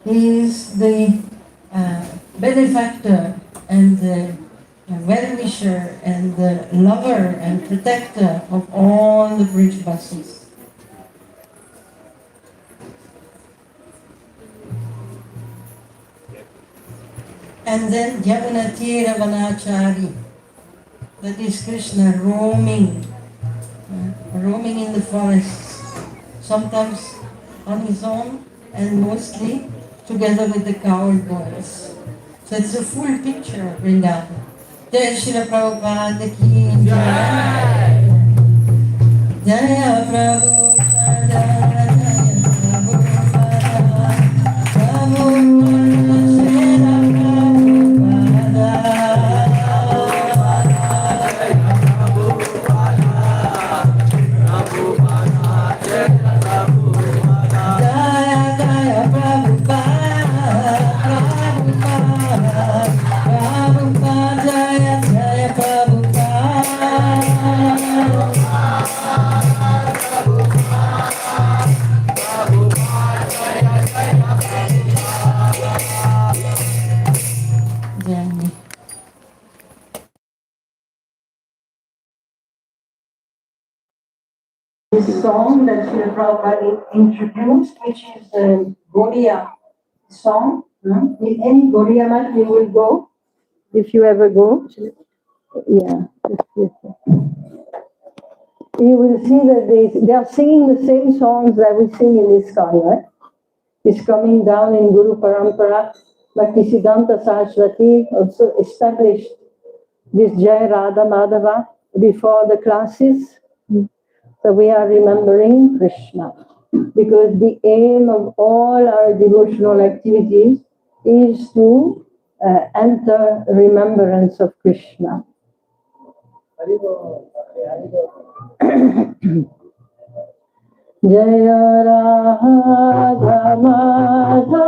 He is the benefactor and the well-wisher and the lover and protector of all the Brijbasis. And then Jagannathira Vanachari, that is Krishna roaming in the forests, sometimes on his own and mostly together with the cowherd boys. So it's a full picture of Vrindavan. Jai Srila Prabhupada ki Jai. Jaya Prabhupada, Jaya Prabhupada, Prabhupada, Srila this song that Srila Prabhupada introduced, which is the Gaudiya song. In any Gaudiya mat you will go, if you ever go. Yeah. You will see that they are singing the same songs that we sing in ISKCON, right? It's coming down in Guru Parampara. Bhaktisiddhanta Saraswati also established this Jai Radha Madhava before the classes. So we are remembering Krishna, because the aim of all our devotional activities is to enter remembrance of Krishna. Jaya Radha Madhava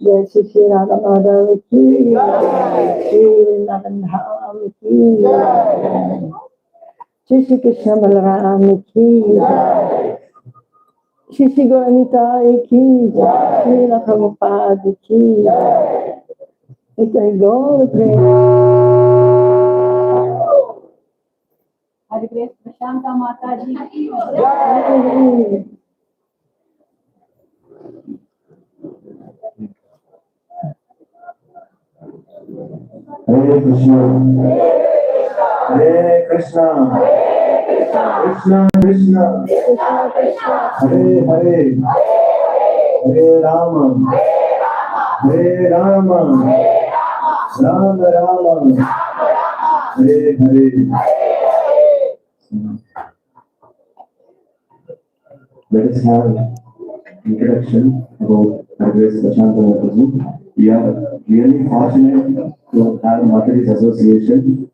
जय श्री श्री राधा माधव की श्री वृंदावन धाम की श्री श्री कृष्ण बलराम की श्री श्री गौरनिताय की श्रील प्रभुपाद की इतना गौर प्रेम H.G. Prashantha mataji की Hare Krishna, Hare Krishna, Krishna Krishna, Hare Hare, Hare Rama, Hare Rama, Rama Rama, Hare Hare. Let us have introduction about H.G. Prashantha mataji. We are really fortunate to have Mataji's association.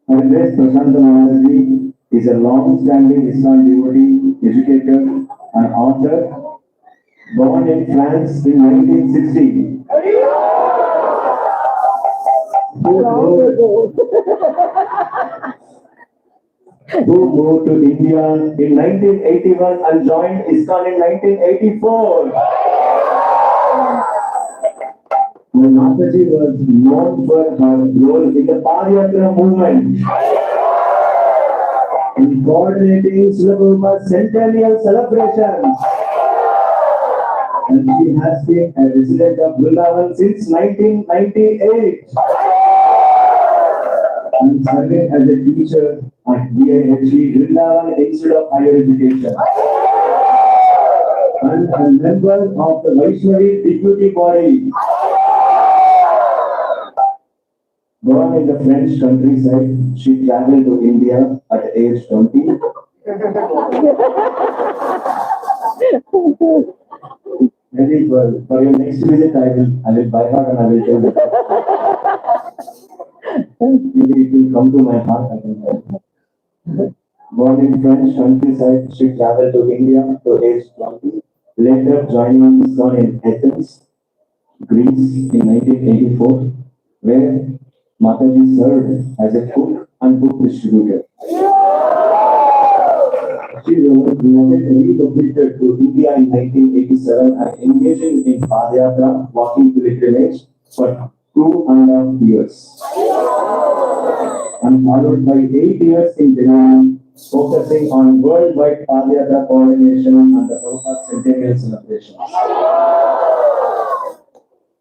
H.G. Prashantha mataji is a long-standing Islam devotee, educator, and author, born in France in 1960. who moved to India in 1981 and joined ISKCON in 1984. Mataji was known for her role in the Padayatra movement in coordinating Srila Centennial celebrations. And she has been a resident of Vrindavan since 1998. And serving as a teacher at H.G. Vrindavan Institute of Higher Education. And a member of the Vaishnavi Deputy Body. Born in the French countryside, she traveled to India at age 20. Maybe for your next visit, I will buy her and I will tell you. Maybe it will come to my heart. I can tell you. Born in French countryside, she traveled to India to age 20. Later joining ISKCON in Athens, Greece in 1984, where Mataji served as a cook and book distributor. She relocated to India in 1987 and engaging in Padayatra, walking pilgrimage for 2.5 years. And followed by 8 years in Vrindavan, focusing on worldwide Padayatra coordination and the Prabhupada Centennial celebrations.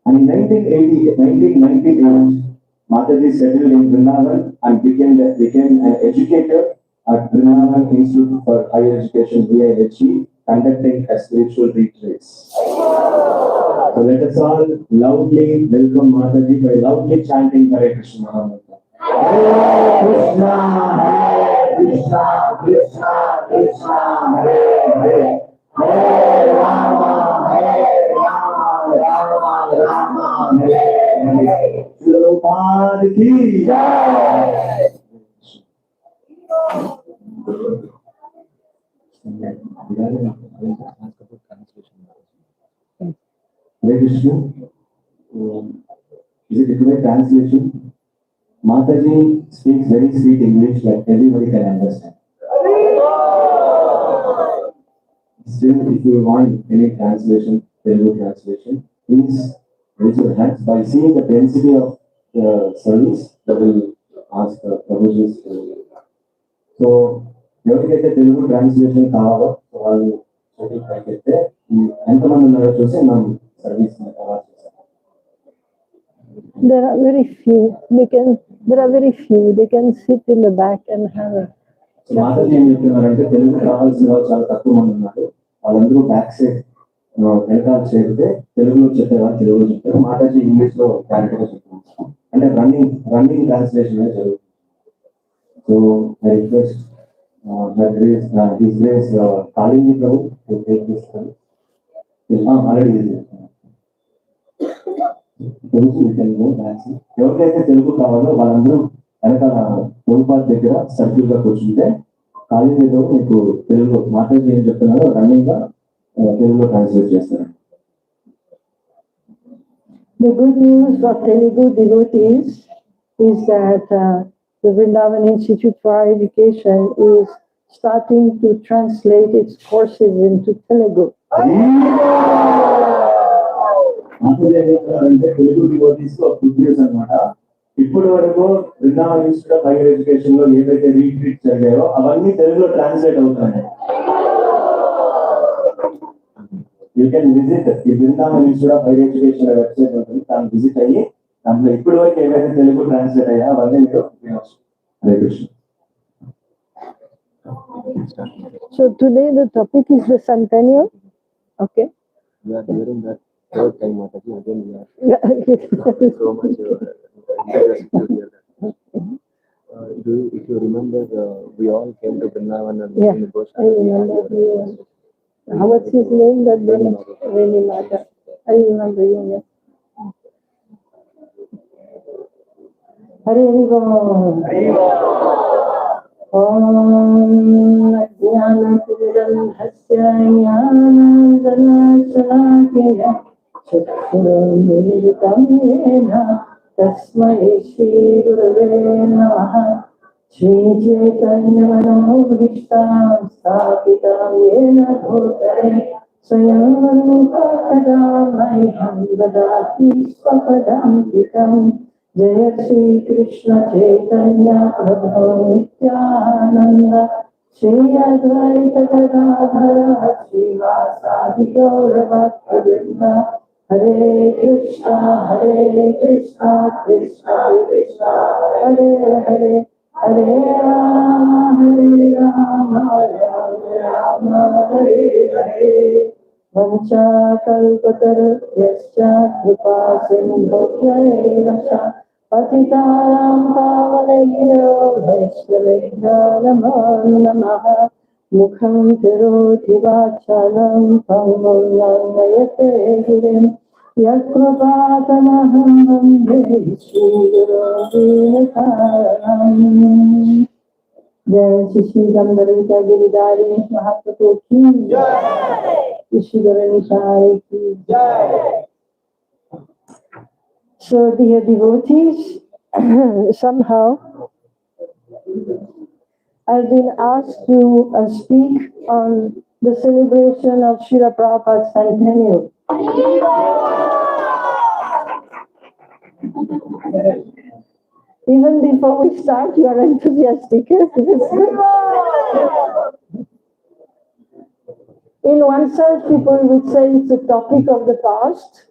And in 1998, Mataji settled in Vrindavan and became an educator at Vrindavan Institute for Higher Education (VIHE), conducting a spiritual retreats. So let us all loudly welcome Mataji by loudly chanting Hare Krishna. Hare Krishna, Hare Krishna, Krishna Krishna, Hare Hare, Hare Rama, Rama Rama, Hare Hare. Prabhupada ki jai. Hare Krishna. Is it a correct translation? Mataji speaks very sweet English that everybody can understand. Still, if you want any translation, Telugu translation, please raise your hands. By seeing the density of the service, that will ask Prabhuji's. So, ఎవరికైతే Telugu translation కావాలో వాళ్ళు అయితే ఎంతమంది ఉన్నారో చూసి మనం service There are very few. They can sit in the back and have a. మాటలు ఏం చెప్తున్నారంటే తెలుగు కావాల్సిన వాళ్ళు చాలా తక్కువ మంది ఉన్నారు. వాళ్ళందరూ బ్యాక్ సైడ్ వెనకాల చేరితే తెలుగులో చెప్పేవాళ్ళు తెలుగులో చెప్తారు. మాటజీ ఇంగ్లీష్ లో క్లారిటీగా చెప్తారు. అంటే రన్నింగ్ ట్రాన్స్లేషన్ జరుగుతుంది. So I request his grace calling Prabhu to take this already ఎవరికైతే తెలుగు కావాలో వాళ్ళందరూ వెనకాల ఓల్పాల్ దగ్గర సర్కిల్ గా కూర్చుంటే కాలింగ్ మీద మీకు తెలుగులో మాటజీ ఏం చెప్తున్నారో రన్నింగ్ గా తెలుగులో ట్రాన్స్లేట్ చేస్తారు. The good news for Telugu devotees is that the Vrindavan Institute for Higher Education is starting to translate its courses into Telugu. అంటే తెలుగు డివోటీస్ గుడ్ న్యూస్ అనమాట. ఇప్పటి వరకు Vrindavan institute of higher education లో ఏవైతే రీట్రీట్స్ జరిగాయో అవన్నీ తెలుగులో ట్రాన్స్లేట్ అవుతున్నాయి. యూ కెన్ విజిట్ ఈ Vrindavan institute of higher education website ఉంటుంది. దాన్ని విజిట్ అయ్యి దాంట్లో ఇప్పటి వరకు ఏవైతే తెలుగు ట్రాన్స్లేట్ అయ్యా అవన్నీ మీరు వినవచ్చు. Hare Krishna. So today the topic is the Centennial. Okay. We are hearing that third time, Mataji. Again, we are so much interested to hear that. If you remember, we all came to Vrindavan and Yeah, I remember. What's his name? That really matter. I remember you. Yes. Hare Krishna. Om Jnana-Timirandhasya Jnana-Salakaya Chakshurunnilitam Yena Tasmai Shri Gurave Namaha Shri Chaitanya Manohishtam Sthapitam Yena Bhutale Swayam Rupa Kadamaham Dadati Swapadam Tikam Jaya Shri Krishna Chaitanya Prabhu Nityananda Shri Advaita Gadadhara Srivasadi Gaura Bhakta Hare Krishna Krishna Krishna Hare Hare Hare Rama Rama Hare Hare Vancha kalpatarusya kripa sindhya eva patitanam pavanebhyo vaishnavebhyo namo namaha mukham karoti vachalam pangam nayate girim yakrupātamaham vande Srila जय श्री गंधर्विका गिरिधारी महाप्रभु की जय श्री गणेशाय की जय. So dear devotees, somehow I've been asked to speak on the celebration of Srila Prabhupada's Centennial. Even before we start, you are enthusiastic. In one sense, people would say it's a topic of the past.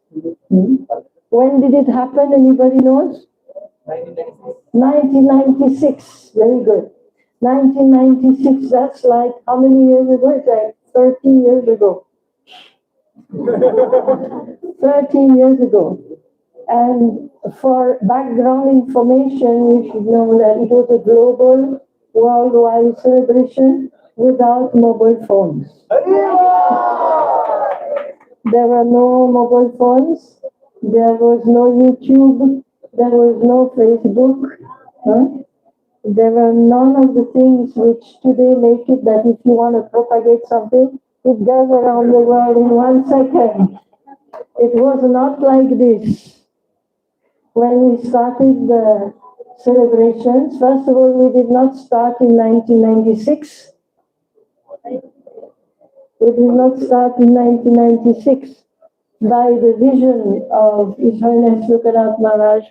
When did it happen? Anybody knows? 1996. Very good. 1996, that's like how many years ago? It's like 30 years ago. 30 years ago. And for background information, you should know that it was a global, worldwide celebration without mobile phones. There were no mobile phones, there was no YouTube, there was no Facebook. There were none of the things which today make it that if you want to propagate something, it goes around the world in 1 second. It was not like this. When we started the celebrations, first of all, we did not start in 1996. We did not start in 1996 by the vision of His Holiness Lokanath Maharaj.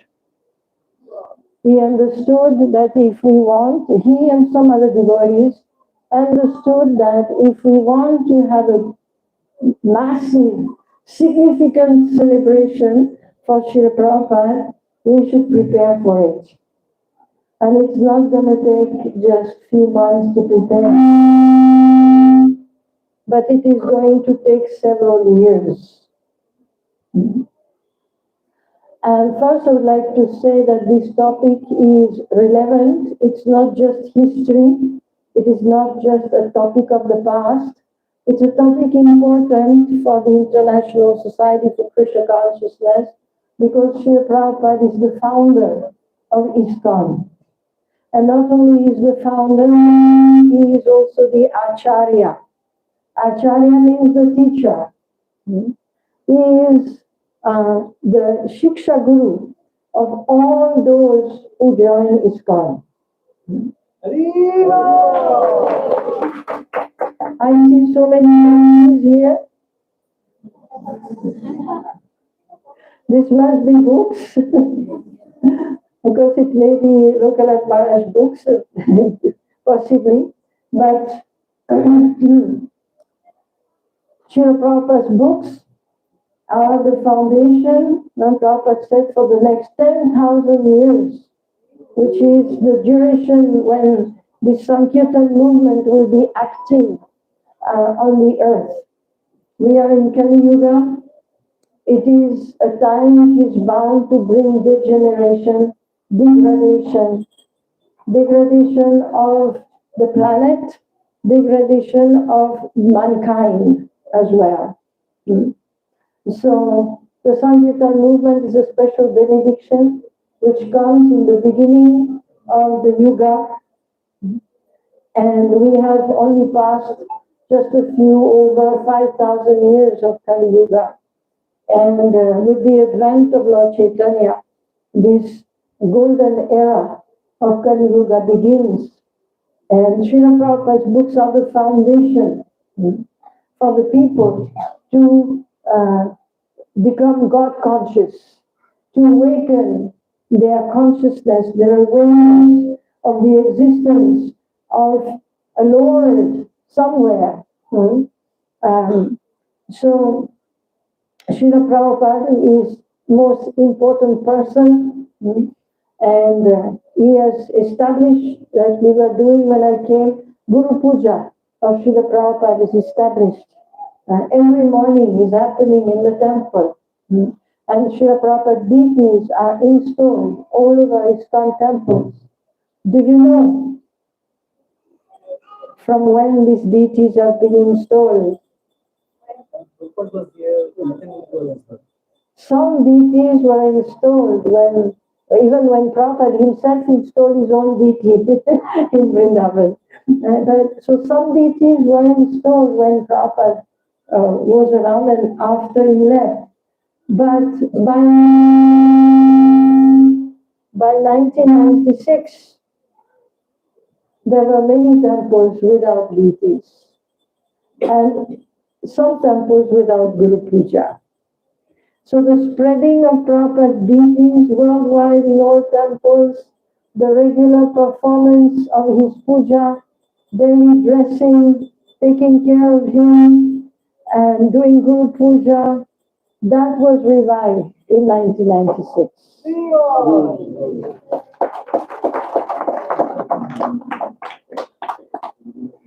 He understood that if we want, he and some other devotees understood that if we want to have a massive, significant celebration for Srila Prabhupada, we should prepare for it. And it's not going to take just few months to prepare, but it is going to take several years. And first I would like to say that this topic is relevant. It's not just history. It is not just a topic of the past. It's a topic important for the International Society for Krishna Consciousness because Srila Prabhupada is the founder of ISKCON. And not only is the founder, he is also the Acharya. Acharya means the teacher. He is the Shiksha Guru of all those who join ISKCON. I see so many faces here. This must be books, because it may be Lokanath Maharaj books, possibly, but Srila Prabhupada's books are the foundation, Prabhupada said, for the next 10,000 years, which is the duration when the Sankirtan movement will be active on the earth. We are in Kali Yuga. It is a time which is bound to bring degeneration, degradation of the planet, degradation of mankind as well. So the Sankirtan movement is a special benediction which comes in the beginning of the Yuga, and we have only passed just a few over 5,000 years of Kali Yuga. And with the advent of Lord Chaitanya, this golden era of Kali Yuga begins. And Srila Prabhupada's books are the foundation for the people to become God conscious, to awaken their consciousness, their awareness of the existence of a Lord somewhere. So Srila Prabhupada is most important person, and he has established, that we were doing when I came, Guru Puja of Srila Prabhupada is established. Every morning is happening in the temple. And Srila Prabhupada deities are installed all over ISKCON temples. Do you know from when these deities have been installed? Some deities were installed even when Prabhupada himself installed his own deity in Vrindavan. So some deities were installed when Prabhupada was around and after he left. But by 1996, there were many temples without deities and some temples without Guru Puja. So the spreading of Prabhupada's deities worldwide in all temples, the regular performance of his puja, daily dressing, taking care of him, and doing Guru Puja, that was revived in 1996.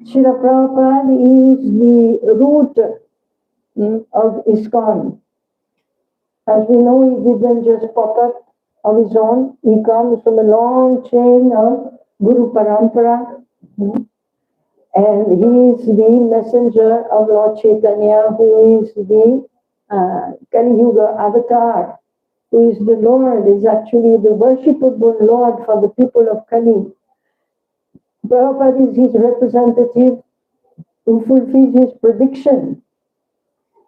Srila Prabhupada is the root of ISKCON. As we know, he didn't just pop up of his own. He comes from a long chain of Guru Parampara. And he is the messenger of Lord Chaitanya, who is the Kali Yuga avatar, who is the Lord, is actually the worshipable Lord for the people of Kali. Prabhupada is his representative who fulfills his prediction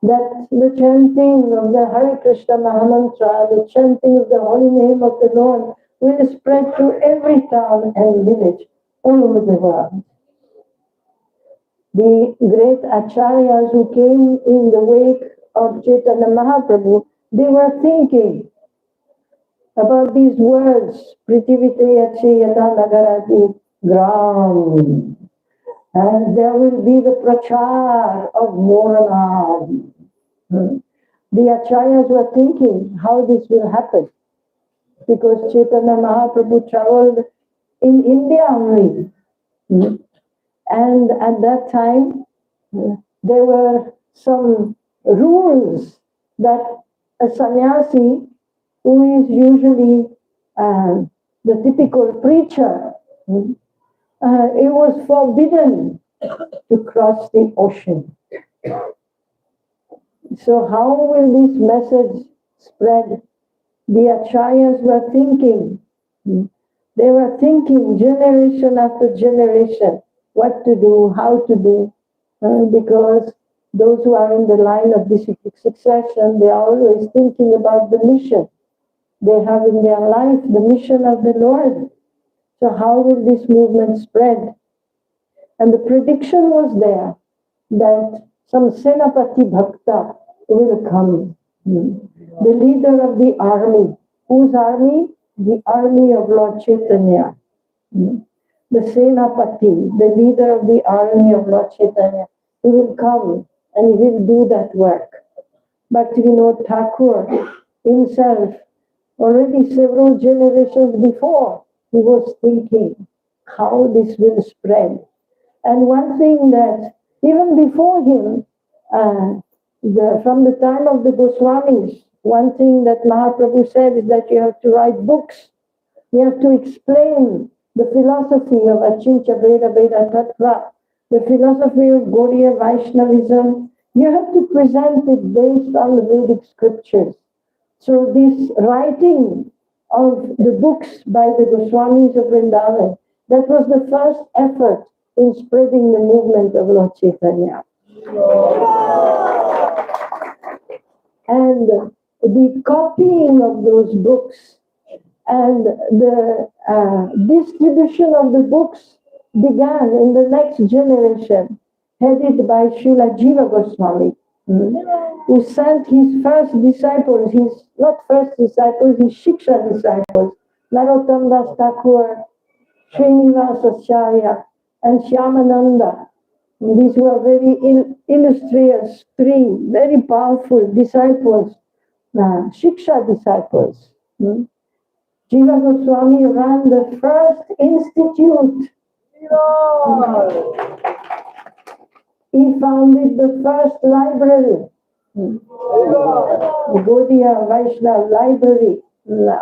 that the chanting of the Hare Krishna Mahamantra, the chanting of the holy name of the Lord will spread to every town and village all over the world. The great acharyas who came in the wake of Chaitanya Mahaprabhu, they were thinking about these words, Prithivite Yata Nagarati Gram. And there will be the prachar of Moranam. The acharyas were thinking how this will happen, because Chaitanya Mahaprabhu traveled in India only. And at that time, there were some rules that a sannyasi, who is usually the typical preacher, it was forbidden to cross the ocean. So how will this message spread? The acharyas were thinking. They were thinking generation after generation what to do, how to do, because those who are in the line of disciplic succession, they are always thinking about the mission. They have in their life the mission of the Lord. So how will this movement spread? And the prediction was there that some Senapati Bhakta will come. The leader of the army. Whose army? The army of Lord Chaitanya. The Senapati, the leader of the army of Lord Chaitanya. He will come and he will do that work. But Thakur himself, already several generations before, he was thinking how this will spread. And one thing that even before him, from the time of the Goswamis, one thing that Mahaprabhu said is that you have to write books. You have to explain the philosophy of Achintya Veda Veda Tattva, the philosophy of Gaudiya Vaishnavism. You have to present it based on the Vedic scriptures. So this writing of the books by the Goswamis of Vrindavan, that was the first effort in spreading the movement of Lord Chaitanya. And the copying of those books and the distribution of the books began in the next generation, headed by Srila Jiva Goswami, who sent his first disciples, his Shiksha disciples, Narottam Das Thakur, Srinivas Acharya, and Shyamananda. These were very illustrious, three very powerful disciples, Shiksha disciples. Jiva Goswami ran the first institute. He founded the first library, the Gaudiya Vaishnava library,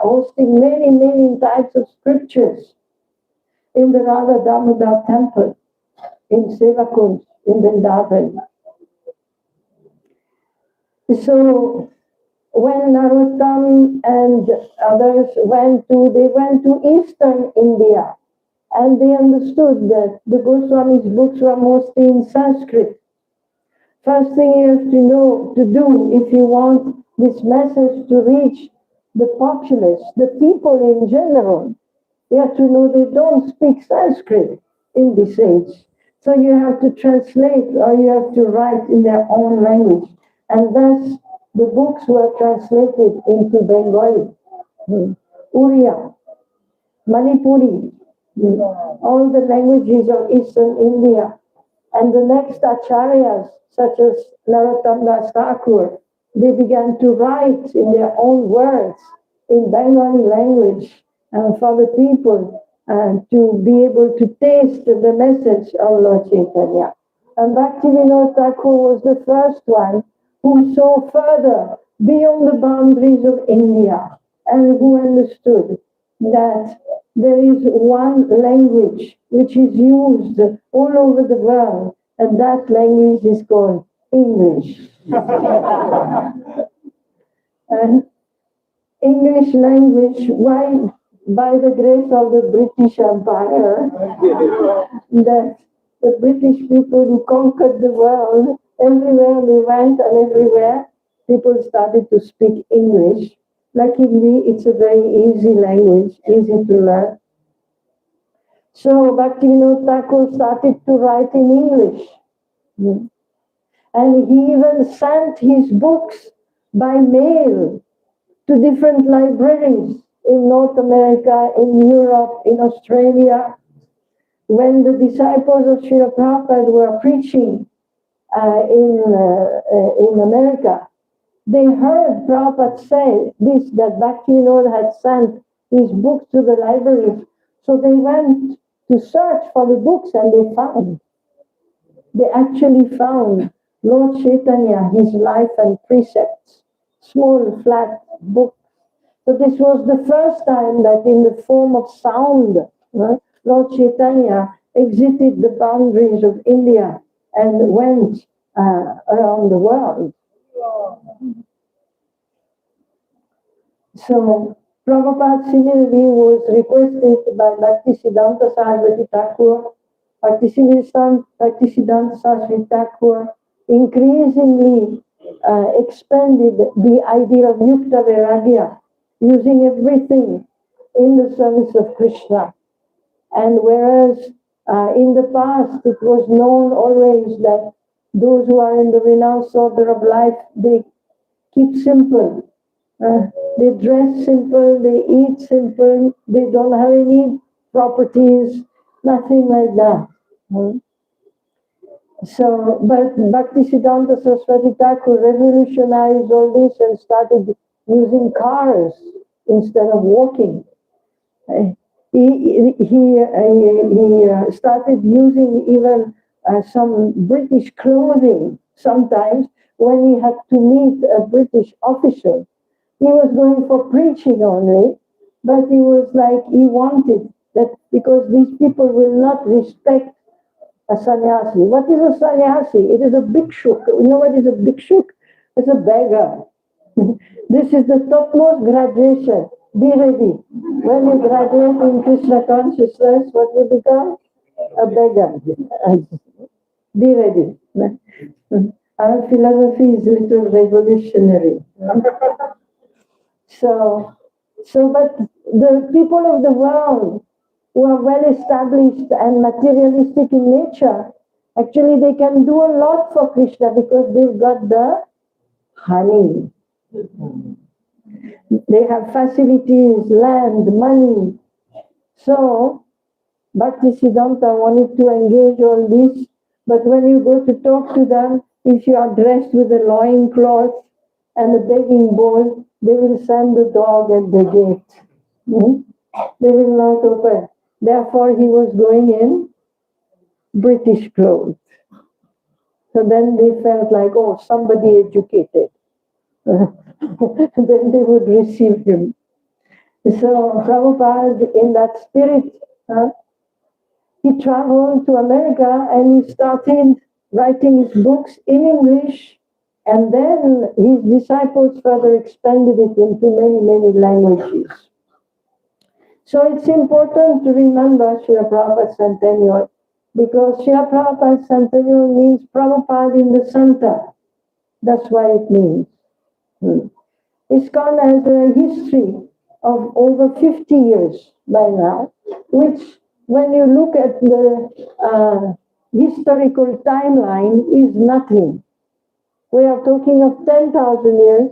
hosting many types of scriptures in the Radha Damodar temple, in Sevakund, in Vrindavan. So when Narottam and others went to eastern India, and they understood that the Goswami's books were mostly in Sanskrit. First thing you have to do if you want this message to reach the populace, the people in general, you have to know they don't speak Sanskrit in this age. So you have to translate or you have to write in their own language. And thus the books were translated into Bengali, Uriya, Manipuri, all the languages of Eastern India. And the next acharyas, such as Narottam Das Thakur, they began to write in their own words in Bengali language for the people to be able to taste the message of Lord Chaitanya. And Bhaktivinoda Thakur was the first one who saw further beyond the boundaries of India and who understood that there is one language which is used all over the world, and that language is called English. And English language, why? By the grace of the British Empire, that the British people who conquered the world, everywhere they went and everywhere, people started to speak English. Luckily, it's a very easy language, easy to learn. So Bhaktivinoda Thakur started to write in English. And he even sent his books by mail to different libraries in North America, in Europe, in Australia. When the disciples of Srila Prabhupada were preaching in America, they heard Prabhupada say this, that Bhaktivinoda had sent his books to the libraries. So they went to search for the books and they actually found Lord Chaitanya, his life and precepts, small flat book. So this was the first time that in the form of sound, Lord Chaitanya exited the boundaries of India and went around the world. So Prabhupada similarly was requested by Bhaktisiddhanta Saraswati Thakur. Bhaktisiddhanta Saraswati Thakur increasingly expanded the idea of Yukta Vairagya, using everything in the service of Krishna. And whereas in the past it was known always that those who are in the renounced order of life, they keep simple. They dress simple, they eat simple, they don't have any properties, nothing like that. So, but Bhaktisiddhanta Saraswati Thakur revolutionized all this and started using cars instead of walking. He started using even some British clothing sometimes when he had to meet a British official. He was going for preaching only, but he was like, he wanted that because these people will not respect a sannyasi. What is a sannyasi? It is a bhikshuk. You know what is a bhikshuk? It's a beggar. This is the topmost graduation. Be ready. When you graduate in Krishna consciousness, what you become? A beggar. Be ready. Our philosophy is a little revolutionary. So So, but the people of the world who are well established and materialistic in nature, actually they can do a lot for Krishna because they've got the honey. They have facilities, land, money. So, Bhaktisiddhanta wanted to engage all this, but when you go to talk to them, if you are dressed with a loin cloth and a begging bowl, they will send the dog at the gate. Hmm? They will not open. Therefore, he was going in British clothes. So then they felt like, oh, somebody educated. Then they would receive him. So Prabhupada, in that spirit, he traveled to America and he started writing his books in English, and then his disciples further expanded it into many, many languages. So it's important to remember Srila Prabhupada's Centennial, because Srila Prabhupada's Centennial means Prabhupada in the center. That's what it means. ISKCON has a history of over 50 years by now, which when you look at the historical timeline is nothing. We are talking of 10,000 years,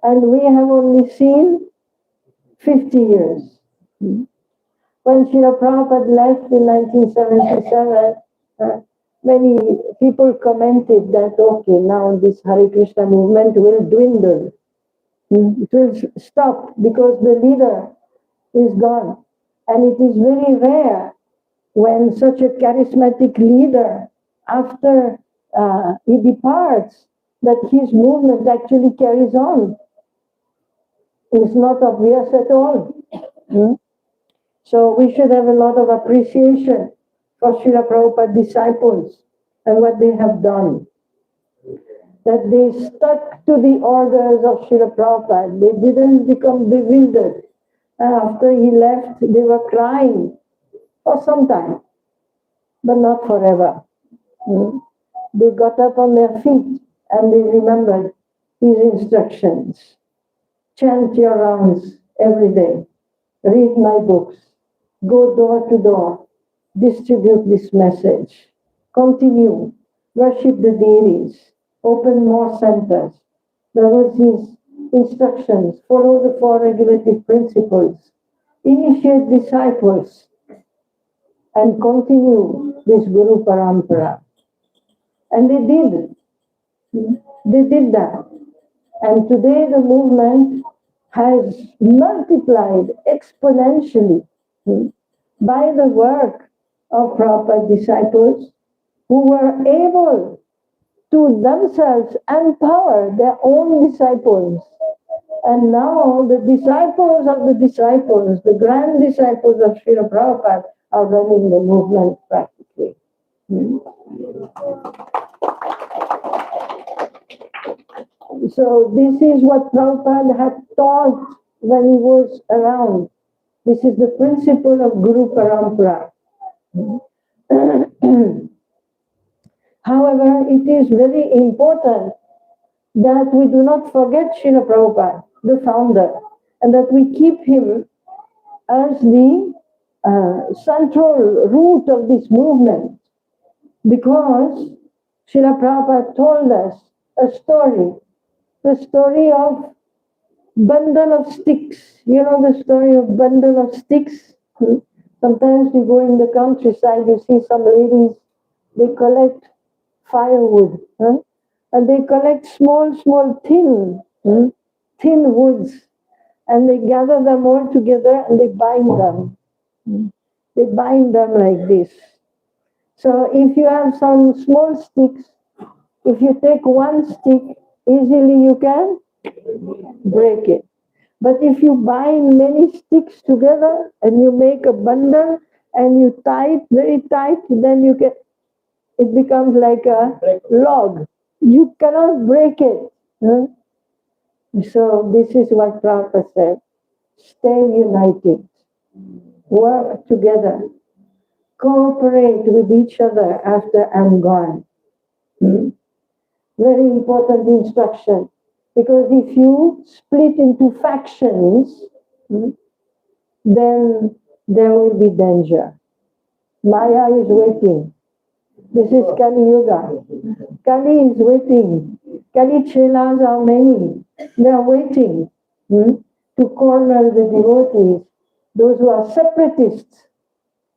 and we have only seen 50 years. When Srila Prabhupada left in 1977, many people commented that, okay, now this Hare Krishna movement will dwindle. It will stop because the leader is gone. And it is very rare when such a charismatic leader, after he departs, that his movement actually carries on. It's not obvious at all. So we should have a lot of appreciation for Srila Prabhupada disciples and what they have done. That they stuck to the orders of Srila Prabhupada. They didn't become bewildered. After he left, they were crying for some time, but not forever. They got up on their feet and they remembered his instructions. Chant your rounds every day. Read my books. Go door to door. Distribute this message. Continue. Worship the deities. Open more centers. There was his instructions. Follow the four regulative principles. Initiate disciples. And continue this Guru Parampara. And they did. They did that. And today the movement has multiplied exponentially by the work of Prabhupada disciples who were able to themselves empower their own disciples. And now the disciples of the disciples, the grand disciples of Srila Prabhupada, are running the movement practically. So this is what Prabhupada had taught when he was around. This is the principle of Guru Parampara. However, it is very important that we do not forget Srila Prabhupada, the founder, and that we keep him as the central root of this movement. Because Srila Prabhupada told us a story, the story of bundle of sticks. You know the story of bundle of sticks? Sometimes you go in the countryside, you see some ladies, they collect firewood. And they collect small, thin woods. And they gather them all together and they bind them. They bind them like this. So if you have some small sticks, if you take one stick, easily you can break it. But if you bind many sticks together and you make a bundle and you tie it very tight, then it becomes like a log. You cannot break it. So this is what Prabhupada said. Stay united. Work together. Cooperate with each other after I'm gone. Very important instruction. Because if you split into factions, then there will be danger. Maya is waiting. This is Kali Yuga. Kali is waiting. Kali Chelas are many. They are waiting to corner the devotees, those who are separatists,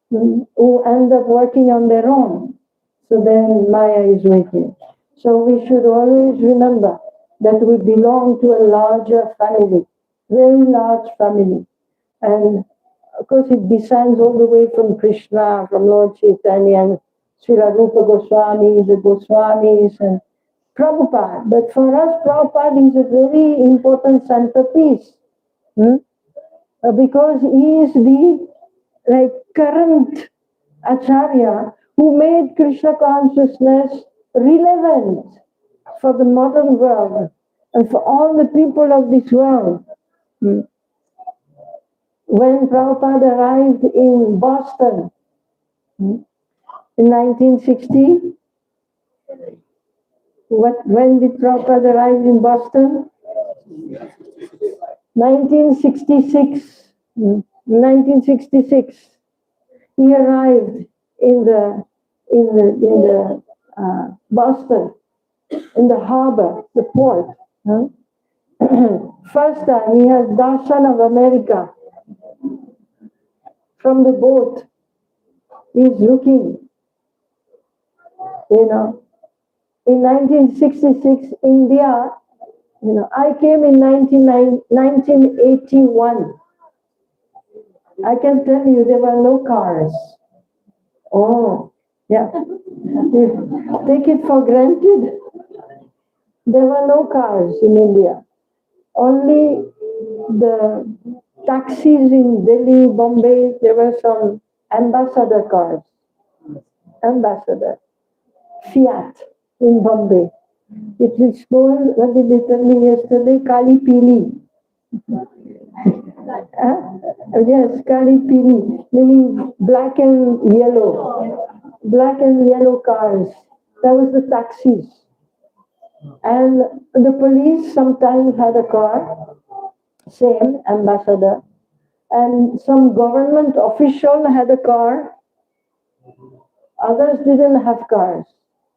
who end up working on their own. So then Maya is waiting. So we should always remember that we belong to a larger family, very large family. And of course it descends all the way from Krishna, from Lord Chaitanya, and Srila Rupa Goswami, the Goswamis, and Prabhupada. But for us, Prabhupada is a very important centerpiece. Because he is the current Acharya who made Krishna consciousness relevant for the modern world and for all the people of this world. When Prabhupada arrived in Boston in 1960, when did Prabhupada arrive in Boston? 1966. 1966. He arrived in the Boston, in the harbor, the port. First time he has darshan of America. From the boat, he's looking, In 1966, India, I came in 1981. I can tell you there were no cars. Oh, yeah. Take it for granted. There were no cars in India. Only the taxis in Delhi, Bombay, there were some ambassador cars. Ambassador. Fiat in Bombay. It is called, what did they tell me yesterday? Kali Pili. Yes, Kali Pili, meaning black and yellow. Black and yellow cars. That was the taxis. And the police sometimes had a car, same ambassador. And some government official had a car. Others didn't have cars.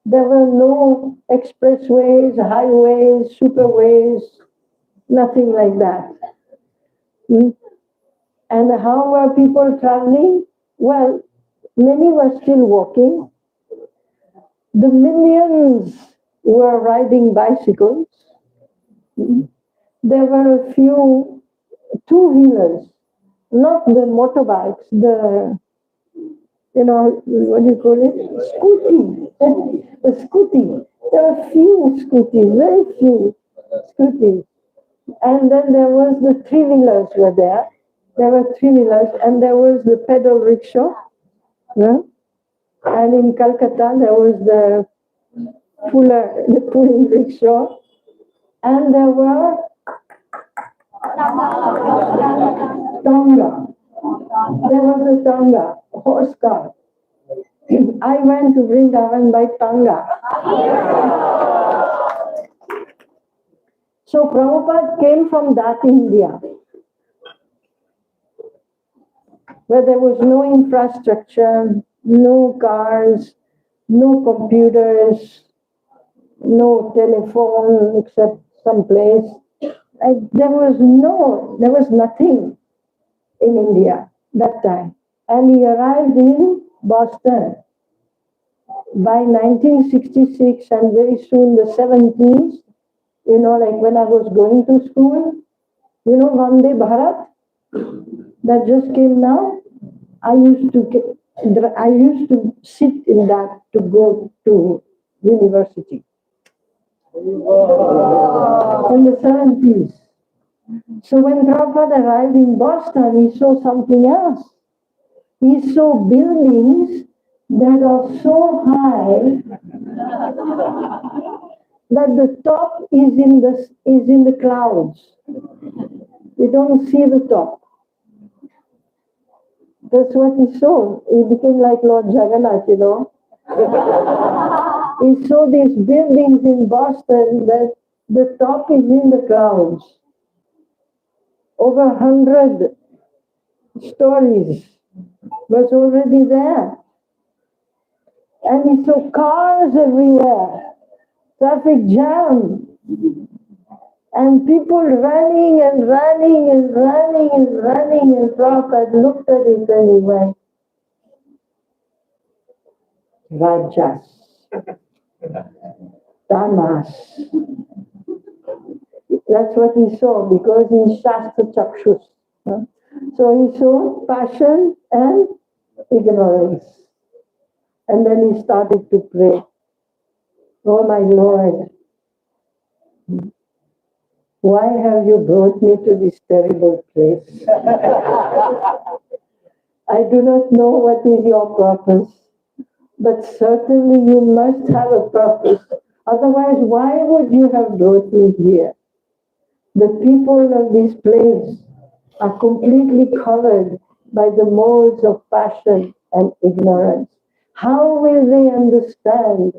There were no expressways, highways, superways, nothing like that. And how were people traveling? Well, many were still walking. The millions were riding bicycles. There were a few two-wheelers, not the motorbikes, what do you call it? Scooty. A scooty. There were few scooties, very few scooties. And then there was the three-wheelers were there. There were three-wheelers and there was the pedal rickshaw. And in Calcutta there was the pulling rickshaw. And there were Tonga. There was a Tonga, horse car. I went to Vrindavan by Tonga. So Prabhupada came from that India, where there was no infrastructure, no cars, no computers, no telephone except some place. There was nothing in India that time. And he arrived in Boston by 1966 and very soon the 70s, like when I was going to school, Vande Bharat, that just came now. I used to sit in that to go to university in the 70s. So when Prabhupada arrived in Boston, he saw something else. He saw buildings that are so high that the top is in the clouds. You don't see the top. That's what he saw. He became like Lord Jagannath, He saw these buildings in Boston that The top is in the clouds. Over 100 stories was already there. And he saw cars everywhere, traffic jam, and people running and running and running and running, and Prabhupada looked at it and he went, Rajas, Tamas. That's what he saw, because in Shastra Chakshus. So he saw passion and ignorance. And then he started to pray, oh my Lord, why have you brought me to this terrible place? I do not know what is your purpose, but certainly you must have a purpose. Otherwise, why would you have brought me here? The people of this place are completely covered by the molds of passion and ignorance. How will they understand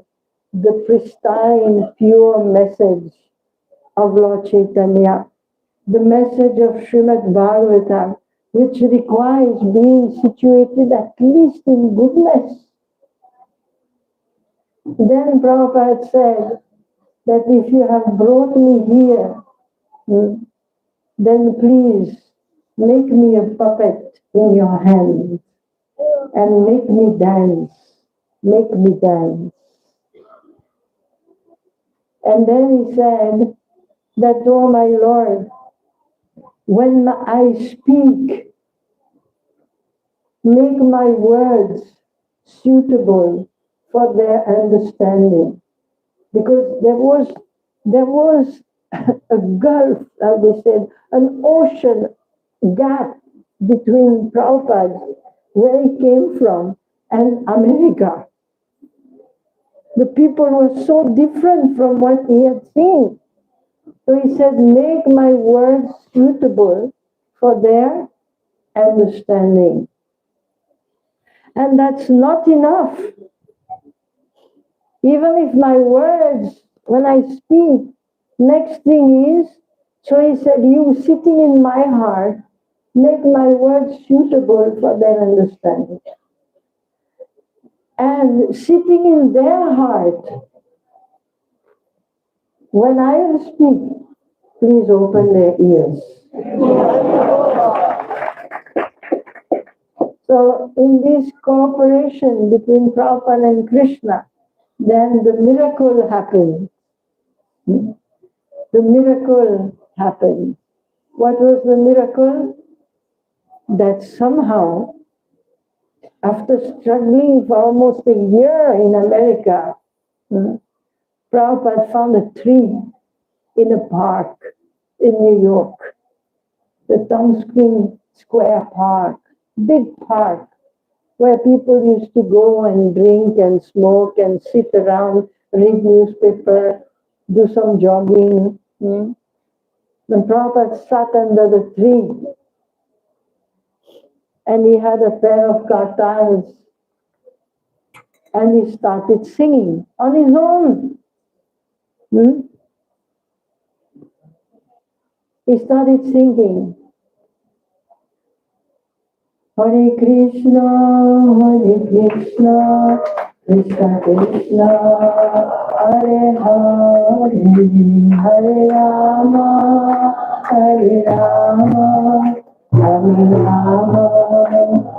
the pristine, pure message of Lord Chaitanya, the message of Srimad Bhagavatam, which requires being situated at least in goodness? Then Prabhupada said that if you have brought me here, then please make me a puppet in your hands and make me dance. Make me dance. And then he said that, oh my Lord, when I speak, make my words suitable for their understanding. Because there was a gulf, as we said, an ocean gap between Prabhupada, where he came from, and America. The people were so different from what he had seen. So he said, make my words suitable for their understanding. And that's not enough. Even if my words, when I speak, next thing is, so he said, you sitting in my heart, make my words suitable for their understanding. And sitting in their heart, when I speak, please open their ears. So in this cooperation between Prabhupada and Krishna, then the miracle happened. The miracle happened. What was the miracle? That somehow, after struggling for almost a year in America, Prabhupada found a tree in a park in New York, the Tompkins Square Park, big park, where people used to go and drink and smoke and sit around, read newspaper, do some jogging. And Prabhupada sat under the tree, and he had a pair of kartals, and he started singing on his own. He started singing, Hare Krishna, Krishna Krishna, Hare Hare, Hare Rama, Hare Rama, Rama Rama,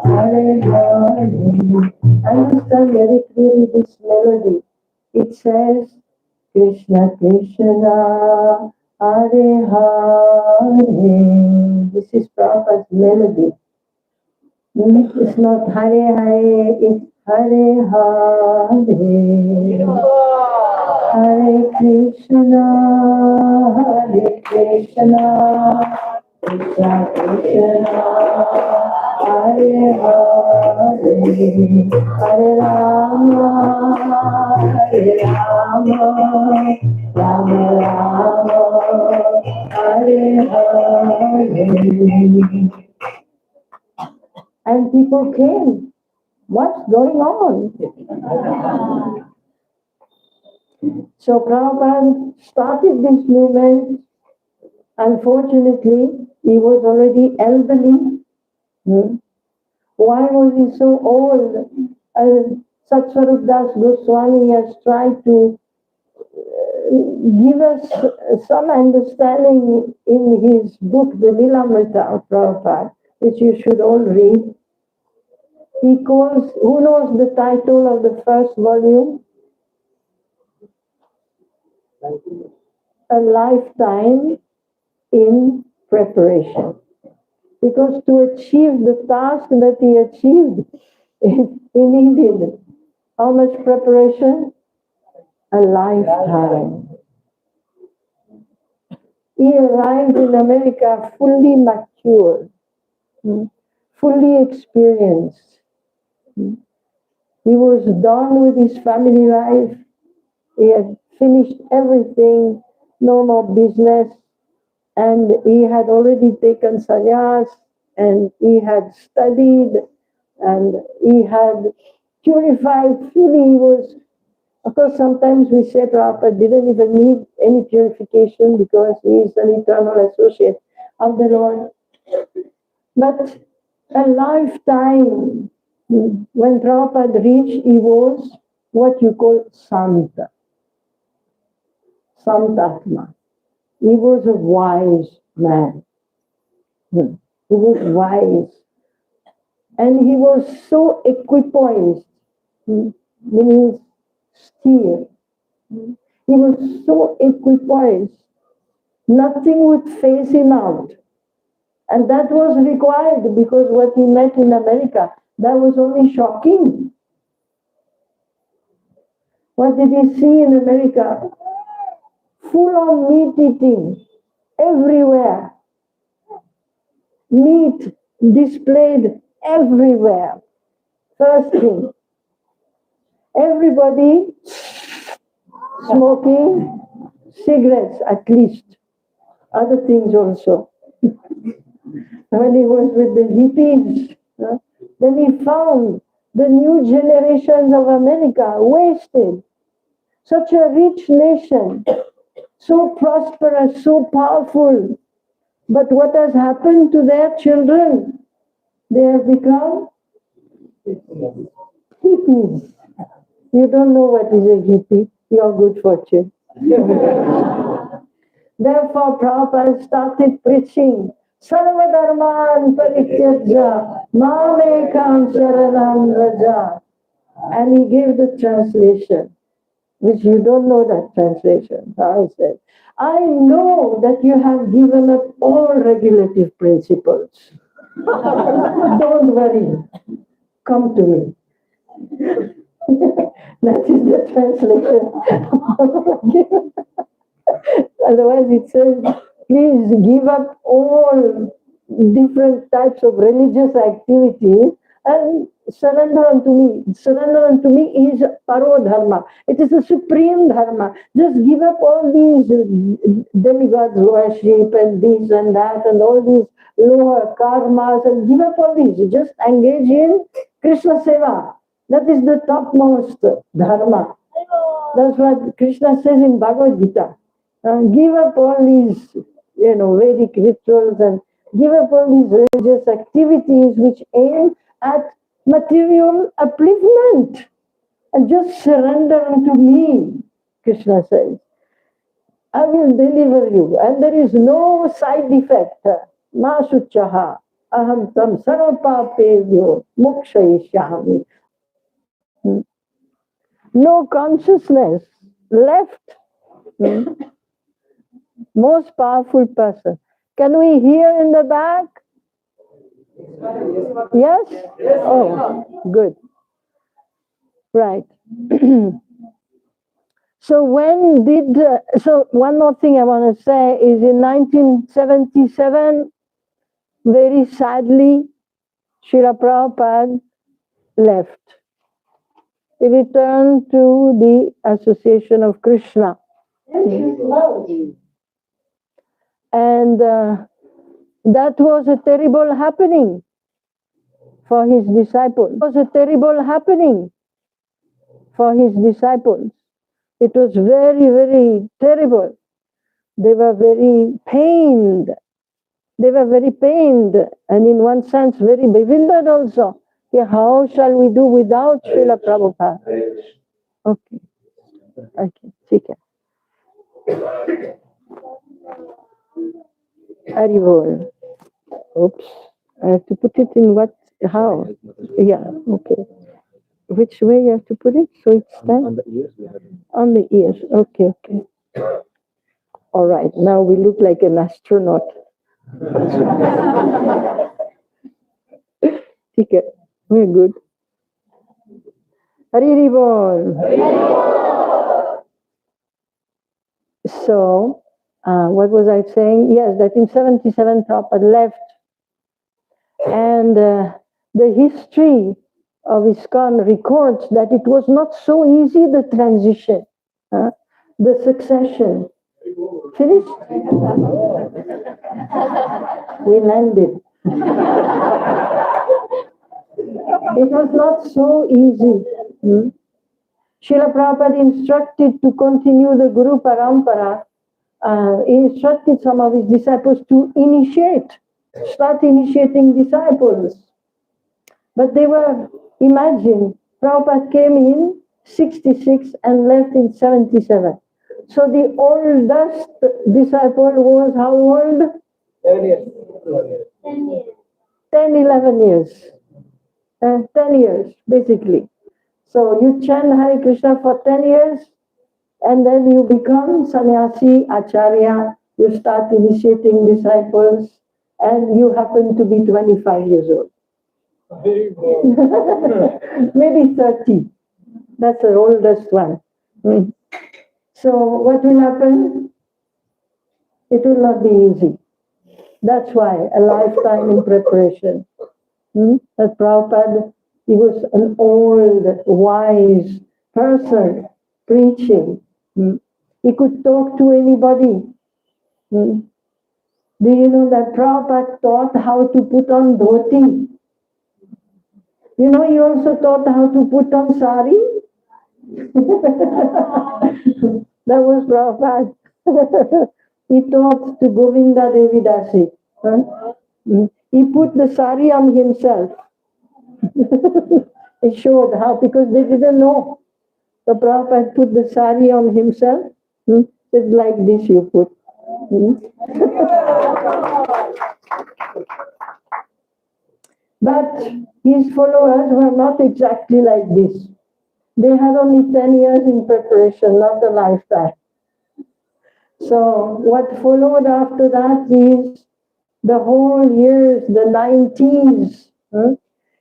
Hare Hare. Understand very clearly this melody. It says, Krishna Krishna, Hare Hare. This is Prabhupada's melody. It's not Hare Hare, it's Hare Hare. Hare Krishna, Krishna Krishna, Hare Hare, Hare Rama, Rama Rama, Hare Hare. And people came. What's going on? So Prabhupada started this movement. Unfortunately, he was already elderly. Why was he so old? Satsvarup Das Goswami has tried to give us some understanding in his book, the Lilamrita of Prabhupada, which you should all read. He calls, who knows the title of the first volume? A Lifetime in Preparation. Because to achieve the task that he achieved, he needed how much preparation? A lifetime. He arrived in America fully mature, fully experienced. He was done with his family life. He had finished everything, no more business, and he had already taken sannyas, and he had studied, and he had purified fully. He was, of course, sometimes we say Prabhupada didn't even need any purification because he is an eternal associate of the Lord. But a lifetime, when Prabhupada reached, he was what you call Santa, Santatma. He was a wise man. He was wise. And he was so equipoised, meaning steer. He was so equipoised, nothing would phase him out. And that was required because what he met in America, that was only shocking. What did he see in America? Full on meat eating, everywhere. Meat displayed everywhere. First thing, everybody smoking cigarettes at least, other things also. When he was with the hippies, then he found the new generations of America wasted. Such a rich nation, so prosperous, so powerful. But what has happened to their children? They have become hippies. You don't know what is a hippie. Your good fortune. Therefore, Prabhupada started preaching, Sarva Dharman Parityajya, Mamekam Sharanam Raja. And he gave the translation, which you don't know that translation. I said, I know that you have given up all regulative principles. Don't worry. Come to me. That is the translation. Otherwise it says, please give up all different types of religious activities and surrender unto me. Surrender unto me is paro dharma. It is the supreme dharma. Just give up all these demigods worship and this and that and all these lower karmas and give up all these. Just engage in Krishna seva. That is the topmost dharma. That's what Krishna says in Bhagavad Gita. Give up all these, Vedic rituals and give up all these religious activities which aim at material upliftment and just surrender unto me, Krishna says. I will deliver you and there is no side effect. Ma suchaha aham tam sarvapapevyo mokshayishyami. No consciousness left. Most powerful person. Can we hear in the back? Yes? Oh, good. Right. So one more thing I want to say is in 1977, very sadly, Srila Prabhupada left. He returned to the Association of Krishna. And that was a terrible happening for his disciples. It was a terrible happening for his disciples It was very, very terrible. They were very pained. They were very pained and in one sense very bewildered also. Yeah, how shall we do without Srila Prabhupada? Okay. Okay. ठीक है. Haribol. Oops. I have to put it in what? How? Yeah. Okay. Which way you have to put it? So it's done? On the ears we have it. On the ears. Okay. Okay. All right. Now we look like an astronaut. ठीक है. We're good. Hari Bol. So, what was I saying? Yes, that in 77 Prabhupada left. And the history of ISKCON records that it was not so easy, the transition, the succession. Finished? We landed. It was not so easy. Srila Prabhupada instructed to continue the Guru Parampara. He instructed some of his disciples to start initiating disciples. But they were, imagine, Prabhupada came in 66 and left in 77. So the oldest disciple was how old? 7 years. 10, 11 years. 10 years, basically. So you chant Hare Krishna for 10 years, and then you become sannyasi, acharya, you start initiating disciples, and you happen to be 25 years old. Maybe 30. That's the oldest one. So what will happen? It will not be easy. That's why a lifetime in preparation. That Prabhupada, he was an old, wise person preaching. He could talk to anybody. Do you know that Prabhupada taught how to put on dhoti? You know, he also taught how to put on sari. That was Prabhupada. He taught to Govinda Devi Dasi. He put the sari on himself. He showed how, because they didn't know. The Prabhupada put the sari on himself. It's like this you put. But his followers were not exactly like this. They had only 10 years in preparation, not a lifetime. So what followed after that is the whole years, the 90s.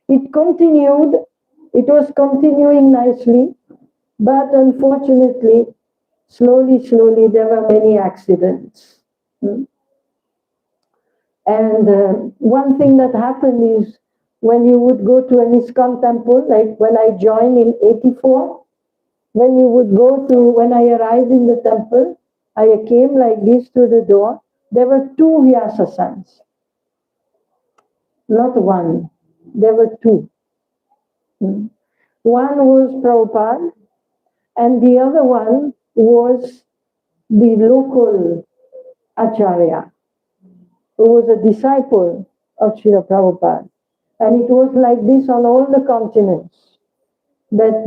It continued. It was continuing nicely. But unfortunately, slowly, there were many accidents. And one thing that happened is when you would go to an ISKCON temple, like when I joined in 84, when I arrived in the temple, I came like this to the door. There were two Vyasasans. Not one. There were two. One was Prabhupada, and the other one was the local Acharya, who was a disciple of Srila Prabhupada. And it was like this on all the continents, that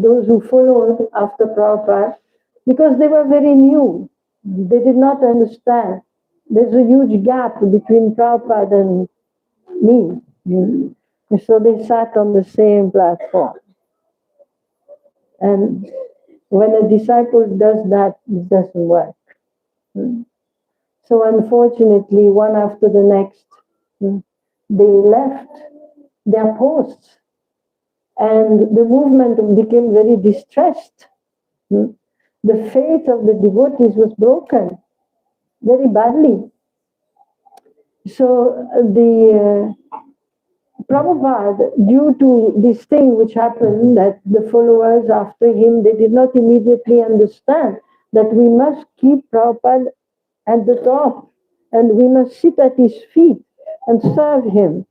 those who followed after Prabhupada, because they were very new, they did not understand. There's a huge gap between Prabhupada and me. And so they sat on the same platform. And when a disciple does that, it doesn't work. So unfortunately, one after the next, they left their posts. And the movement became very distressed. The faith of the devotees was broken very badly. So the Prabhupada, due to this thing which happened, that the followers after him, they did not immediately understand that we must keep Prabhupada at the top and we must sit at his feet and serve him.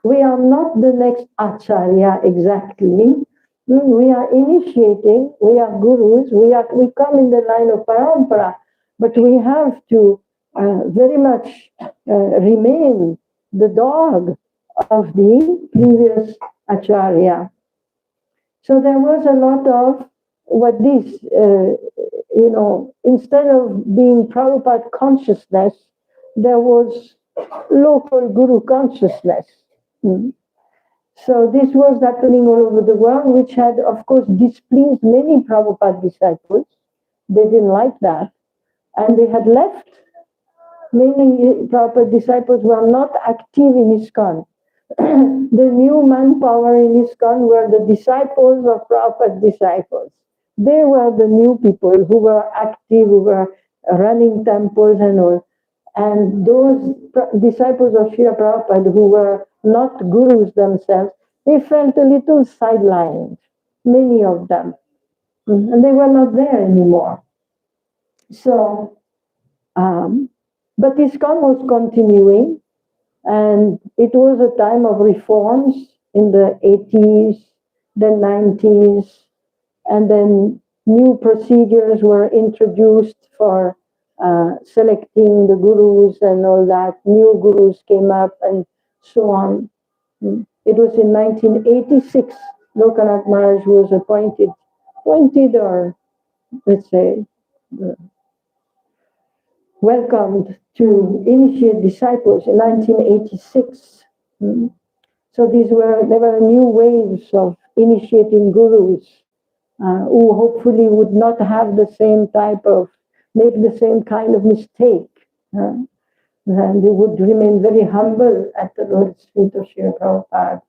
We are not the next Acharya exactly, We are initiating, we are gurus, we come in the line of parampara, but we have to very much remain the dog of the previous acharya. So there was a lot of what this, instead of being Prabhupada consciousness, there was local guru consciousness. So this was happening all over the world, which had, of course, displeased many Prabhupada disciples. They didn't like that. And they had left. Many Prabhupada disciples were not active in ISKCON. The new manpower in ISKCON were the disciples of Prabhupada disciples. They were the new people who were active, who were running temples and all. And those disciples of Srila Prabhupada who were not gurus themselves, they felt a little sidelined, many of them. And they were not there anymore. So, but ISKCON was continuing, and it was a time of reforms in the 80s, the 90s, and then new procedures were introduced for selecting the gurus and all that. New gurus came up and so on. It was in 1986 Lokanath Maharaj was appointed or let's say welcomed to initiate disciples in 1986. So there were new waves of initiating gurus who hopefully would not have the same make the same kind of mistake. And they would remain very humble at the Lord's feet of Srila Prabhupada.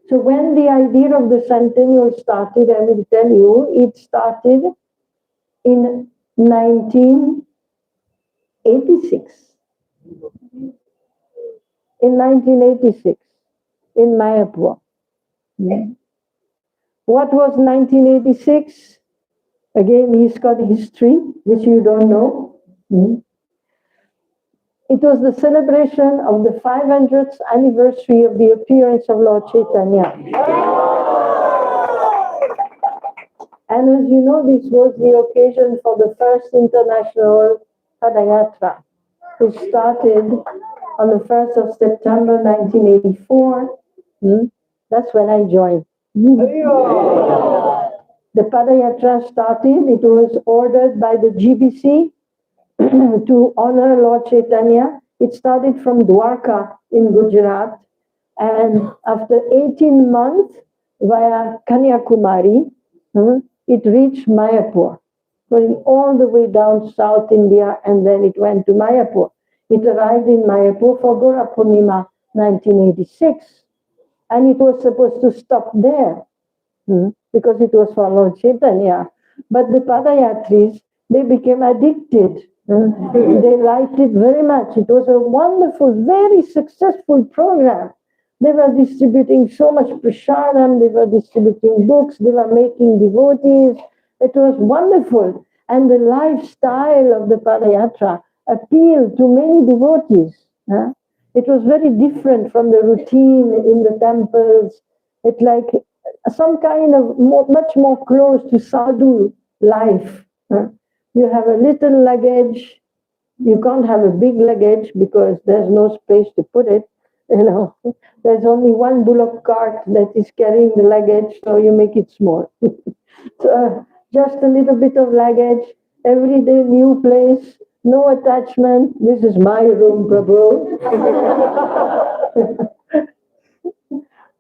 So when the idea of the Centennial started, I will tell you, it started in 1986. In 1986, in Mayapur. What was 1986? Again, he's got history, which you don't know. It was the celebration of the 500th anniversary of the appearance of Lord Chaitanya. And as you know, this was the occasion for the first international Padayatra, which started on the 1st of September 1984. That's when I joined. The Padayatra started, it was ordered by the GBC to honor Lord Chaitanya. It started from Dwarka in Gujarat, and after 18 months via Kanyakumari, it reached Mayapur, going all the way down South India, and then it went to Mayapur. It arrived in Mayapur for Gora Purnima 1986, and it was supposed to stop there because it was for Lord Chaitanya. But the Padayatris, they became addicted. They liked it very much. It was a wonderful, very successful program. They were distributing so much prasadam, they were distributing books, they were making devotees. It was wonderful. And the lifestyle of the Padayatra appealed to many devotees. It was very different from the routine in the temples. It's like some kind of much more close to sadhu life. You have a little luggage. You can't have a big luggage because there's no space to put it. There's only one bullock cart that is carrying the luggage, so you make it small. So just a little bit of luggage, every day new place, no attachment. This is my room, Prabhu.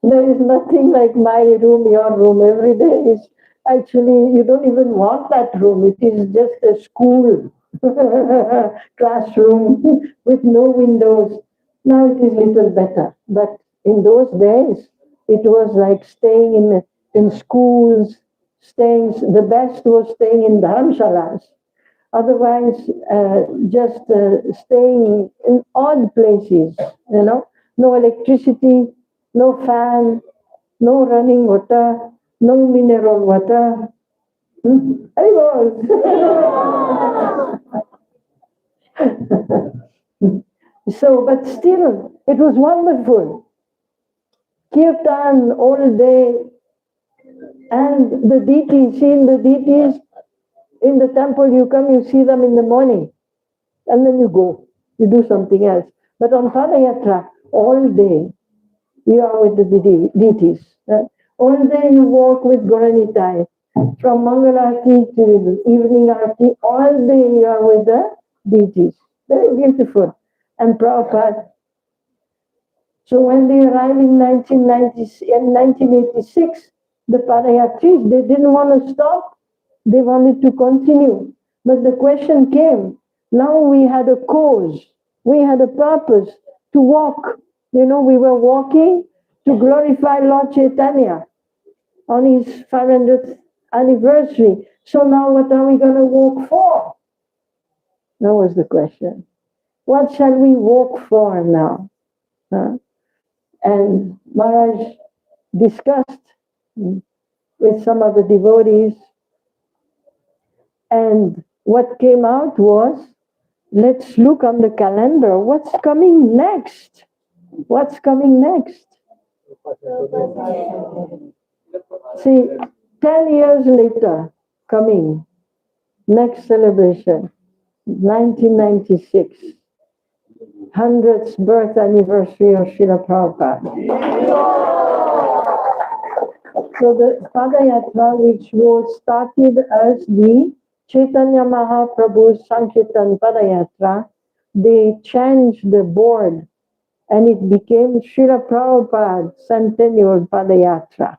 There is nothing like my room, your room. Every day is actually, you don't even want that room. It is just a school classroom with no windows. Now it is little better. But in those days, it was like staying in schools, the best was staying in dharamshalas. Otherwise, just staying in odd places, no electricity, no fan, no running water, no mineral water. So, but still, it was wonderful. Kirtan all day, And the deities, seeing the deities in the temple, you come, you see them in the morning, and then you go, you do something else. But on Padayatra, all day, you are with the deities. All day you walk with Gauranitai. From Mangalarti to evening Arati, all day you are with the deities. Very beautiful. And Prabhupada. So when they arrived in 1986, the Padayatris, they didn't want to stop. They wanted to continue. But the question came, now we had a cause. We had a purpose to walk. You know, we were walking to glorify Lord Chaitanya on his 500th anniversary. So now what are we going to walk for? That was the question. What shall we walk for now? Huh? And Maharaj discussed with some of the devotees, and what came out was, let's look on the calendar. What's coming next? What's coming next? See, 10 years later, coming, next celebration, 1996, 100th birth anniversary of Srila Prabhupada. So the Padayatra, which was started as the Chaitanya Mahaprabhu Sankirtan Padayatra, they changed the board and it became Srila Prabhupada Centennial Padayatra.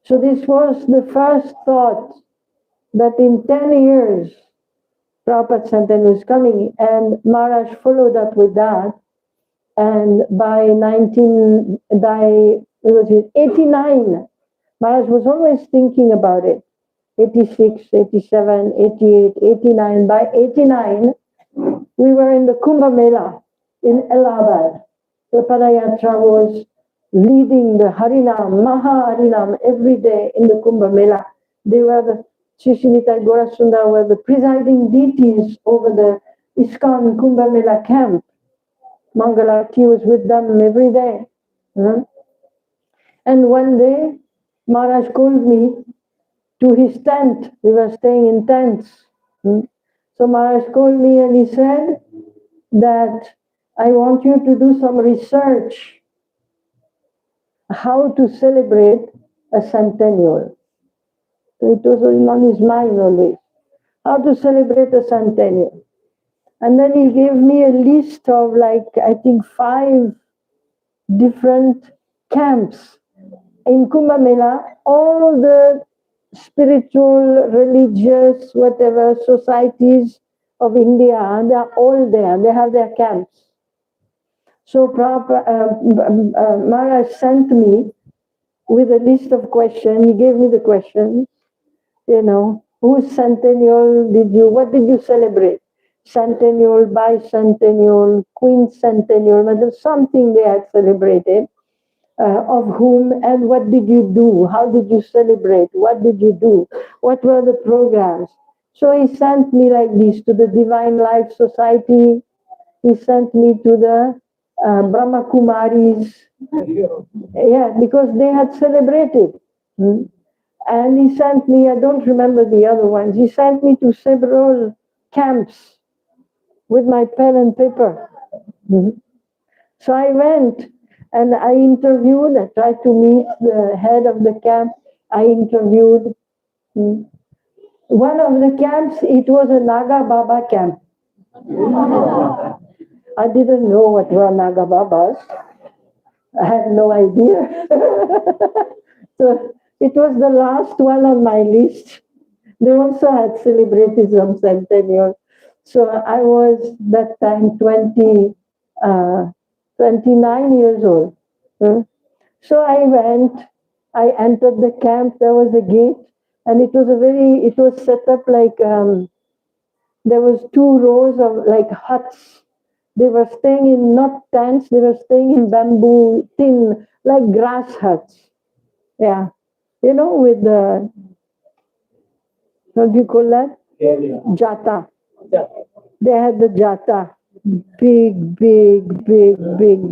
So this was the first thought that in 10 years Prabhupada Centennial was coming, and Maharaj followed up with that. And by 89, Maharaj was always thinking about it. 86, 87, 88, 89. By 89, we were in the Kumbh Mela in Allahabad. The Padayatra was leading the Harinam, Maha Harinam every day in the Kumbh Mela. They were the Shishinitai Gorasundar were the presiding deities over the ISKCON Kumbh Mela camp. Mangalarti was with them every day. And one day, Maharaj called me to his tent. We were staying in tents. So Maharaj called me and he said that I want you to do some research how to celebrate a centennial. So it was on his mind always. How to celebrate a centennial. And then he gave me a list of I think 5 different camps in Kumbh Mela. All the spiritual, religious, whatever societies of India, they are all there. They have their camps. So Maharaj sent me with a list of questions. He gave me the questions. Whose centennial what did you celebrate? Centennial, bicentennial, quincentennial, something they had celebrated. Of whom and what did you do? How did you celebrate? What did you do? What were the programs? So he sent me like this to the Divine Life Society. He sent me to the Brahma Kumaris. Yeah, because they had celebrated. And he sent me, I don't remember the other ones, he sent me to several camps with my pen and paper. So I went and I interviewed, I tried to meet the head of the camp. I interviewed. One of the camps, it was a Naga Baba camp. I didn't know what were Naga Babas. I had no idea. So it was the last one on my list. They also had celebrated some centennial. So I was that time 29 years old. So I went, I entered the camp, there was a gate, and it was set up like, there was 2 rows of huts. They were staying in not tents, they were staying in bamboo, thin, like grass huts. Yeah. With the, what do you call that? Jata. They had the jata. Big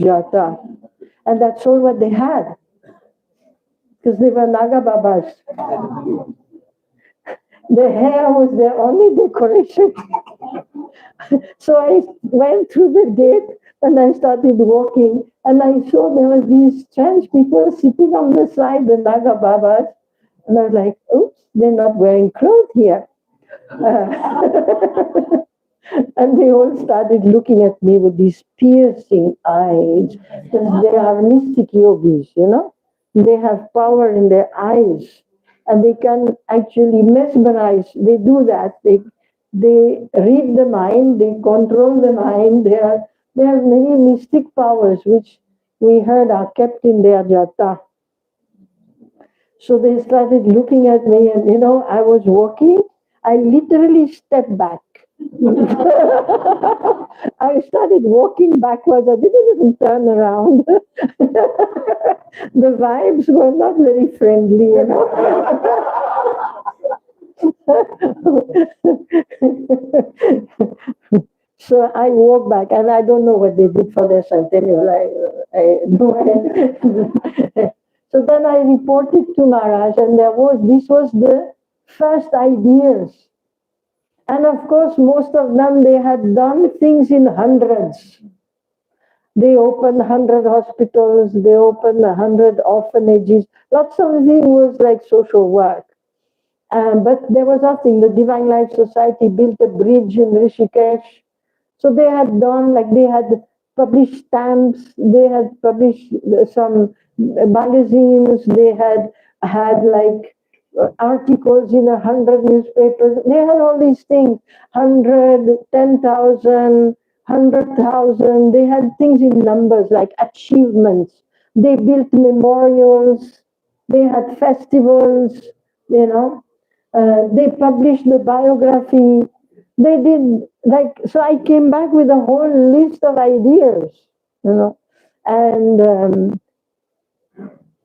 jata. And that's all what they had. because they were Naga Babas. The hair was their only decoration. So I went through the gate and I started walking, and I saw there were these strange people sitting on the side, the Naga Babas, and I was like, oops, they're not wearing clothes here. And they all started looking at me with these piercing eyes, because they are mystic yogis, you know. They have power in their eyes, and they can actually mesmerize. They do that. They read the mind. They control the mind. They have many mystic powers which we heard are kept in their jata. So they started looking at me, and I was walking. I literally stepped back. I started walking backwards. I didn't even turn around. The vibes were not very friendly. So I walked back, and I don't know what they did for their centennial. I no idea. So then I reported to Maharaj, and this was the first ideas. And of course, most of them, they had done things in hundreds. They opened 100 hospitals, they opened 100 orphanages. Lots of things was like social work. But there was nothing. The Divine Life Society built a bridge in Rishikesh. So they had done, like they had published stamps, they had published some magazines, they had like articles in 100 newspapers. They had all these things, 100, 10,000, 100,000. They had things in numbers like achievements. They built memorials. They had festivals, they published the biography. They did so I came back with a whole list of ideas, and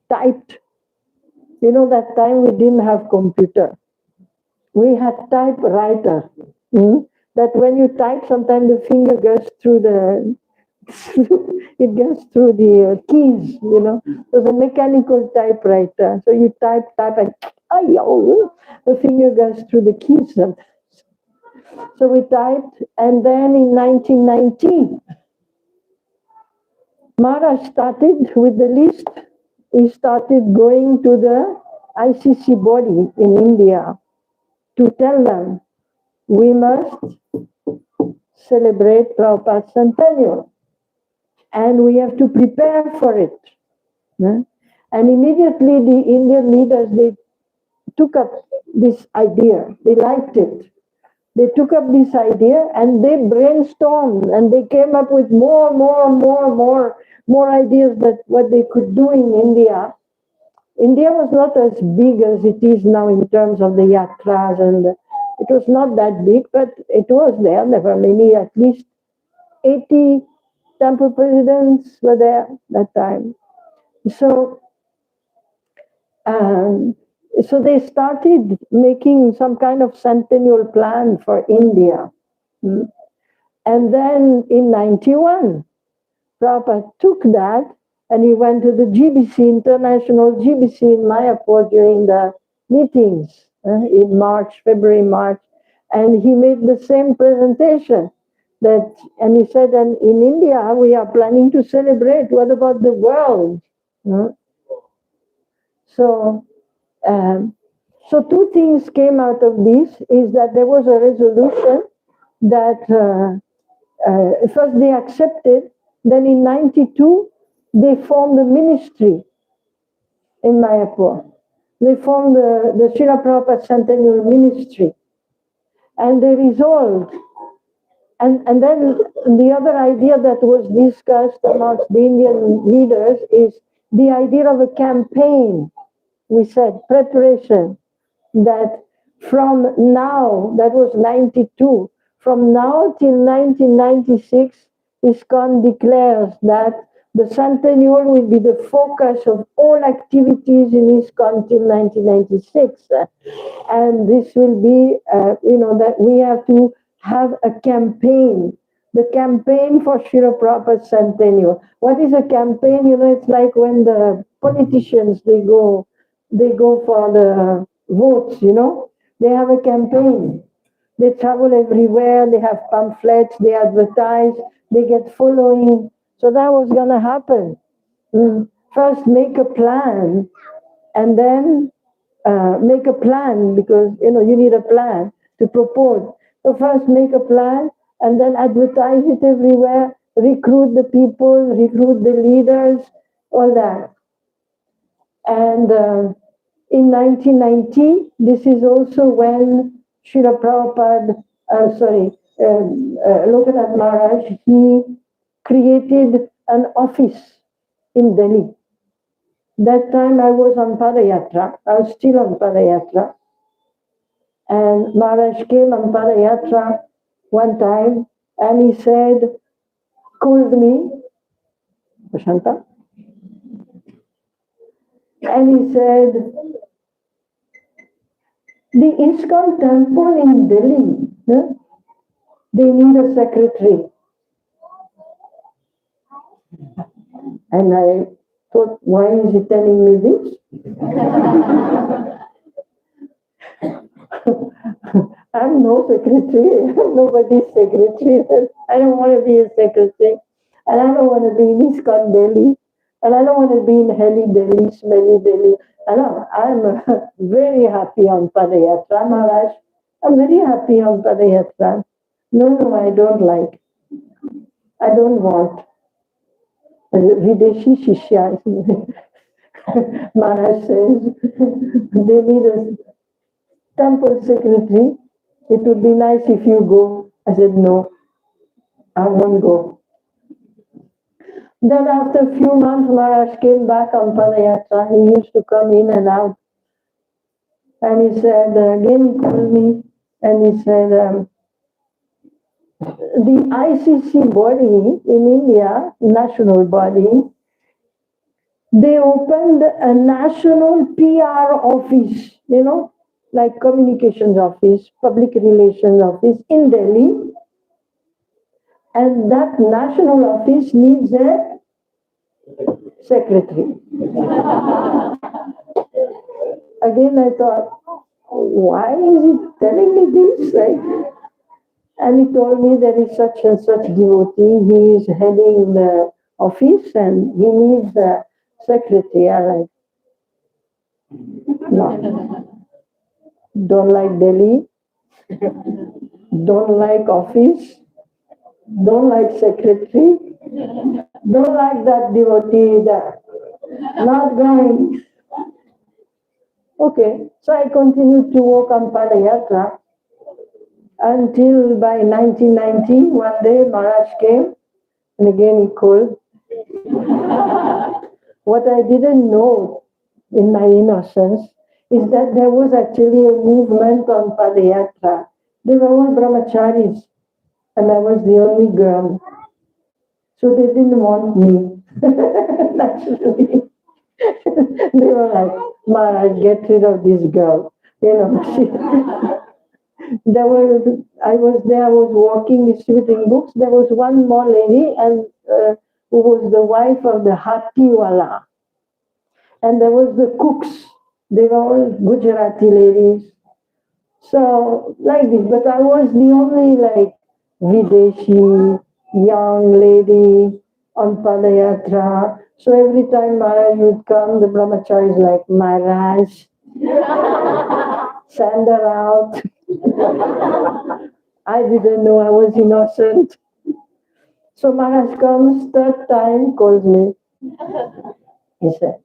typed. That time we didn't have computer. We had typewriter. That when you type, sometimes the finger goes through it goes through the keys, It was a mechanical typewriter. So you type, and the finger goes through the keys sometimes. So we typed, and then in 1919, Maharaj started with the list. He started going to the ICC body in India to tell them, we must celebrate Prabhupada's Centennial, and we have to prepare for it. And immediately the Indian leaders, they took up this idea. They liked it. They took up this idea and they brainstormed, and they came up with more ideas that what they could do in India. India was not as big as it is now in terms of the yatras, and it was not that big, but it was there. There were many, at least 80 temple presidents were there that time. So they started making some kind of centennial plan for India. And then in 91, Prabhupada took that and he went to the GBC, International GBC in Mayapur during the meetings in February, March, and he made the same presentation. And he said, and in India, we are planning to celebrate. What about the world? So two things came out of this, is that there was a resolution that first they accepted, then in 92, they formed a ministry in Mayapur. They formed the Srila Prabhupada Centennial Ministry. And they resolved. And then the other idea that was discussed amongst the Indian leaders is the idea of a campaign. We said preparation, that from now, that was 92, from now till 1996, ISKCON declares that the centennial will be the focus of all activities in ISKCON till 1996. And this will be, that we have to have a campaign, the campaign for Srila Prabhupada's Centennial. What is a campaign? It's like when the politicians, they go they go for the votes, you know. They have a campaign. They travel everywhere, they have pamphlets, they advertise, they get following. So that was going to happen. First make a plan, and then make a plan, because you need a plan to propose. So first make a plan and then advertise it everywhere, recruit the people, recruit the leaders, all that. And in 1990, this is also when Srila Prabhupada, Lokanath Maharaj, he created an office in Delhi. That time I was on Padayatra. I was still on Padayatra. And Maharaj came on Padayatra one time and he said, called me, Prashantha, and he said, the ISKCON temple in Delhi, they need a secretary. And I thought, why is he telling me this? I'm no secretary. I'm nobody's secretary. I don't want to be a secretary. And I don't want to be in ISKCON Delhi. And I don't want to be in Heli Delhi, smelly Delhi. I'm very happy on Padayatra, Maharaj. I'm very happy on Padayatra. No, I don't like. I don't want. Videshi Shishya. Maharaj says they need a temple secretary. It would be nice if you go. I said, no, I won't go. Then after a few months, Maharaj came back on Padayatra. He used to come in and out. And he said, again he called me and he said, the ICC body in India, national body, they opened a national PR office, like communications office, public relations office in Delhi. And that national office needs a secretary. Again, I thought, why is he telling me this? Right? And he told me there is such and such devotee. He is heading the office and he needs a secretary. I like, no. Don't like Delhi. Don't like office. Don't like secretary. Don't like that devotee. Not going. Okay, so I continued to walk on Padayatra until by 1990, one day Maharaj came and again he called. What I didn't know in my innocence is that there was actually a movement on Padayatra. They were all brahmacharis and I was the only girl. So they didn't want me, naturally. They were like, Maharaj, get rid of this girl. I was there, I was walking, distributing books. There was one more lady and who was the wife of the Hatiwala. And there was the cooks. They were all Gujarati ladies. So, like this. But I was the only, like, Videshi, young lady on Padayatra. So every time Maharaj would come, the brahmachari is like, Maharaj, send her out. I didn't know, I was innocent. So Maharaj comes, third time, calls me. He said,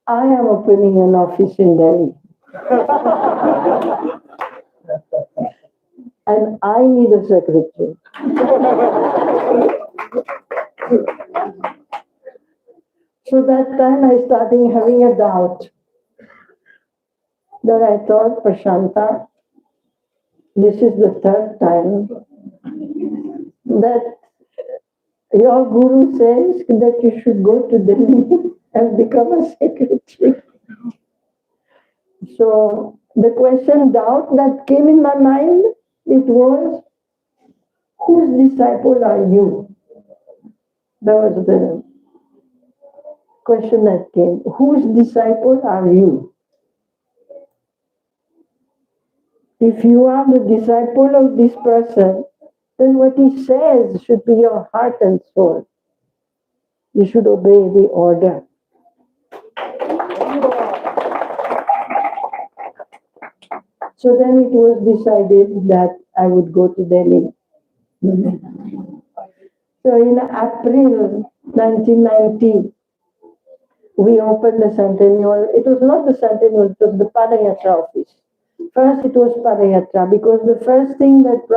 I am opening an office in Delhi. And I need a secretary. So that time I started having a doubt. Then I thought, Prashantha, this is the third time that your guru says that you should go to Delhi and become a secretary. So the doubt that came in my mind, it was, whose disciple are you? That was question that came, whose disciple are you? If you are the disciple of this person, then what he says should be your heart and soul. You should obey the order. So then it was decided that I would go to Delhi. So in April 1990, we opened the Centennial. It was not the Centennial, it was the Padayatra office. First it was Padayatra, because the first thing that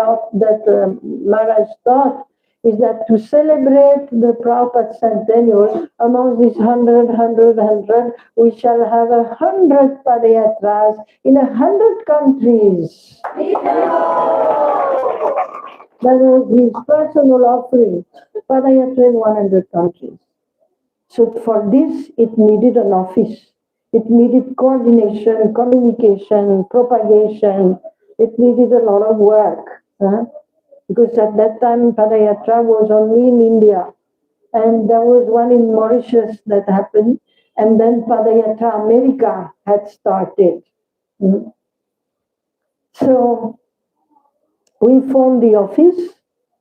Maharaj thought is that to celebrate the Prabhupada Centennial, among these 100, we shall have 100 Padayatras in 100 countries. That was his personal offering, Padayatra in 100 countries. So for this, it needed an office. It needed coordination, communication, propagation. It needed a lot of work. Because at that time, Padayatra was only in India. And there was one in Mauritius that happened. And then Padayatra America had started. So we formed the office.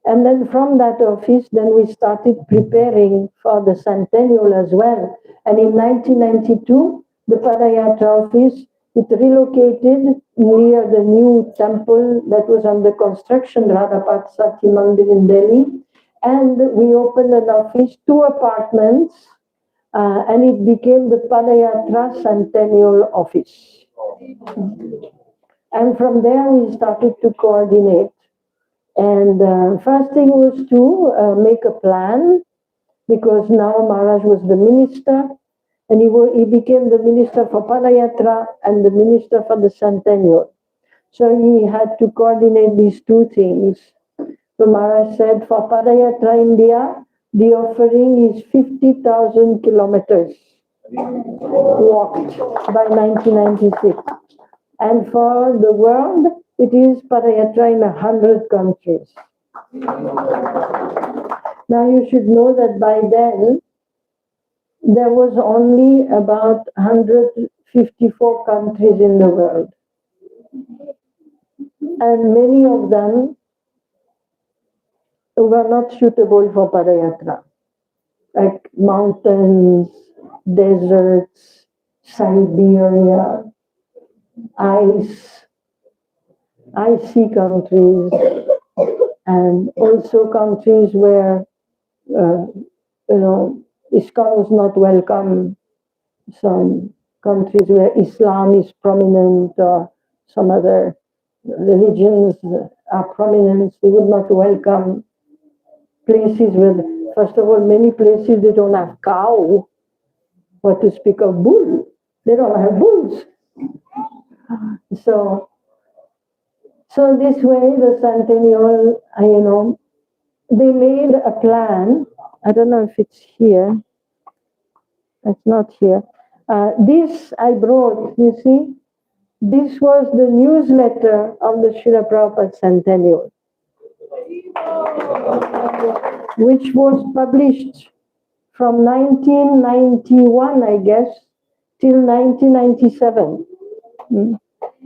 And then from that office, then we started preparing for the Centennial as well. And in 1992, the Padayatra office, it relocated near the new temple that was under construction, Radhapat Sati Mandir in Delhi. And we opened an office, 2 apartments, and it became the Padayatra Centennial office. And from there, we started to coordinate. And first thing was to make a plan, because now Maharaj was the minister, and he became the minister for Padayatra and the minister for the Centennial. So he had to coordinate these 2 things. So Maharaj said, for Padayatra India, the offering is 50,000 kilometers walked by 1996. And for the world, it is Padayatra in 100 countries. Now you should know that by then, there was only about 154 countries in the world. And many of them were not suitable for Padayatra. Like mountains, deserts, Siberia, icy countries, and also countries where, ISKCON is not welcome. Some countries where Islam is prominent, or some other religions are prominent, they would not welcome. Places where, first of all, many places they don't have cow. What to speak of bull? They don't have bulls. So this way, the Centennial, they made a plan. I don't know if it's here. It's not here. This I brought, you see. This was the newsletter of the Srila Prabhupada Centennial, which was published from 1991, I guess, till 1997.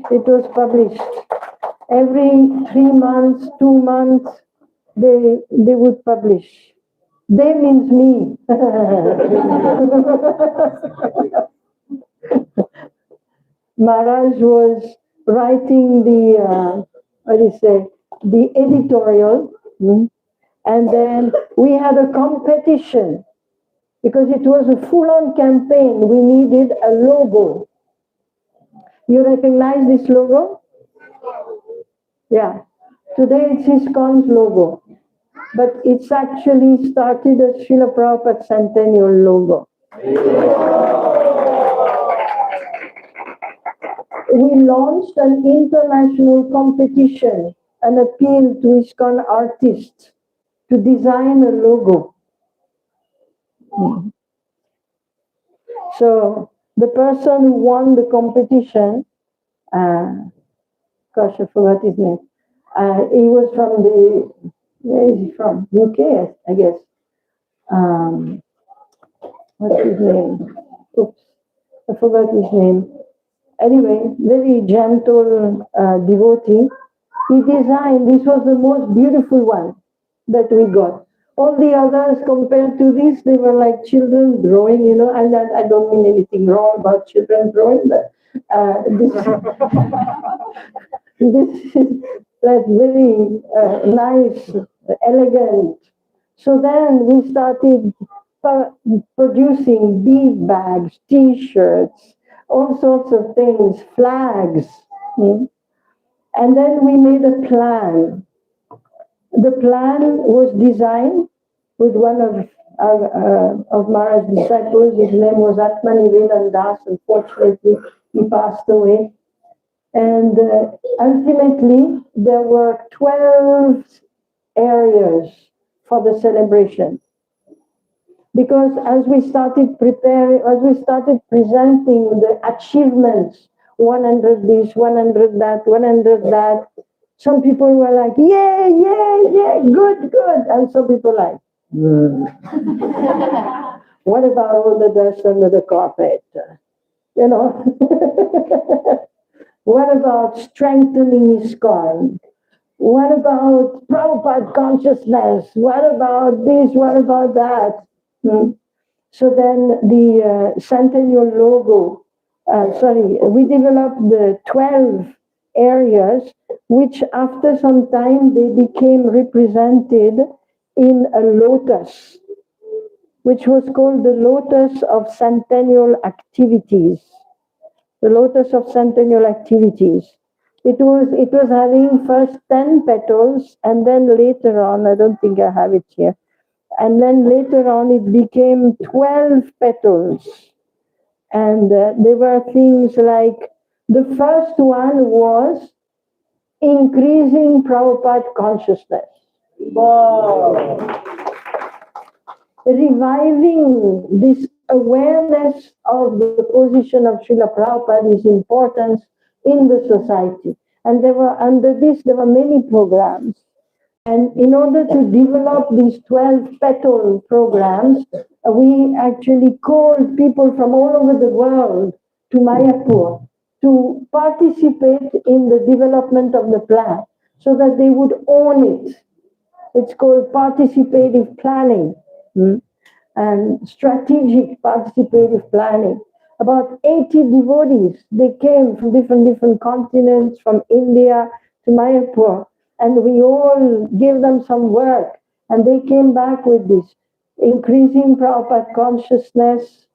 It was published. Every 3 months, 2 months, they would publish. They means me. Maharaj was writing the editorial, and then we had a competition, because it was a full-on campaign. We needed a logo. You recognize this logo? Yeah. Today it's ISKCON's logo, but it's actually started as Srila Prabhupada Centennial logo. We launched an international competition, an appeal to ISKCON artists to design a logo. So the person who won the competition, gosh, I forgot his name. He was from where is he from? UK, I guess. what's his name? Oops, I forgot his name. Anyway, very gentle devotee. He designed, this was the most beautiful one that we got. All the others compared to this, they were like children drawing, and I don't mean anything wrong about children drawing, but this, this is like very nice, elegant. So then we started producing bead bags, T-shirts, all sorts of things, flags. And then we made a plan. The plan was designed with one of Mara's disciples. His name was Atmanivedan Das. Unfortunately, he passed away. And ultimately, there were 12 areas for the celebration. Because as we started presenting the achievements, 100 this, 100 that, 100 that, some people were like, yeah, yeah, yeah, good, good. And some people like, what about all the dust under the carpet? What about strengthening ISKCON? What about Prabhupada consciousness? What about this? What about that? So then the Centennial logo, we developed the 12 areas, which after some time they became represented in a lotus, which was called the Lotus of Centennial Activities. The Lotus of Centennial Activities. It was having first 10 petals, and then later on, I don't think I have it here, and then later on it became 12 petals. And there were things like, the first one was increasing Prabhupada consciousness. Wow. Reviving this awareness of the position of Srila Prabhupada, his importance in the society. And under this, there were many programs. And in order to develop these 12 petal programs, we actually called people from all over the world to Mayapur to participate in the development of the plan so that they would own it. It's called participative planning and strategic participative planning. About 80 devotees, they came from different continents, from India to Mayapur, and we all gave them some work, and they came back with this, increasing Prabhupada consciousness,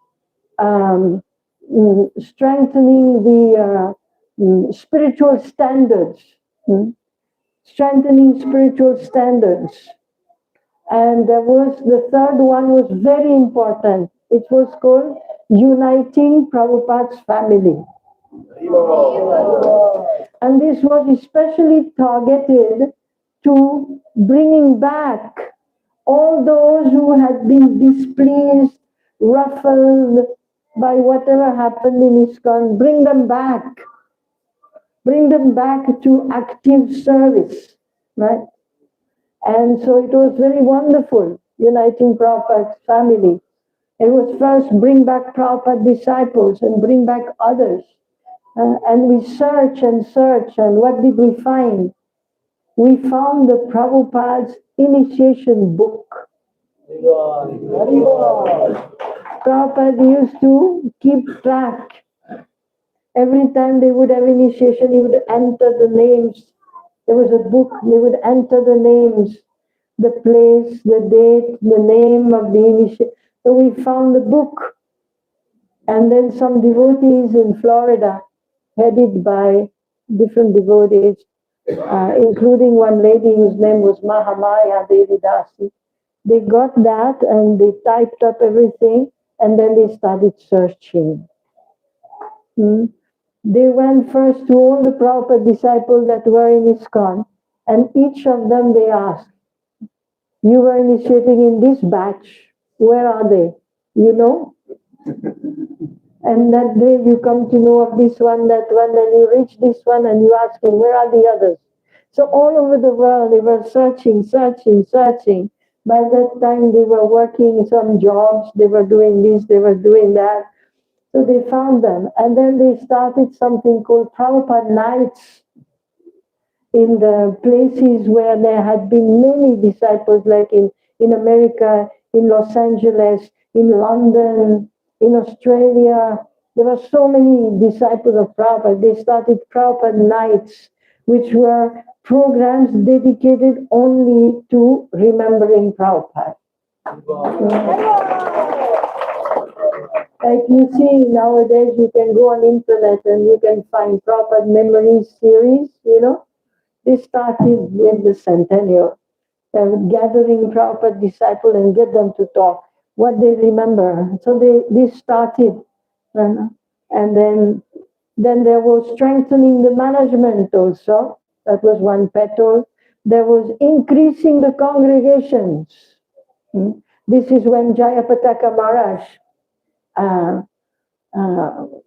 strengthening the spiritual standards, strengthening spiritual standards. And there was, the third one was very important. It was called Uniting Prabhupada's Family. And this was especially targeted to bringing back all those who had been displeased, ruffled by whatever happened in ISKCON. Bring them back. Bring them back to active service, right? And so it was very wonderful, uniting Prabhupada's family. It was first bring back Prabhupada disciples and bring back others. And we search, and what did we find? We found the Prabhupada's initiation book. Prabhupada used to keep track. Every time they would have initiation, he would enter the names. There was a book, they would enter the names, the place, the date, the name of the initiation. So we found the book. And then some devotees in Florida, headed by different devotees, including one lady whose name was Mahamaya Devi Dasi. They got that and they typed up everything, and then they started searching. They went first to all the Prabhupada disciples that were in ISKCON, and each of them they asked, you were initiating in this batch, where are they? You know? And that day you come to know of this one, that one, and you reach this one and you ask him, where are the others? So all over the world they were searching. By that time, they were working some jobs, they were doing this, they were doing that. So they found them. And then they started something called Prabhupada Nights in the places where there had been many disciples, like in America, in Los Angeles, in London, in Australia. There were so many disciples of Prabhupada. They started Prabhupada Nights, which were programs dedicated only to remembering Prabhupada. Like you see nowadays, you can go on internet and you can find Prabhupada Memory Series, They started with the Centennial, gathering Prabhupada disciples and get them to talk what they remember. So they started, and then there was strengthening the management also. That was one petal. There was increasing the congregations. This is when Jayapataka Maharaj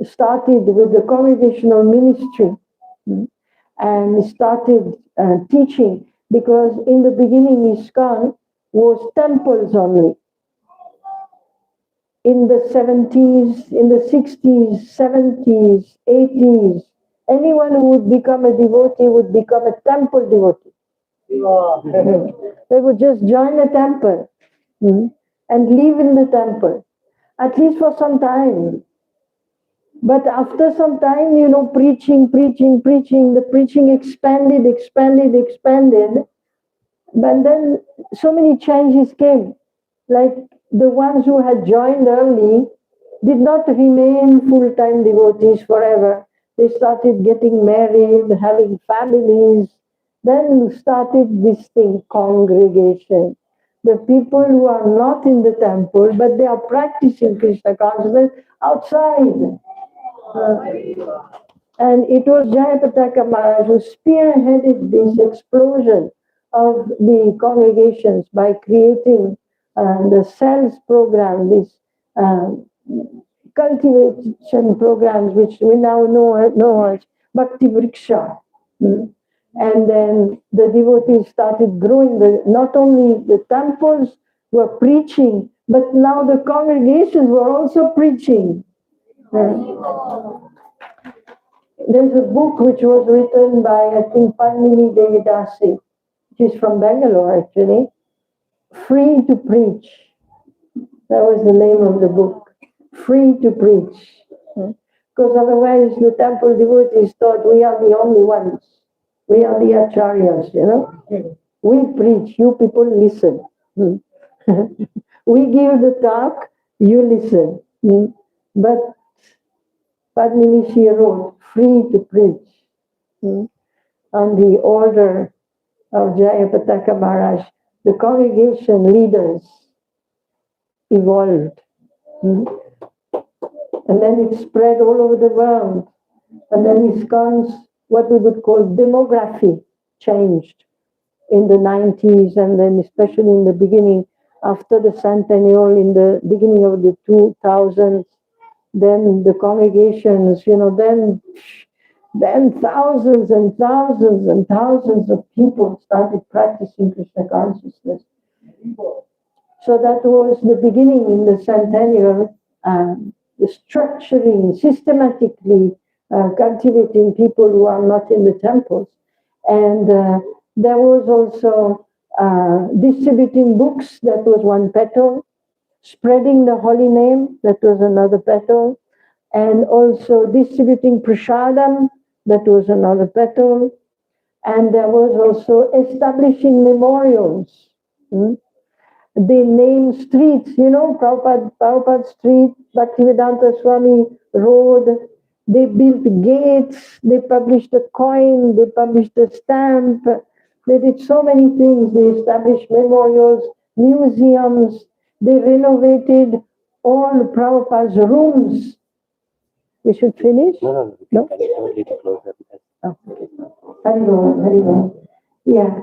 started with the congregational ministry. And started teaching, because in the beginning ISKCON was temples only. In the 70s, in the 60s, 70s, 80s, anyone who would become a devotee would become a temple devotee. They would just join a temple and live in the temple, at least for some time. But after some time, preaching, the preaching expanded. But then so many changes came. Like the ones who had joined early did not remain full-time devotees forever. They started getting married, having families. Then started this thing, congregation. The people who are not in the temple, but they are practicing Krishna consciousness outside. And it was Jayapataka Maharaj who spearheaded this explosion of the congregations by creating the cells program, these cultivation programs, which we now know as Bhakti Vriksha. And then the devotees started growing. Not only the temples were preaching, but now the congregations were also preaching. There's a book which was written by, I think, Padmini Devidasi, which is from Bangalore actually, Free to Preach. That was the name of the book, Free to Preach. Because otherwise the temple devotees thought we are the only ones. We are the acharyas, We preach, you people listen. We give the talk, you listen. But Padmini, she wrote, Free to Preach, on the order of Jayapataka Maharaj. The congregation leaders evolved. And then it spread all over the world. And then ISKCON's, what we would call demography, changed in the 90s, and then especially in the beginning, after the Centennial, in the beginning of the 2000s, then the congregations, then thousands and thousands and thousands of people started practicing Krishna consciousness. So that was the beginning in the Centennial, the structuring, systematically cultivating people who are not in the temples. And there was also distributing books, that was one petal. Spreading the holy name, that was another petal. And also distributing prasadam, that was another petal. And there was also establishing memorials. They named streets, Prabhupada Street, Bhaktivedanta Swami Road. They built gates, they published a coin, they published a stamp. They did so many things. They established memorials, museums. They renovated all Prabhupada's rooms. We should finish? No? Can you little closer? Very well. Yeah.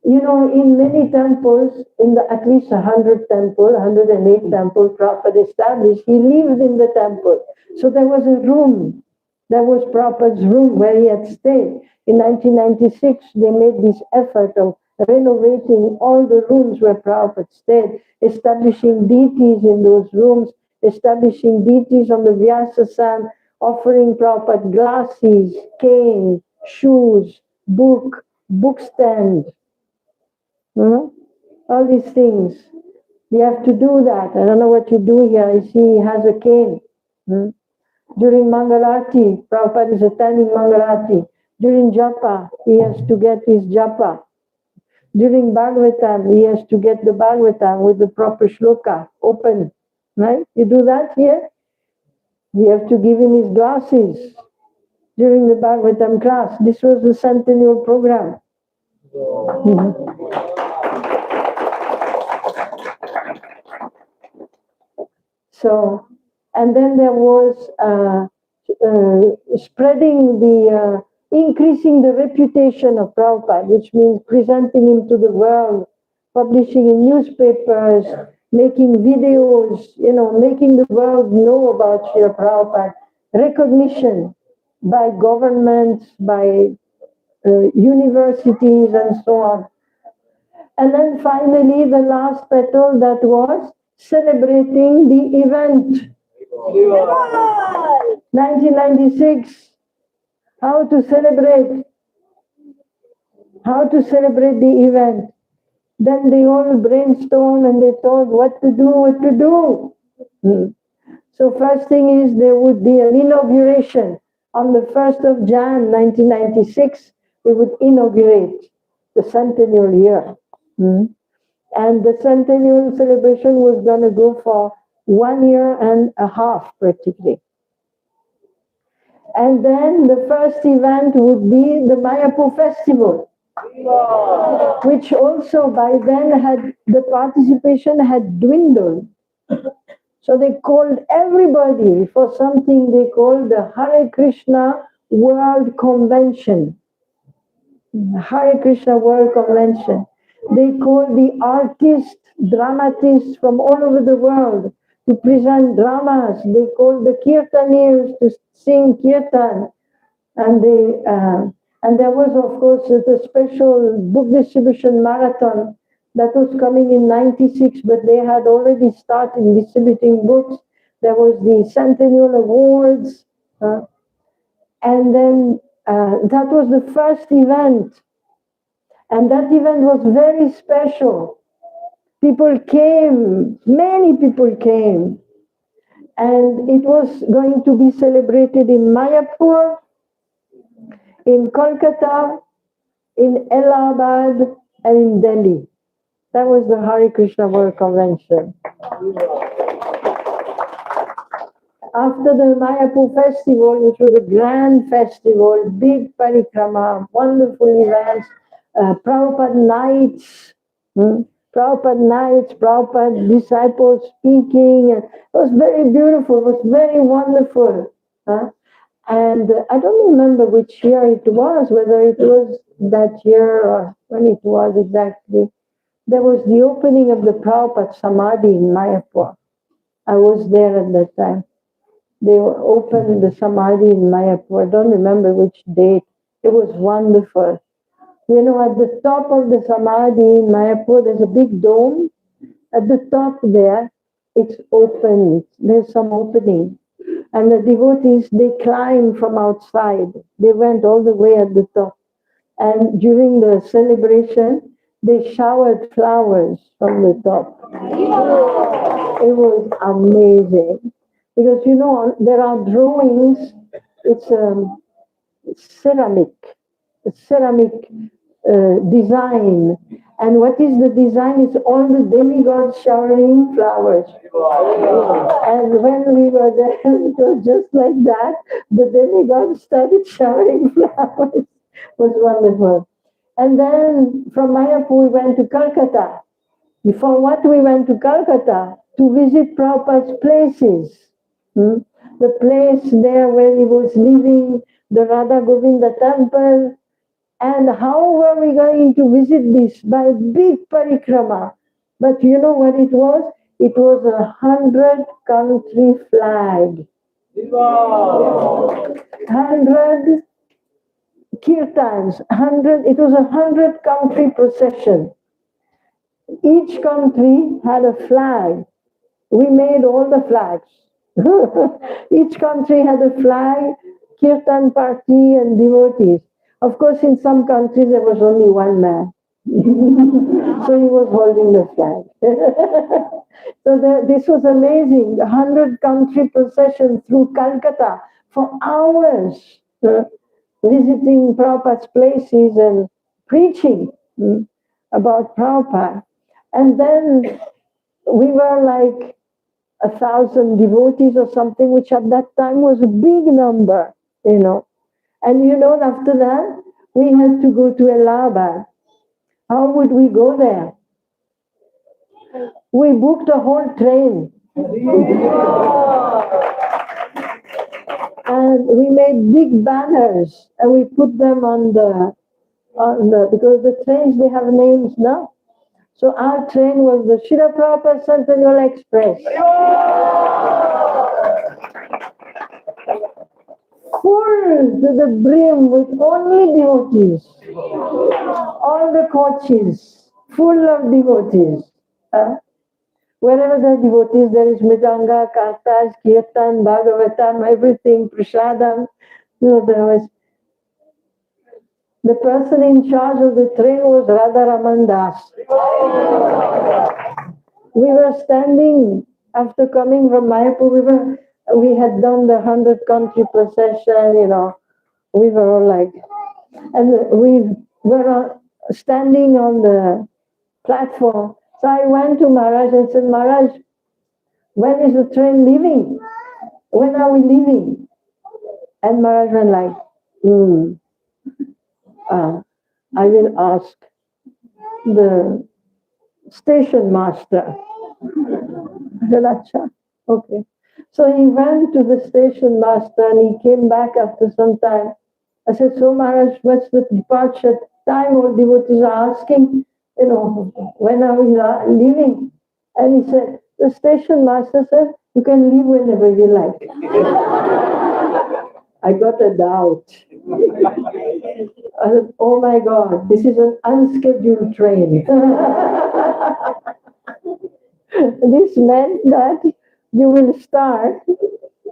In many temples, at least 108 temples Prabhupada established, he lived in the temple. So there was a room. That was Prabhupada's room where he had stayed. In 1996, they made this effort of renovating all the rooms where Prabhupada stayed, establishing deities in those rooms, establishing deities on the Vyasasan, offering Prabhupada glasses, cane, shoes, book stand, all these things. You have to do that. I don't know what you do here. I see he has a cane. During Mangalarti, Prabhupada is attending Mangalarti. During Japa, he has to get his Japa. During Bhagavatam, he has to get the Bhagavatam with the proper shloka, open. Right? You do that here? You have to give him his glasses during the Bhagavatam class. This was the Centennial program. So, and then there was spreading the, increasing the reputation of Prabhupada, which means presenting him to the world, publishing in newspapers, making videos, making the world know about Srila Prabhupada, recognition by governments, by universities and so on. And then finally, the last petal, that was celebrating the event. 1996. How to celebrate the event. Then they all brainstormed and they thought what to do. So first thing is there would be an inauguration. On the 1st of Jan 1996, we would inaugurate the centennial year. And the centennial celebration was going to go for 1 year and a half, practically. And then the first event would be the Mayapur festival, which also by then the participation had dwindled. So they called everybody for something they called the Hare Krishna World Convention. Hare Krishna World Convention. They called the artists, dramatists from all over the world to present dramas. They called the kirtaniers to sing kirtan. And there was, of course, the special book distribution marathon that was coming in 96, but they had already started distributing books. There was the Centennial Awards. And then that was the first event. And that event was very special. People came, many people came. And it was going to be celebrated in Mayapur, in Kolkata, in Allahabad, and in Delhi. That was the Hare Krishna World Convention. After the Mayapur festival, which was a grand festival, big parikrama, wonderful events, Prabhupada nights, Prabhupada disciples speaking. It was very beautiful, it was very wonderful. And I don't remember which year it was, whether it was that year or when it was exactly. There was the opening of the Prabhupada Samadhi in Mayapur. I was there at that time. They opened the Samadhi in Mayapur. I don't remember which date. It was wonderful. At the top of the Samadhi in Mayapur, there's a big dome. At the top there, it's open. There's some opening. And the devotees, they climbed from outside. They went all the way at the top. And during the celebration, they showered flowers from the top. It was amazing. Because, there are drawings. It's ceramic. It's ceramic design. And what is the design? It's all the demigods showering flowers. And when we were there, it was just like that. The demigods started showering flowers. It was wonderful. And then from Mayapur, we went to Calcutta. Before what we went to Calcutta? To visit Prabhupada's places. The place there where he was living, the Radha Govinda temple. And how were we going to visit this? By big parikrama. But you know what it was? It was 100-country flag. 100 kirtans, it was 100-country procession. Each country had a flag. We made all the flags. Each country had a flag, kirtan party and devotees. Of course, in some countries there was only one man. So he was holding the flag. So this was amazing. 100-country procession through Calcutta for hours, visiting Prabhupada's places and preaching about Prabhupada. And then we were like 1,000 devotees or something, which at that time was a big number, you know. And you know, after that, we had to go to Allahabad. How would we go there? We booked a whole train. And we made big banners and we put them on the because the trains, they have names now. So our train was the Srila Prabhupada Centennial Express. Full to the brim with only devotees. All the coaches full of devotees. Wherever there are devotees, there is Mridanga, Kartaj, Kirtan, Bhagavatam, everything, Prasadam. You know, there was the person in charge of the train was Radha Raman Das. We were standing after coming from Mayapur. We had done the 100-country procession. You know, we were all like, and we were standing on the platform. So I went to Maharaj and said, Maharaj, when is the train leaving? When are we leaving? And Maharaj went like, I will ask the station master. I said, Acha, okay. So he went to the station master and he came back after some time. I said, so Maharaj, what's the departure time? All devotees are asking, you know, when are we leaving? And he said, the station master said, you can leave whenever you like. I got a doubt. I said, oh my God, this is an unscheduled train. This meant that you will start,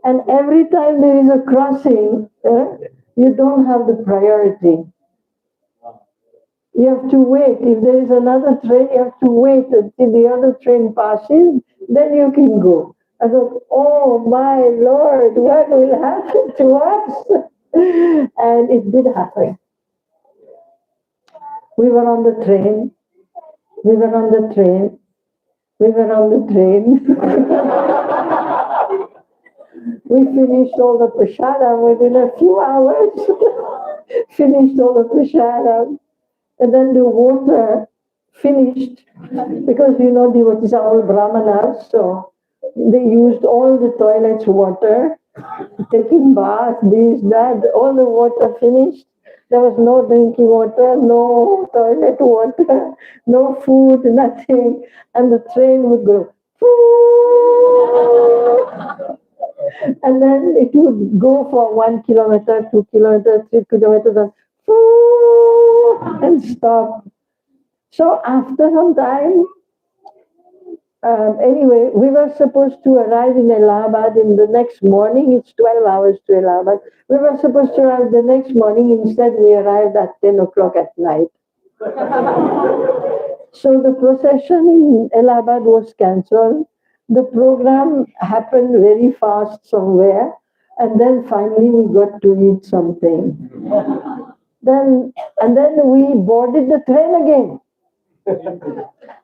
and every time there is a crossing, you don't have the priority. You have to wait. If there is another train, you have to wait until the other train passes, then you can go. I thought, oh my Lord, what will happen to us? And it did happen. We were on the train. We were on the train. We were on the train. We finished all the prasadam within a few hours. Finished all the prasadam. And then the water finished. Because, you know, devotees are all brahmanas, so they used all the toilets water, taking bath, this, that, all the water finished. There was no drinking water, no toilet water, no food, nothing. And the train would go, and then it would go for 1 kilometer, 2 kilometers, 3 kilometers, and stop. So after some time, anyway, we were supposed to arrive in Allahabad in the next morning. It's 12 hours to Allahabad. We were supposed to arrive the next morning. Instead, we arrived at 10 o'clock at night. So the procession in Allahabad was cancelled. The program happened very fast somewhere. And then finally we got to eat something. Then we boarded the train again.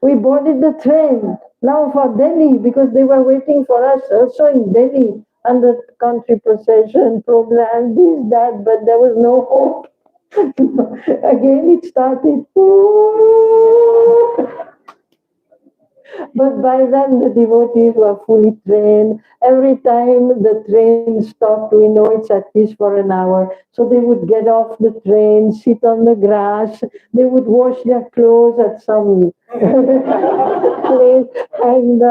We boarded the train now for Delhi because they were waiting for us also in Delhi under country procession program, this, that, but there was no hope. Again it started. But by then the devotees were fully trained. Every time the train stopped, we know it's at least for an hour. So they would get off the train, sit on the grass. They would wash their clothes at some place, and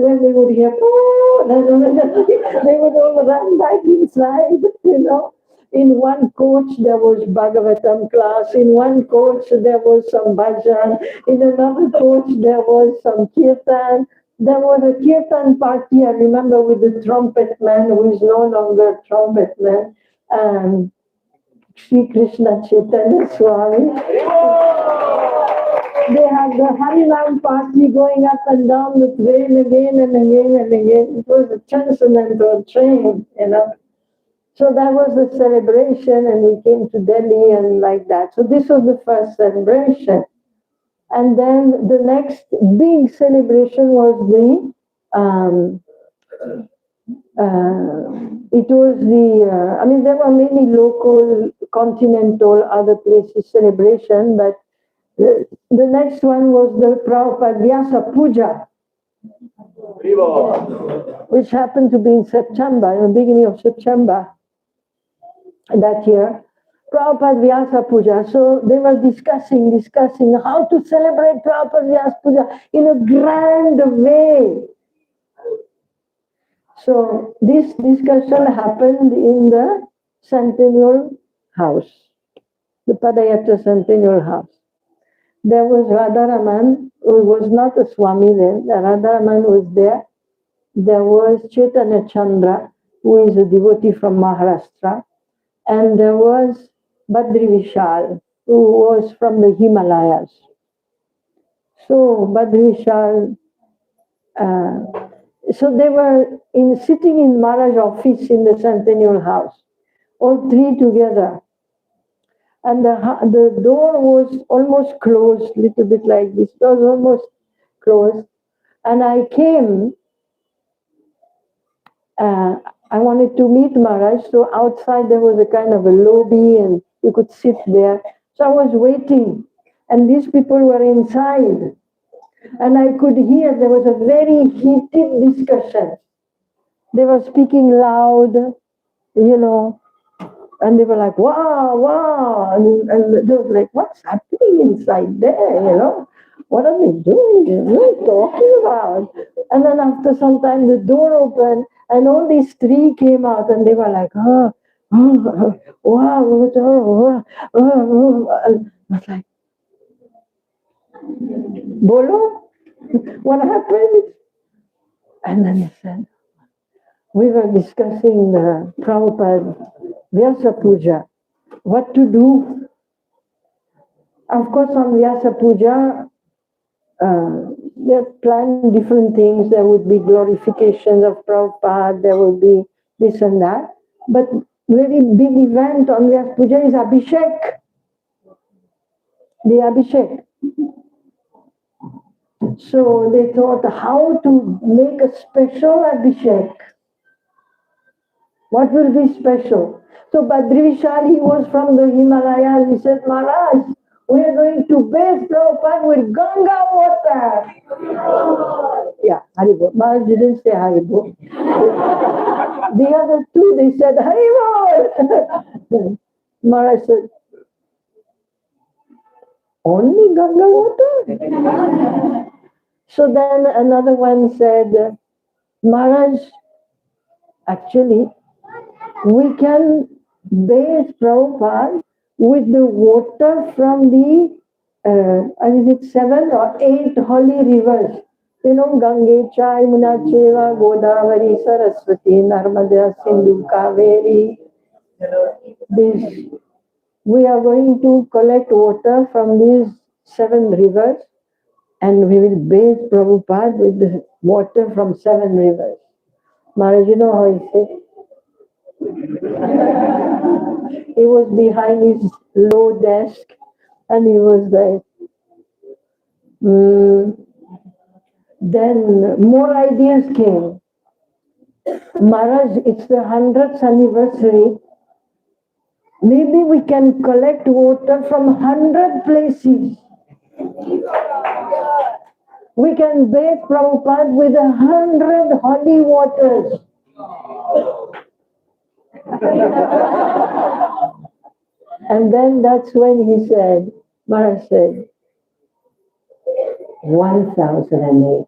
when they would hear, they would all run back inside, you know. In one coach there was Bhagavatam class, in one coach there was some bhajan, in another coach there was some kirtan. There was a kirtan party, I remember, with the trumpet man who is no longer trumpet man, Sri Krishna Chaitanya Swami. They had the Harinam party going up and down the train again and again and again. It was a transcendental train, you know. So that was the celebration, and we came to Delhi and like that. So this was the first celebration. And then the next big celebration was there were many local, continental, other places celebration, but the next one was the Prabhupada Vyasa Puja, which happened to be in September, in the beginning of September that year. Prabhupada Vyasa Puja. So they were discussing how to celebrate Prabhupada Vyasa Puja in a grand way. So this discussion happened in the Centennial house, the Padayatra Centennial house. There was Radharaman, who was not a Swami then. Radharaman was there. There was Chaitanya Chandra, who is a devotee from Maharashtra. And there was Badri Vishal, who was from the Himalayas. So Badri Vishal, so they were sitting in Maharaj's office in the Centennial house, all three together. And the door was almost closed, little bit like this. It was almost closed. And I came, I wanted to meet Maharaj, so outside there was a kind of a lobby and you could sit there. So I was waiting, and these people were inside. And I could hear there was a very heated discussion. They were speaking loud, you know, and they were like, wow, wow. And they were like, what's happening inside there, you know? What are they doing? What are they talking about? And then after some time, the door opened, and all these three came out, and they were like, wow. I was like, Bolo? What happened? And then he said, we were discussing the Prabhupada Vyasa Puja, what to do. Of course, on Vyasa Puja, they're planning different things. There would be glorifications of Prabhupada, there would be this and that. But very big event on Vyasa Puja is Abhishek. The Abhishek. So they thought how to make a special Abhishek. What will be special? So Badri Vishal, he was from the Himalayas. He said, Maharaj, we are going to bathe Prabhupada with Ganga water. Yeah, Haribo. Maharaj didn't say Haribo. The other two, they said Haribo. Maharaj said, only Ganga water? So then another one said, Maharaj, actually, we can bathe Prabhupada with the water from the, is it 7 or 8 holy rivers? You know, Gange, Yamuna, Cheva, Godavari, Saraswati, Narmada, Sindhu, Kaveri. This, we are going to collect water from these 7 rivers, and we will bathe Prabhupada with the water from 7 rivers. Maharaj, you know how he said? He was behind his low desk, and he was like, Then more ideas came. Maharaj, it's the 100th anniversary. Maybe we can collect water from 100 places. We can bathe Prabhupada with 100 holy waters. And then that's when he said, Maharaj said, 1008.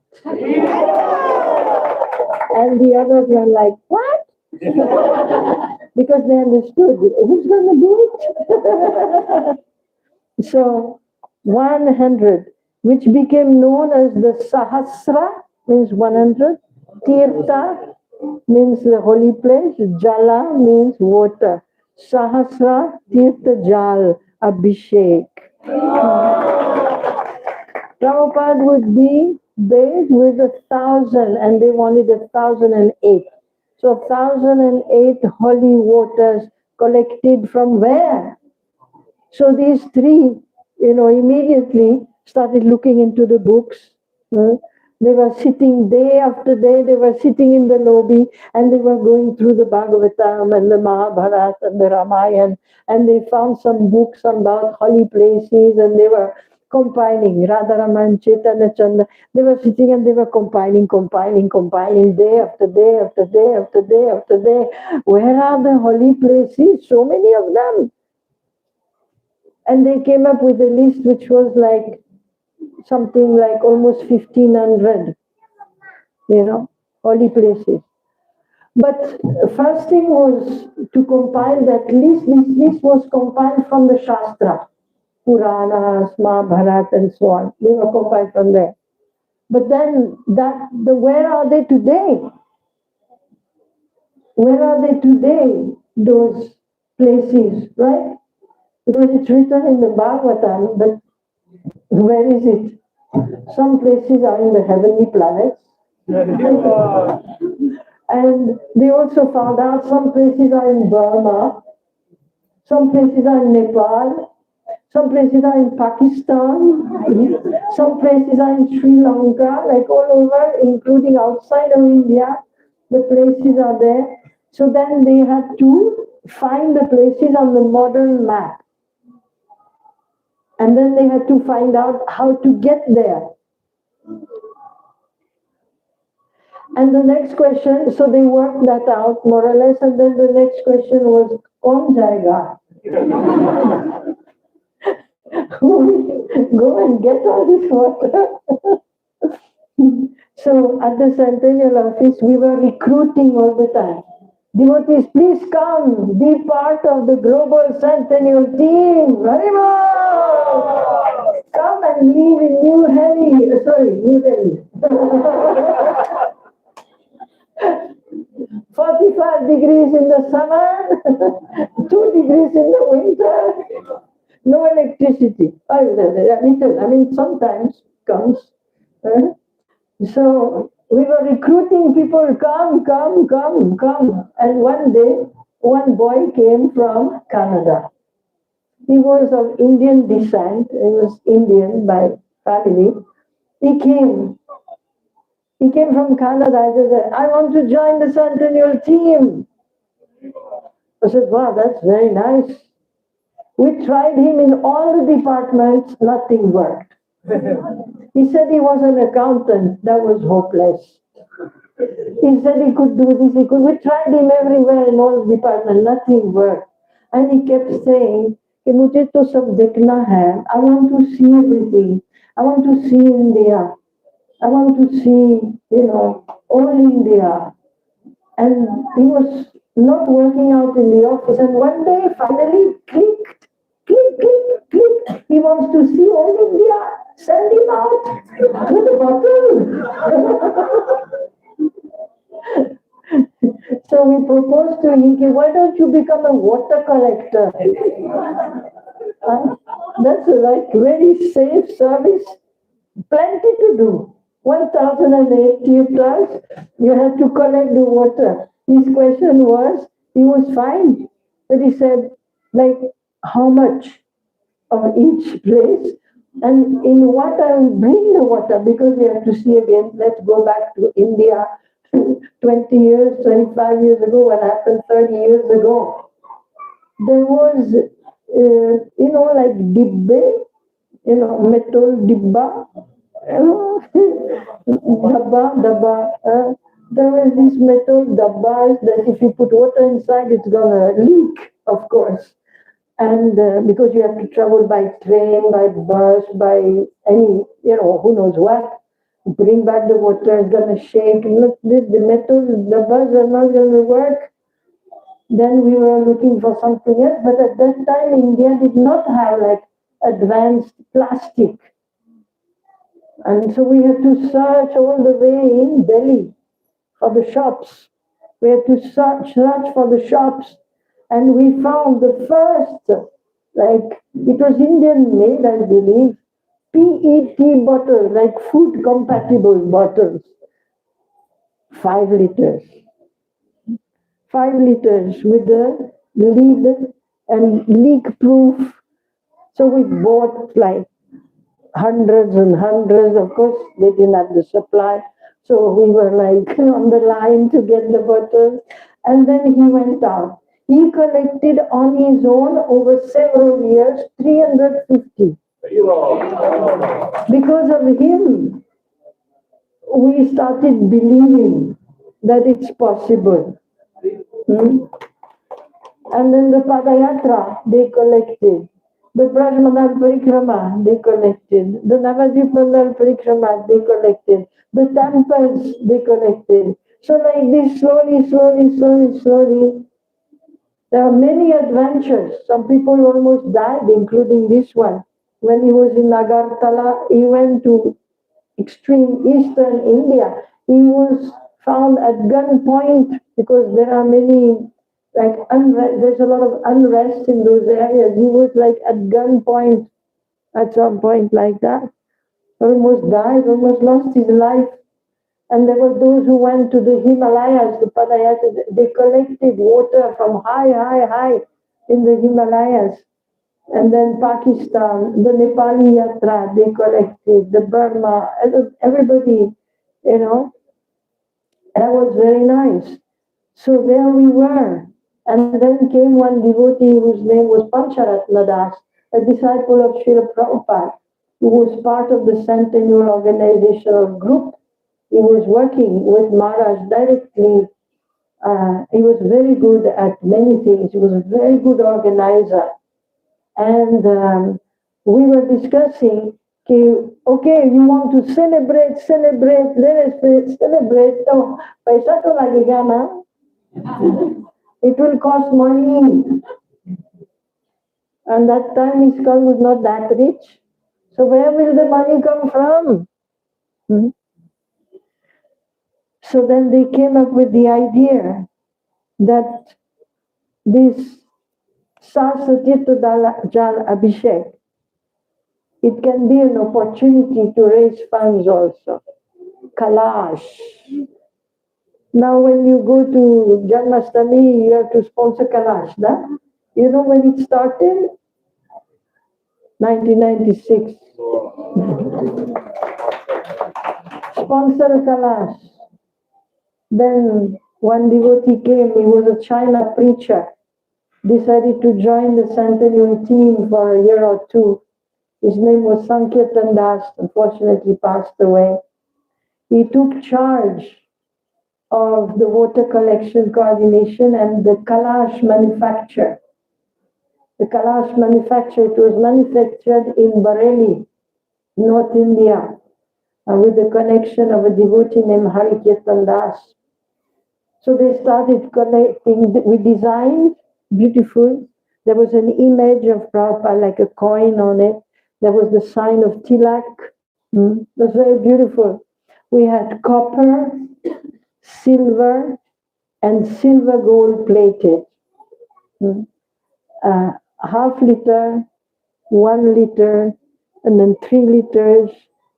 And the others were like, what? because they understood who's going to do it. So 100, which became known as the Sahasra, means 100. Tirtha means the holy place. Jala means water. Sahasra Tirtha Jal Abhishek. Prabhupada would be bathed with 1,000, and they wanted 1,008. So 1,008 holy waters collected from where? So these three, immediately started looking into the books. They were sitting day after day, they were sitting in the lobby and they were going through the Bhagavatam and the Mahabharata and the Ramayana, and they found some books about holy places and they were compiling Radharaman, Chaitanya Chanda. They were sitting and they were compiling day after day after day after day after day. Where are the holy places? So many of them. And they came up with a list which was like something like almost 1,500, holy places. But first thing was to compile that list. This list was compiled from the Shastra, Puranas, Mahabharata, and so on. They were compiled from there. But then where are they today? Where are they today, those places, right? Because it's written in the Bhagavatam, but where is it? Some places are in the heavenly planets. And they also found out some places are in Burma, some places are in Nepal, some places are in Pakistan, some places are in Sri Lanka, like all over, including outside of India, the places are there. So then they had to find the places on the modern map. And then they had to find out how to get there. And the next question, so they worked that out more or less, and then the next question was, Kaun jayega? Who will go and get all this water? So at the Centennial office, we were recruiting all the time. Devotees, please come, be part of the global Centennial team. Haribol! Come and live in New Delhi. 45 degrees in the summer, 2 degrees in the winter, no electricity. I mean, sometimes comes. So we were recruiting people, come. And one day, one boy came from Canada. He was of Indian descent. He was Indian by family. He came from Canada. I said, I want to join the Centennial team. I said, wow, that's very nice. We tried him in all the departments, nothing worked. He said he was an accountant, that was hopeless. He said he could do this, we tried him everywhere in all the departments, nothing worked. And he kept saying, "Mujhe to sab dekhna hai. I want to see everything. I want to see India. I want to see, all India." And he was not working out in the office. And one day, finally, click. He wants to see all India. Send him out with a bottle. So we proposed to him, why don't you become a water collector? That's like very safe service. Plenty to do. 1,008 plus, you have to collect the water. His question was, he was fine. But he said, like, how much of each place? And in what I will bring the water, because we have to see again, let's go back to India 20 years, 25 years ago, what happened 30 years ago. There was, like dibbe, metal dibba, dabba. There was these metal dabbas that if you put water inside, it's gonna leak, of course. And because you have to travel by train, by bus, by any, who knows what, bring back the water, it's gonna shake. Look, the metal dabbas are not gonna work. Then we were looking for something else, but at that time India did not have like advanced plastic. And so we had to search all the way in Delhi for the shops. We had to search for the shops, and we found the first, like, it was Indian made, I believe, PET bottle, like food compatible bottles, 5 liters. 5 liters with the lid and leak proof. So we bought like hundreds and hundreds. Of course, they didn't have the supply. So we were like on the line to get the bottles. And then he went out. He collected on his own over several years 350. Because of him, we started believing that it's possible. And then the Padayatra, they collected. The Brajmanal Parikrama, they collected. The Navadvip Mandal Parikrama, they collected. The temples, they collected. So like this, slowly. There are many adventures. Some people almost died, including this one. When he was in Agartala, he went to extreme eastern India. He was found at gunpoint because there are many, like, there's a lot of unrest in those areas. He was like at gunpoint at some point like that. Almost died, almost lost his life. And there were those who went to the Himalayas, the Padayatras. They collected water from high in the Himalayas. And then Pakistan, the Nepali Yatra, they collected, the Burma, everybody, you know. That was very nice. So there we were. And then came one devotee whose name was Pancharatna Das, a disciple of Srila Prabhupada, who was part of the Centennial organizational group. He was working with Maharaj directly. He was very good at many things. He was a very good organizer. And we were discussing, okay, you want to celebrate, let us celebrate. So, paisa to lagega na. It will cost money. And that time ISKCON was not that rich. So where will the money come from? So then they came up with the idea that this Sarsatirtha Jal Abhishek, it can be an opportunity to raise funds also. Kalash. Now when you go to Janmashtami, you have to sponsor Kalash, no? You know when it started? 1996. Sponsor Kalash. Then one devotee came, he was a China preacher, decided to join the Centennial team for a year or two. His name was Sankirtan Das, unfortunately passed away. He took charge of the water collection coordination and the Kalash manufacture. The Kalash manufacture, it was manufactured in Bareilly, North India, with the connection of a devotee named Harikirtan Das. So they started collecting, we designed, beautiful. There was an image of Prabhupada, like a coin on it. There was the sign of Tilak. It was very beautiful. We had copper, silver, and silver gold plated. Half liter, 1 liter, and then 3 liters.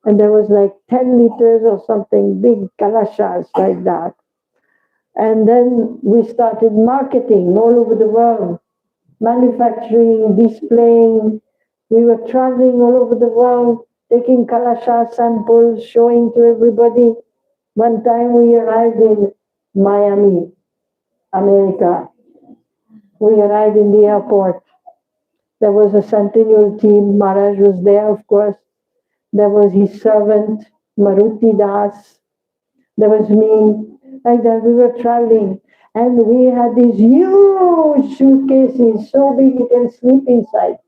And there was like 10 liters or something, big kalashas like that. And then we started marketing all over the world, manufacturing, displaying. We were traveling all over the world, taking Kalasha samples, showing to everybody. One time we arrived in Miami, America. We arrived in the airport. There was a Centennial team. Maharaj was there, of course. There was his servant, Maruti Das. There was me. Like that, we were traveling. And we had these huge suitcases, so big you can sleep inside.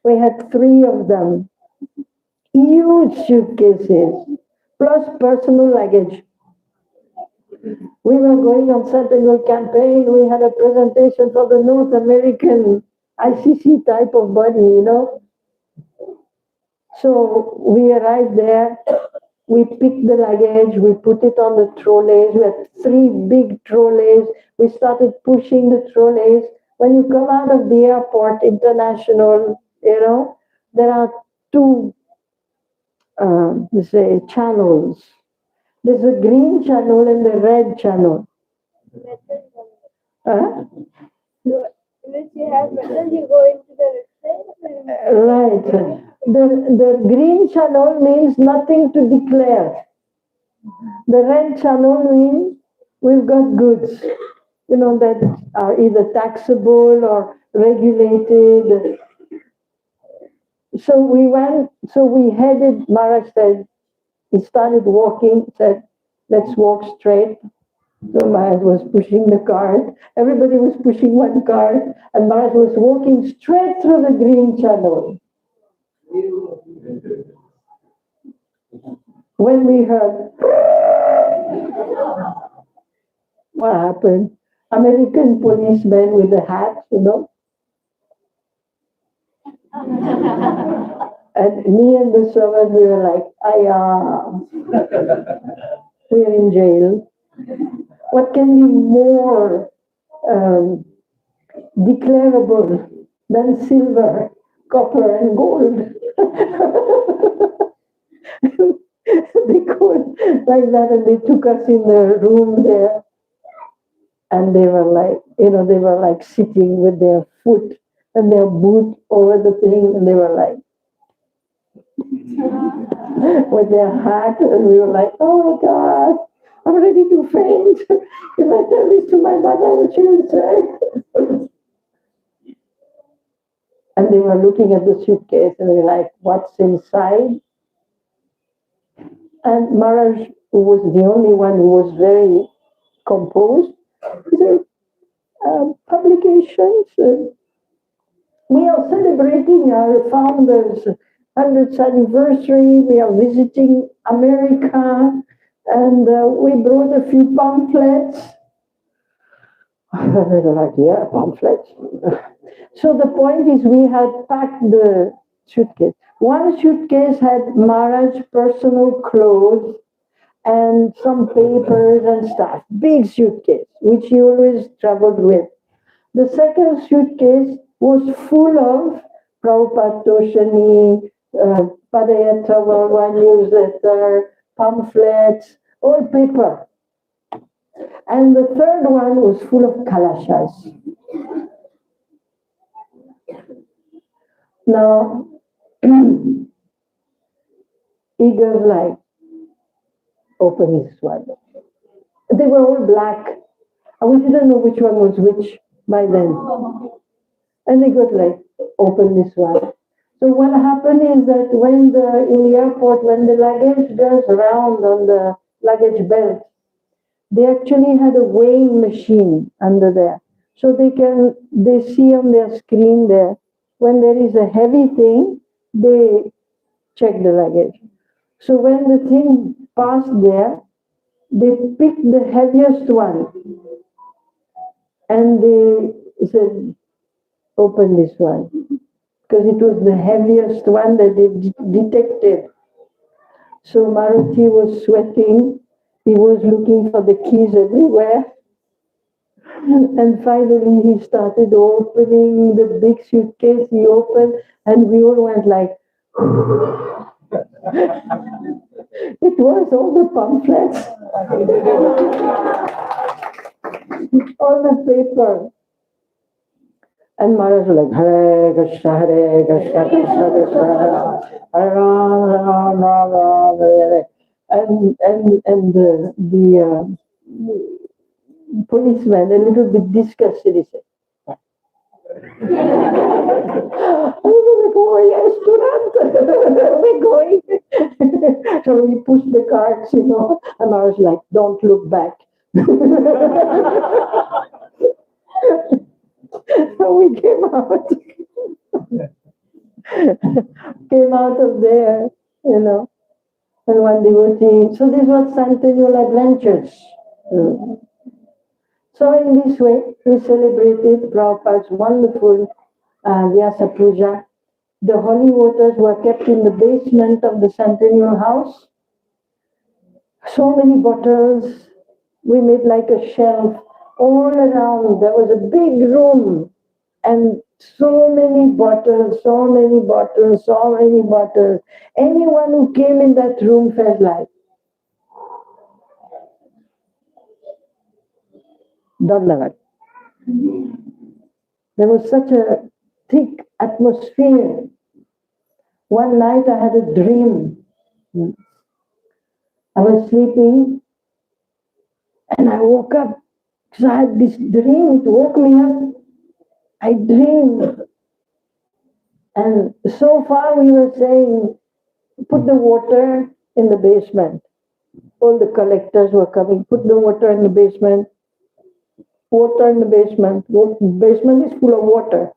We had 3 of them. Huge suitcases, plus personal luggage. We were going on Centennial campaign. We had a presentation for the North American ICC type of body, you know. So we arrived there. We picked the luggage. We put it on the trolleys. We had 3 big trolleys. We started pushing the trolleys. When you come out of the airport, international, you know, there are 2, say, channels. There's a green channel and the red channel. If you have metal, you go into the extent. Right. The green channel means nothing to declare. The red channel means we've got goods, you know, that are either taxable or regulated. So we headed, Maharaj said, he started walking, said, let's walk straight. So Maharaj was pushing the cart. Everybody was pushing one cart, and Maharaj was walking straight through the green channel. When we heard, what happened? American policemen with the hats, you know. And me and the servant, we were like, we're in jail. What can be more declarable than silver, copper, and gold? They could like that, and they took us in the room there, and they were like, you know, they were like sitting with their foot and their boot over the thing, and they were like with their hat, and we were like, oh my God, I'm ready to faint. If I tell this to my mother, she will say. And they were looking at the suitcase, and they were like, what's inside? And Maharaj, who was the only one who was very composed, he said, publications. We are celebrating our founders' 100th anniversary. We are visiting America, and we brought a few pamphlets. They were like, yeah, pamphlets. So the point is, we had packed the suitcase. One suitcase had Maharaj's personal clothes and some papers and stuff. Big suitcase, which he always traveled with. The second suitcase was full of Prabhupada Toshani, Padayatra Worldwide Newsletter, pamphlets, all paper. And the third one was full of kalashas. Now, he goes like, open this one. They were all black, and we didn't know which one was which by then. And they got like, open this one. So what happened is that in the airport, when the luggage goes around on the luggage belt, they actually had a weighing machine under there. So they see on their screen there, when there is a heavy thing, they check the luggage. So when the thing passed there, they picked the heaviest one. And they said, open this one. Because it was the heaviest one that they detected. So Maruti was sweating. He was looking for the keys everywhere. And finally he started opening the big suitcase. He opened, and we all went like, it was all the pamphlets, all the paper. And Maharaj was like, Hare Krishna, Krishna Krishna, Hare Ram, Ram Ram, Hare. And the policeman, a little bit disgusted, he said, I was like, oh yes, Turant, we're going. So we pushed the carts, you know, and I was like, don't look back. So we came out of there, you know, and one devotee. So this was Centennial Adventures. So in this way, we celebrated Prabhupada's wonderful Vyasa Puja. The holy waters were kept in the basement of the Centennial house. So many bottles. We made like a shelf all around. There was a big room and so many bottles, so many bottles, so many bottles. Anyone who came in that room felt like Dandavat. There was such a thick atmosphere. One night I had a dream. I was sleeping and I woke up because I had this dream. It woke me up. I dreamed. And so far we were saying, put the water in the basement. All the collectors were coming, put the water in the basement. Water in the basement. Basement is full of water.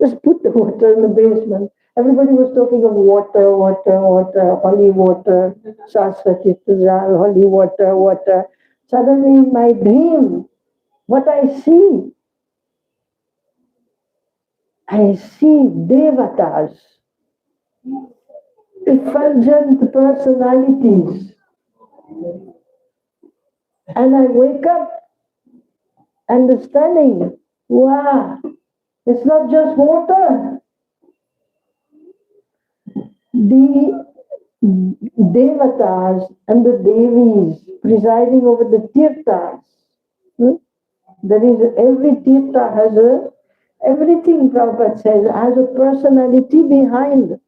Just put the water in the basement. Everybody was talking of water, water, water, holy water, Saraswati Pujal, holy water, water. Suddenly in my dream, what I see devatas, effulgent personalities. And I wake up understanding, wow, it's not just water. The devatas and the devis presiding over the tirthas. There is every tirtha has everything Prabhupada says has a personality behind.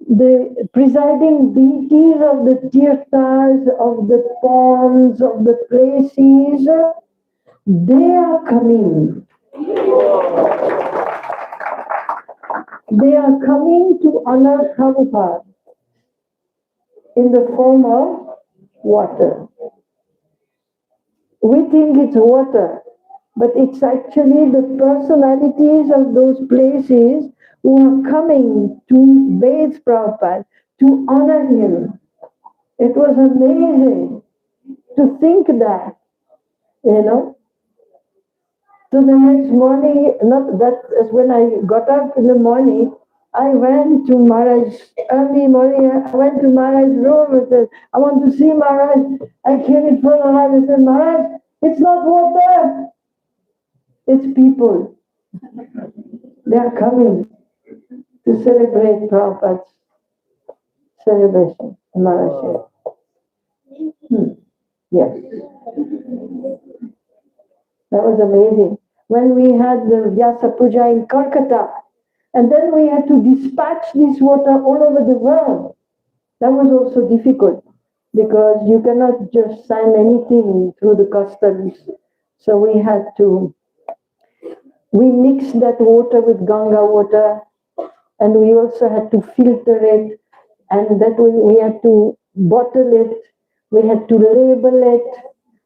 The presiding deities of the tirthas, of the ponds, of the places, they are coming. They are coming to honor Prabhupada in the form of water. We think it's water, but it's actually the personalities of those places who are coming to bathe Prabhupada, to honor him. It was amazing to think that, you know. So the next morning, not that is when I got up in the morning, I went to Maharaj, early morning, I went to Maharaj's room and said, I want to see Maharaj. I came in front of Maharaj and said, Maharaj, it's not water, it's people. They are coming to celebrate Prabhupada's celebration in Maharashtra. Yes. That was amazing. When we had the Vyasa Puja in Kolkata, and then we had to dispatch this water all over the world. That was also difficult because you cannot just send anything through the customs. So we mixed that water with Ganga water, and we also had to filter it, and that we had to bottle it, we had to label it.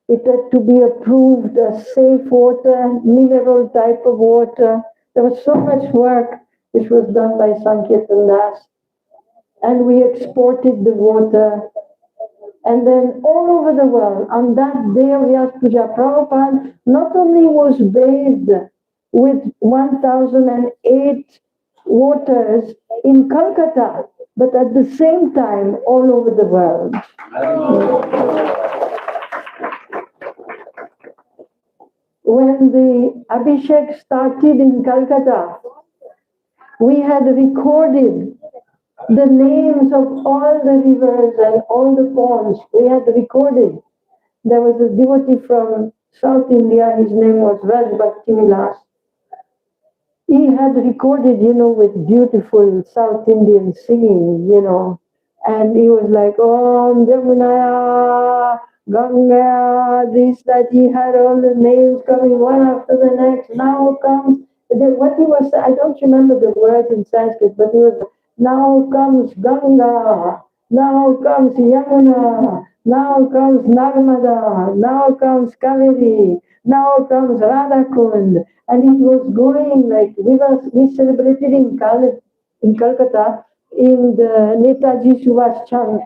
It had to be approved as safe water, mineral type of water. There was so much work which was done by Sankirtan Das. And we exported the water. And then all over the world, on that day of Vyasa Puja, Prabhupada not only was bathed with 1008 waters in Calcutta, but at the same time all over the world. When the Abhishek started in Calcutta, we had recorded the names of all the rivers and all the ponds. We had recorded. There was a devotee from South India, his name was Raj Bhakti Vilas. He had recorded, with beautiful South Indian singing, and he was like, Om Jamunaya, Ganga, this, that. He had all the names coming one after the next. Now comes, what he was, I don't remember the words in Sanskrit, but he was, now comes Ganga, now comes Yamuna, now comes Narmada, now comes Kaveri, now comes Radhakund. And it was going like, we celebrated in Calcutta, in the Netaji Subhash Chandra,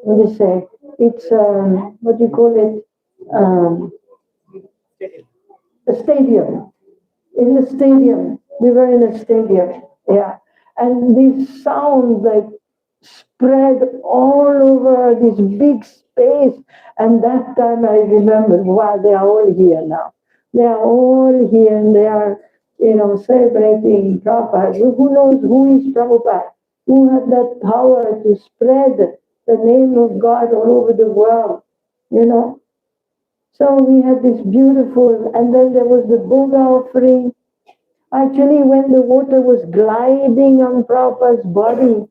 what do you say? It's, what do you call it? The stadium. In the stadium. We were in a stadium. Yeah. And this sound like spread all over this big space. And that time I remember, wow, they are all here now. They are all here and they are, celebrating Prabhupada. Who knows who is Prabhupada? Who had that power to spread the name of God all over the world, So we had this beautiful, and then there was the Boga offering. Actually, when the water was gliding on Prabhupada's body,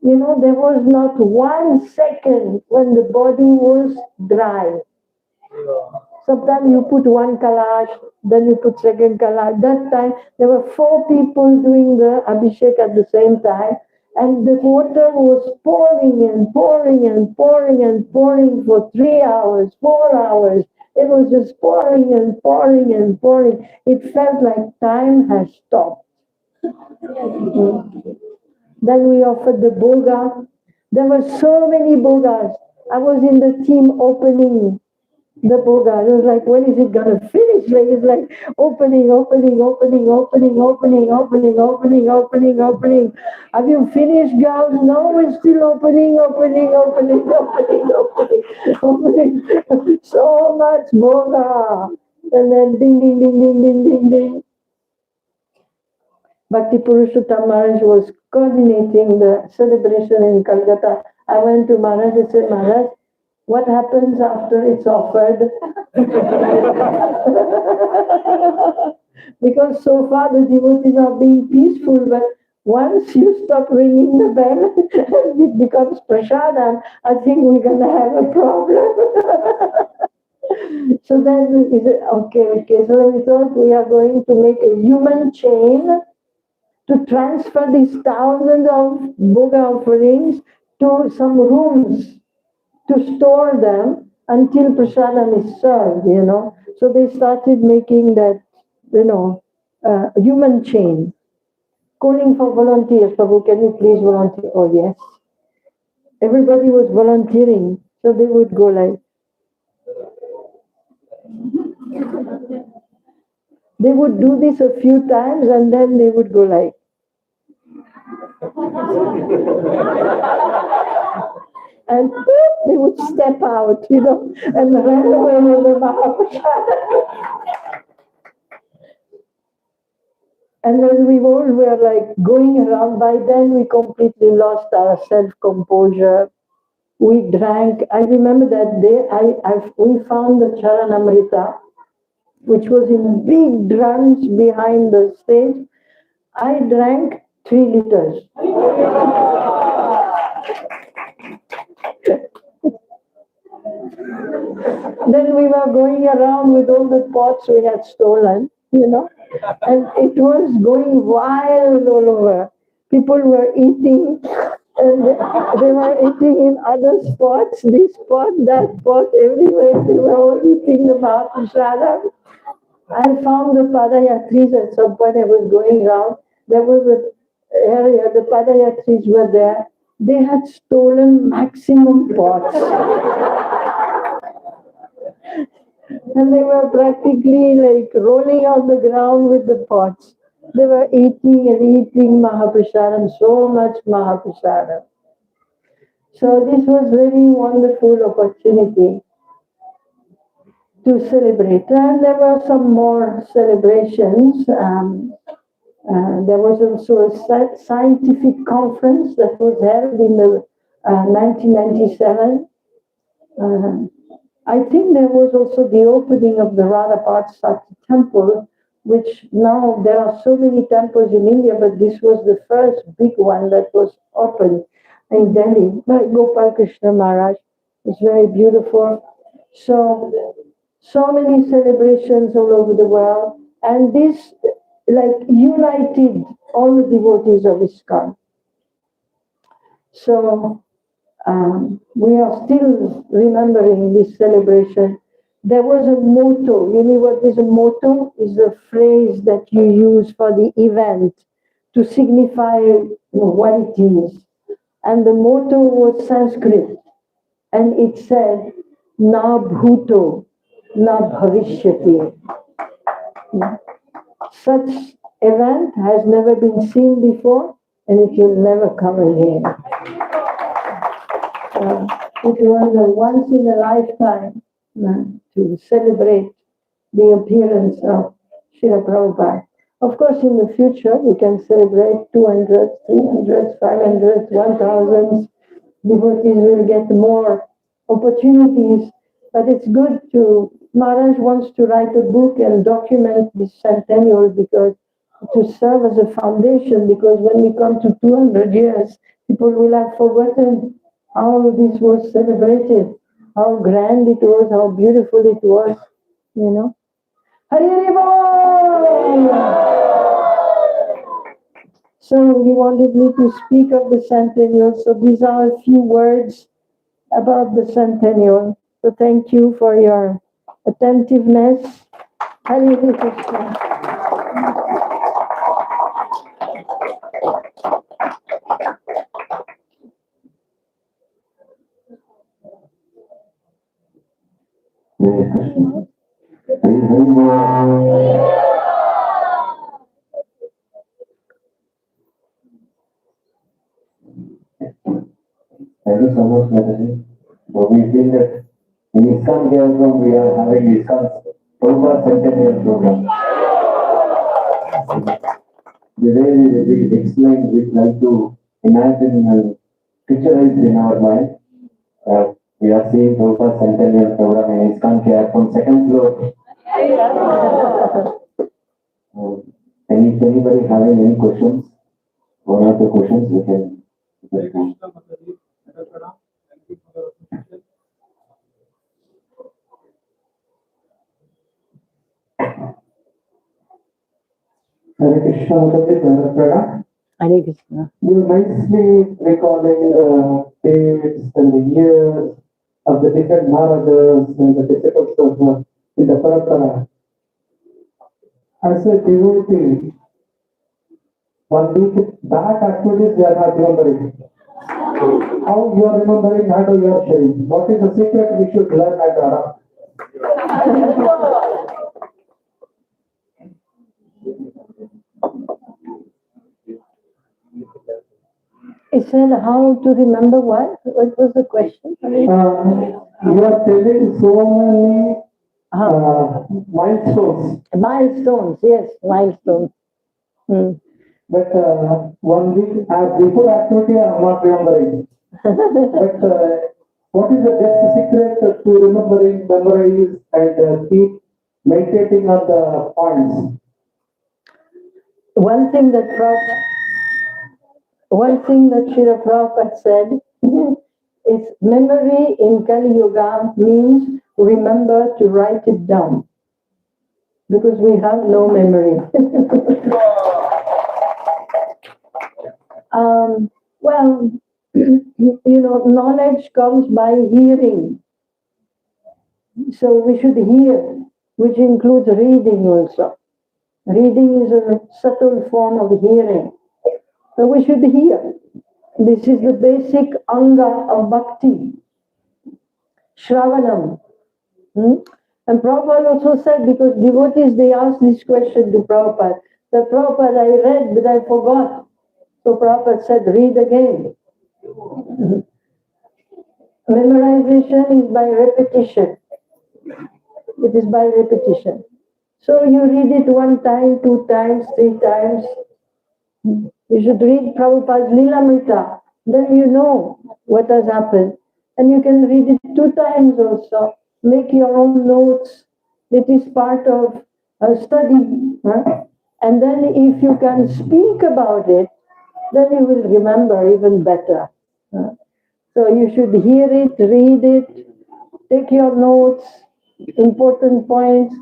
there was not 1 second when the body was dry. Sometimes you put one kalash, then you put second kalash. That time, there were 4 people doing the Abhishek at the same time. And the water was pouring and pouring and pouring and pouring for 3 hours, 4 hours. It was just pouring and pouring and pouring. It felt like time has stopped. Then we offered the boga. There were so many bogas. I was in the team opening the boga. It was like, when is it going to finish? Like, it's like opening. Have you finished, girls? No, we're still opening. So much boga. And then ding, ding, ding, ding, ding, ding, ding. Bhakti Purushottam Maharaj was coordinating the celebration in Calcutta. I went to Maharaj and said, Maharaj, what happens after it's offered? Because so far the devotees are being peaceful, but once you stop ringing the bell and it becomes prasadam, I think we're going to have a problem. So then we said, okay. So we thought we are going to make a human chain to transfer these thousands of boga offerings to some rooms to store them until prasadam is served, So they started making that, human chain. Calling for volunteers. Prabhu, can you please volunteer? Oh, yes. Everybody was volunteering. So they would go like, they would do this a few times and then they would go like, and they would step out, and run away with the Mahaprasad. And then we all were like going around. By then we completely lost our self-composure. We drank. I remember that day we found the Charanamrita, which was in big drums behind the stage. I drank 3 liters. Then we were going around with all the pots we had stolen, and it was going wild all over. People were eating, and they were eating in other spots, this spot, that spot, everywhere. They were all eating the Mahaprasada. I found the Padayatris at some point. I was going around. There was an area, the Padayatris were there. They had stolen maximum pots. And they were practically like rolling on the ground with the pots. They were eating and eating Mahaprasadam, so much Mahaprasadam. So this was very wonderful opportunity to celebrate. And there were some more celebrations. There was also a scientific conference that was held in the 1997. I think there was also the opening of the Radha Parthasati temple, which now there are so many temples in India, but this was the first big one that was opened in Delhi by Gopal Krishna Maharaj. It's very beautiful. So many celebrations all over the world, and this united all the devotees of ISKCON. So we are still remembering this celebration. There was a motto. You know what is a motto? Is a phrase that you use for the event to signify what it is. And the motto was Sanskrit. And it said, Na bhuto, na bhavishyati. Such event has never been seen before, and it will never come again. It was a once in a lifetime to celebrate the appearance of Srila Prabhupada. Of course, in the future, we can celebrate 200, 300, 500, 1000. Devotees will get more opportunities, but it's good to, Maharaj wants to write a book and document this centennial because to serve as a foundation, because when we come to 200 years, people will have forgotten how this was celebrated, how grand it was, how beautiful it was, you know. Hari Hari Bol! So he wanted me to speak of the centennial. So these are a few words about the centennial. So thank you for your attentiveness. Hari Hari Krishna. Thank you so much, Mataji. So we feel that in ISKCON Kerala we are having ISKCON Prabhupada Centennial program. The way we explain, we like to imagine and picturize in our mind. We are seeing Prabhupada Centennial program in ISKCON Kerala from second floor. Anybody having any questions? One or two questions we can. Hare Krishna, Mataji, Prabhupada. Hare Krishna. You nicely recalling the dates and the years of the different Maharajas and the disciples of in the Parampara. As a devotee, 1 week back activities they are not remembering. How you are remembering, how you are sharing. What is the secret we should learn at Ara? He said how to remember what? What was the question? You are telling so many milestones. Milestones, yes, milestones. But 1 week before activity, I am not remembering. But what is the best secret to remembering, memorize, and keep meditating on the points? One thing that Srila Prabhupada said is memory in Kali Yuga means remember to write it down. Because we have no memory. Well, knowledge comes by hearing. So we should hear, which includes reading also. Reading is a subtle form of hearing. So we should hear. This is the basic anga of bhakti. Shravanam. And Prabhupada also said, because devotees, they asked this question to Prabhupada. That Prabhupada, I read, but I forgot. So Prabhupada said, read again. Memorization is by repetition. It is by repetition. So you read it 1 time, 2 times, 3 times. You should read Prabhupada's Lilamrita. Then you know what has happened. And you can read it 2 times also. Make your own notes. It is part of a study. And then if you can speak about it, then you will remember even better. So you should hear it, read it, take your notes, important points,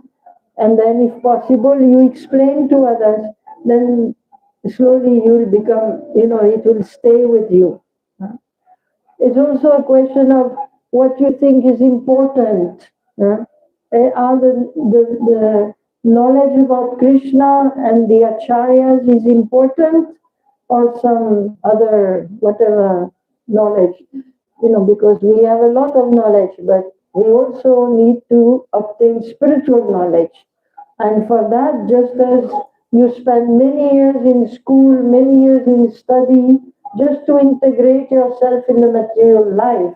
and then if possible you explain to others, then slowly you will become, it will stay with you. It's also a question of what you think is important. Are the knowledge about Krishna and the acharyas is important, or some other whatever knowledge? Because we have a lot of knowledge, but we also need to obtain spiritual knowledge. And for that, just as you spend many years in school, many years in study, just to integrate yourself in the material life,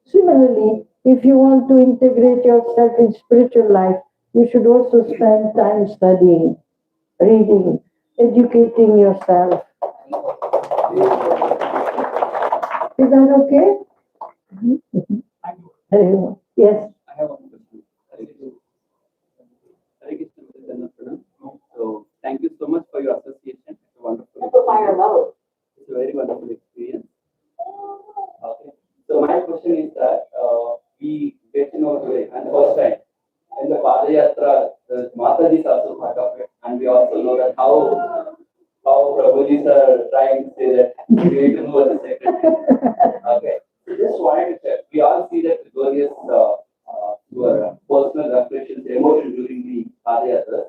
similarly, if you want to integrate yourself in spiritual life, you should also spend time studying, reading, educating yourself. Is that okay? Yes. I have one question. Hare Krishna, Pranam. So, thank you so much for your association. It's a wonderful experience. It's a very wonderful experience. Okay. So, my question is that we get to know today, and first time, in the Padayatra, the mataji is also part of it, and we also know that how Prabhuji are trying to say that we need to know the sacred. Okay. So just wanted to check. We all see that various your personal reflections, emotion during the Padayatra.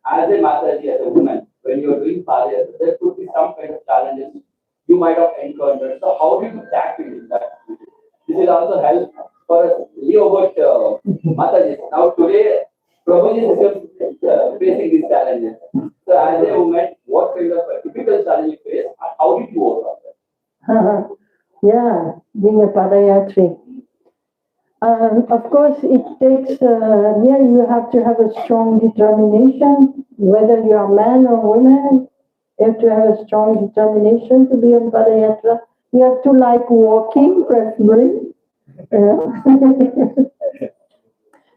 As a Mataji, as a woman, when you are doing Padayatra, there could be some kind of challenges you might have encountered. So how do you tackle that? This will also help for us know about Mataji. Now today, Prabhuji is facing these challenges. So as a woman, what kind of typical challenge you face and how did you overcome that? Yeah, being a Padayatri. Of course, it takes, you have to have a strong determination, whether you're a man or woman, you have to have a strong determination to be on Padayatra. You have to like walking, preferably.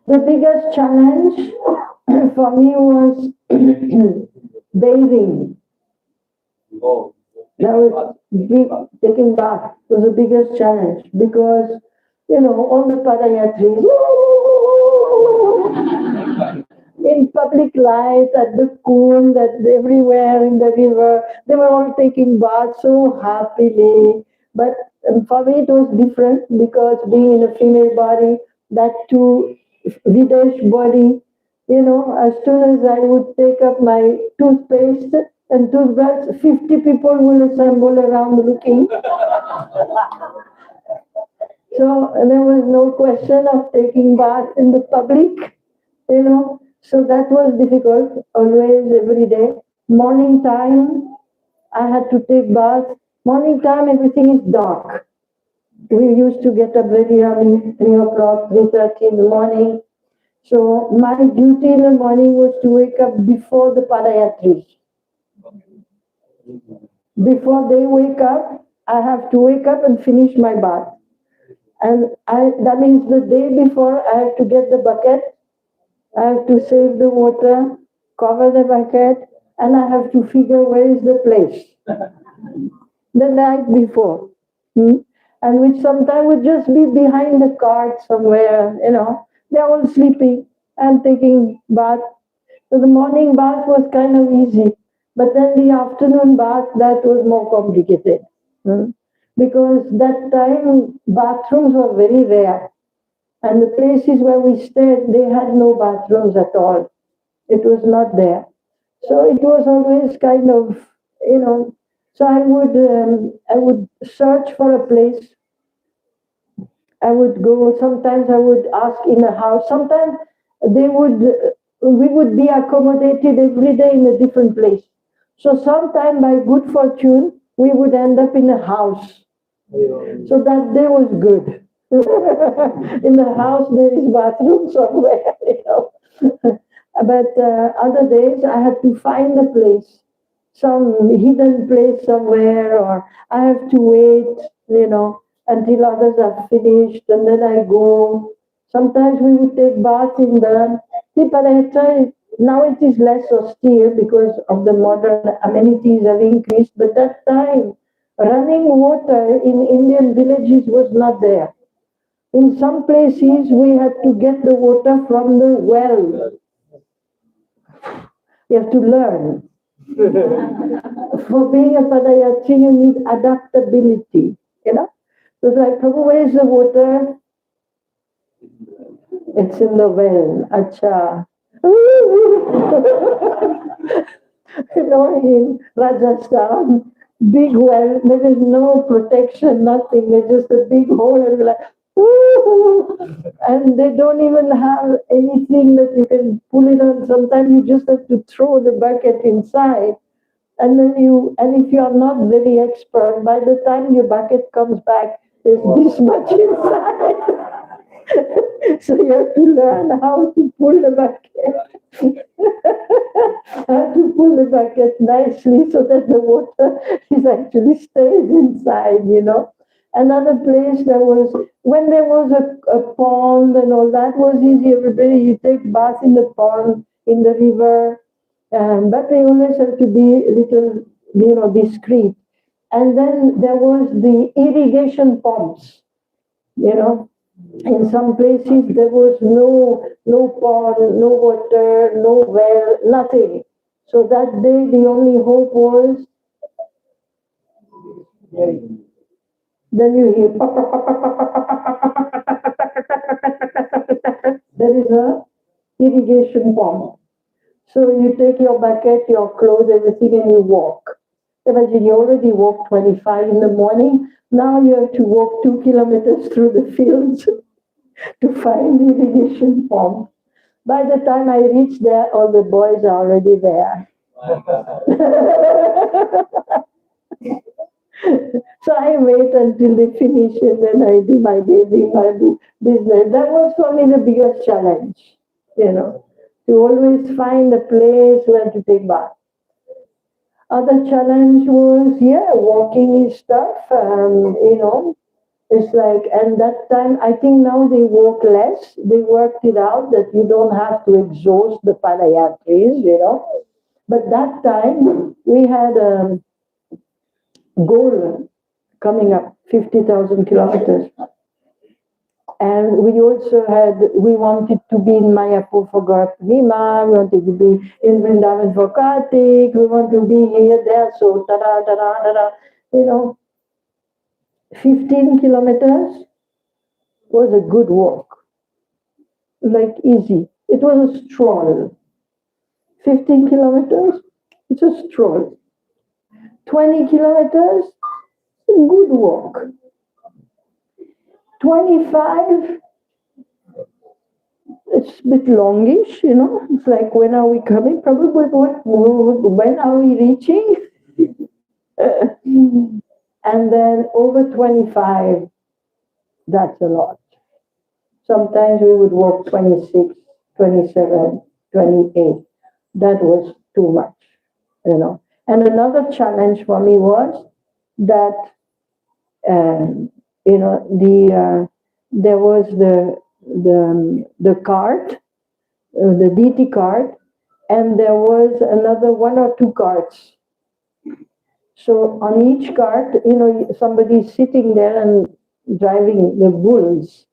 The biggest challenge for me was bathing. Oh, That was taking bath was the biggest challenge because, all the Padayatris in public lights, at the pool, everywhere in the river, they were all taking baths so happily. But for me it was different because being in a female body, that too Videsh body, as soon as I would take up my toothpaste and toothbrush, 50 people will assemble around looking. So there was no question of taking bath in the public, So that was difficult, always, every day. Morning time, I had to take bath. Morning time, everything is dark. We used to get up very early, 3 o'clock, 3:30 in the morning. So my duty in the morning was to wake up before the Padayatris. Before they wake up, I have to wake up and finish my bath. And that means the day before, I have to get the bucket, I have to save the water, cover the bucket, and I have to figure where is the place. The night before. And which sometimes would just be behind the cart somewhere, They're all sleeping. I'm taking bath. So the morning bath was kind of easy. But then the afternoon bath, that was more complicated. Because that time, bathrooms were very rare. And the places where we stayed, they had no bathrooms at all. It was not there. So it was always kind of, So I would search for a place. I would go. Sometimes I would ask in a house. Sometimes we would be accommodated every day in a different place. So sometime by good fortune, we would end up in a house. So that day was good. In the house there is bathroom somewhere, But other days I had to find a place, some hidden place somewhere, or I have to wait, until others are finished, and then I go. Sometimes we would take bath in the Padayatra. Now it is less austere because of the modern amenities have increased, but that time running water in Indian villages was not there. In some places, we had to get the water from the well. You have to learn. For being a Padayatri, you need adaptability, So it's like, Prabhu, where is the water? It's in the well. Acha. In Rajasthan, big well, there is no protection, nothing. There's just a big hole, and like, and they don't even have anything that you can pull it on. Sometimes you just have to throw the bucket inside. And then and if you are not very expert, by the time your bucket comes back, there's this much inside. So you have to learn how to pull the bucket. How to pull the bucket nicely so that the water is actually stays inside. Another place when there was a pond and all that was easy. Everybody, you take bath in the pond, in the river, but they always have to be a little, discreet. And then there was the irrigation pumps, in some places there was no pond, no water, no well, nothing. So that day the only hope was, then you hear there is a irrigation pump. So you take your bucket, your clothes, everything, and you walk. Imagine you already walked 25 in the morning. Now you have to walk 2 kilometers through the fields to find the irrigation pump. By the time I reach there, all the boys are already there. So I wait until they finish and then I do my bathing, I do business. That was for me the biggest challenge, to always find a place where to take bath. Other challenge was, walking is tough, It's like, and that time, I think now they walk less. They worked it out that you don't have to exhaust the padayatris, But that time, we had a goal coming up, 50,000 kilometers. And we also we wanted to be in Mayapur for Gaur Purnima, we wanted to be in Vrindavan for Kartik, we want to be here, there, so ta-da, 15 kilometers was a good walk, like easy. It was a stroll. 15 kilometers, it's a stroll. 20 kilometers, a good walk. 25, it's a bit longish, It's like, when are we coming? Probably when are we reaching? And then over 25, that's a lot. Sometimes we would walk 26, 27, 28. That was too much, And another challenge for me was that, there was the cart, the DT cart, and there was another 1 or 2 carts. So on each cart, somebody's sitting there and driving the bulls.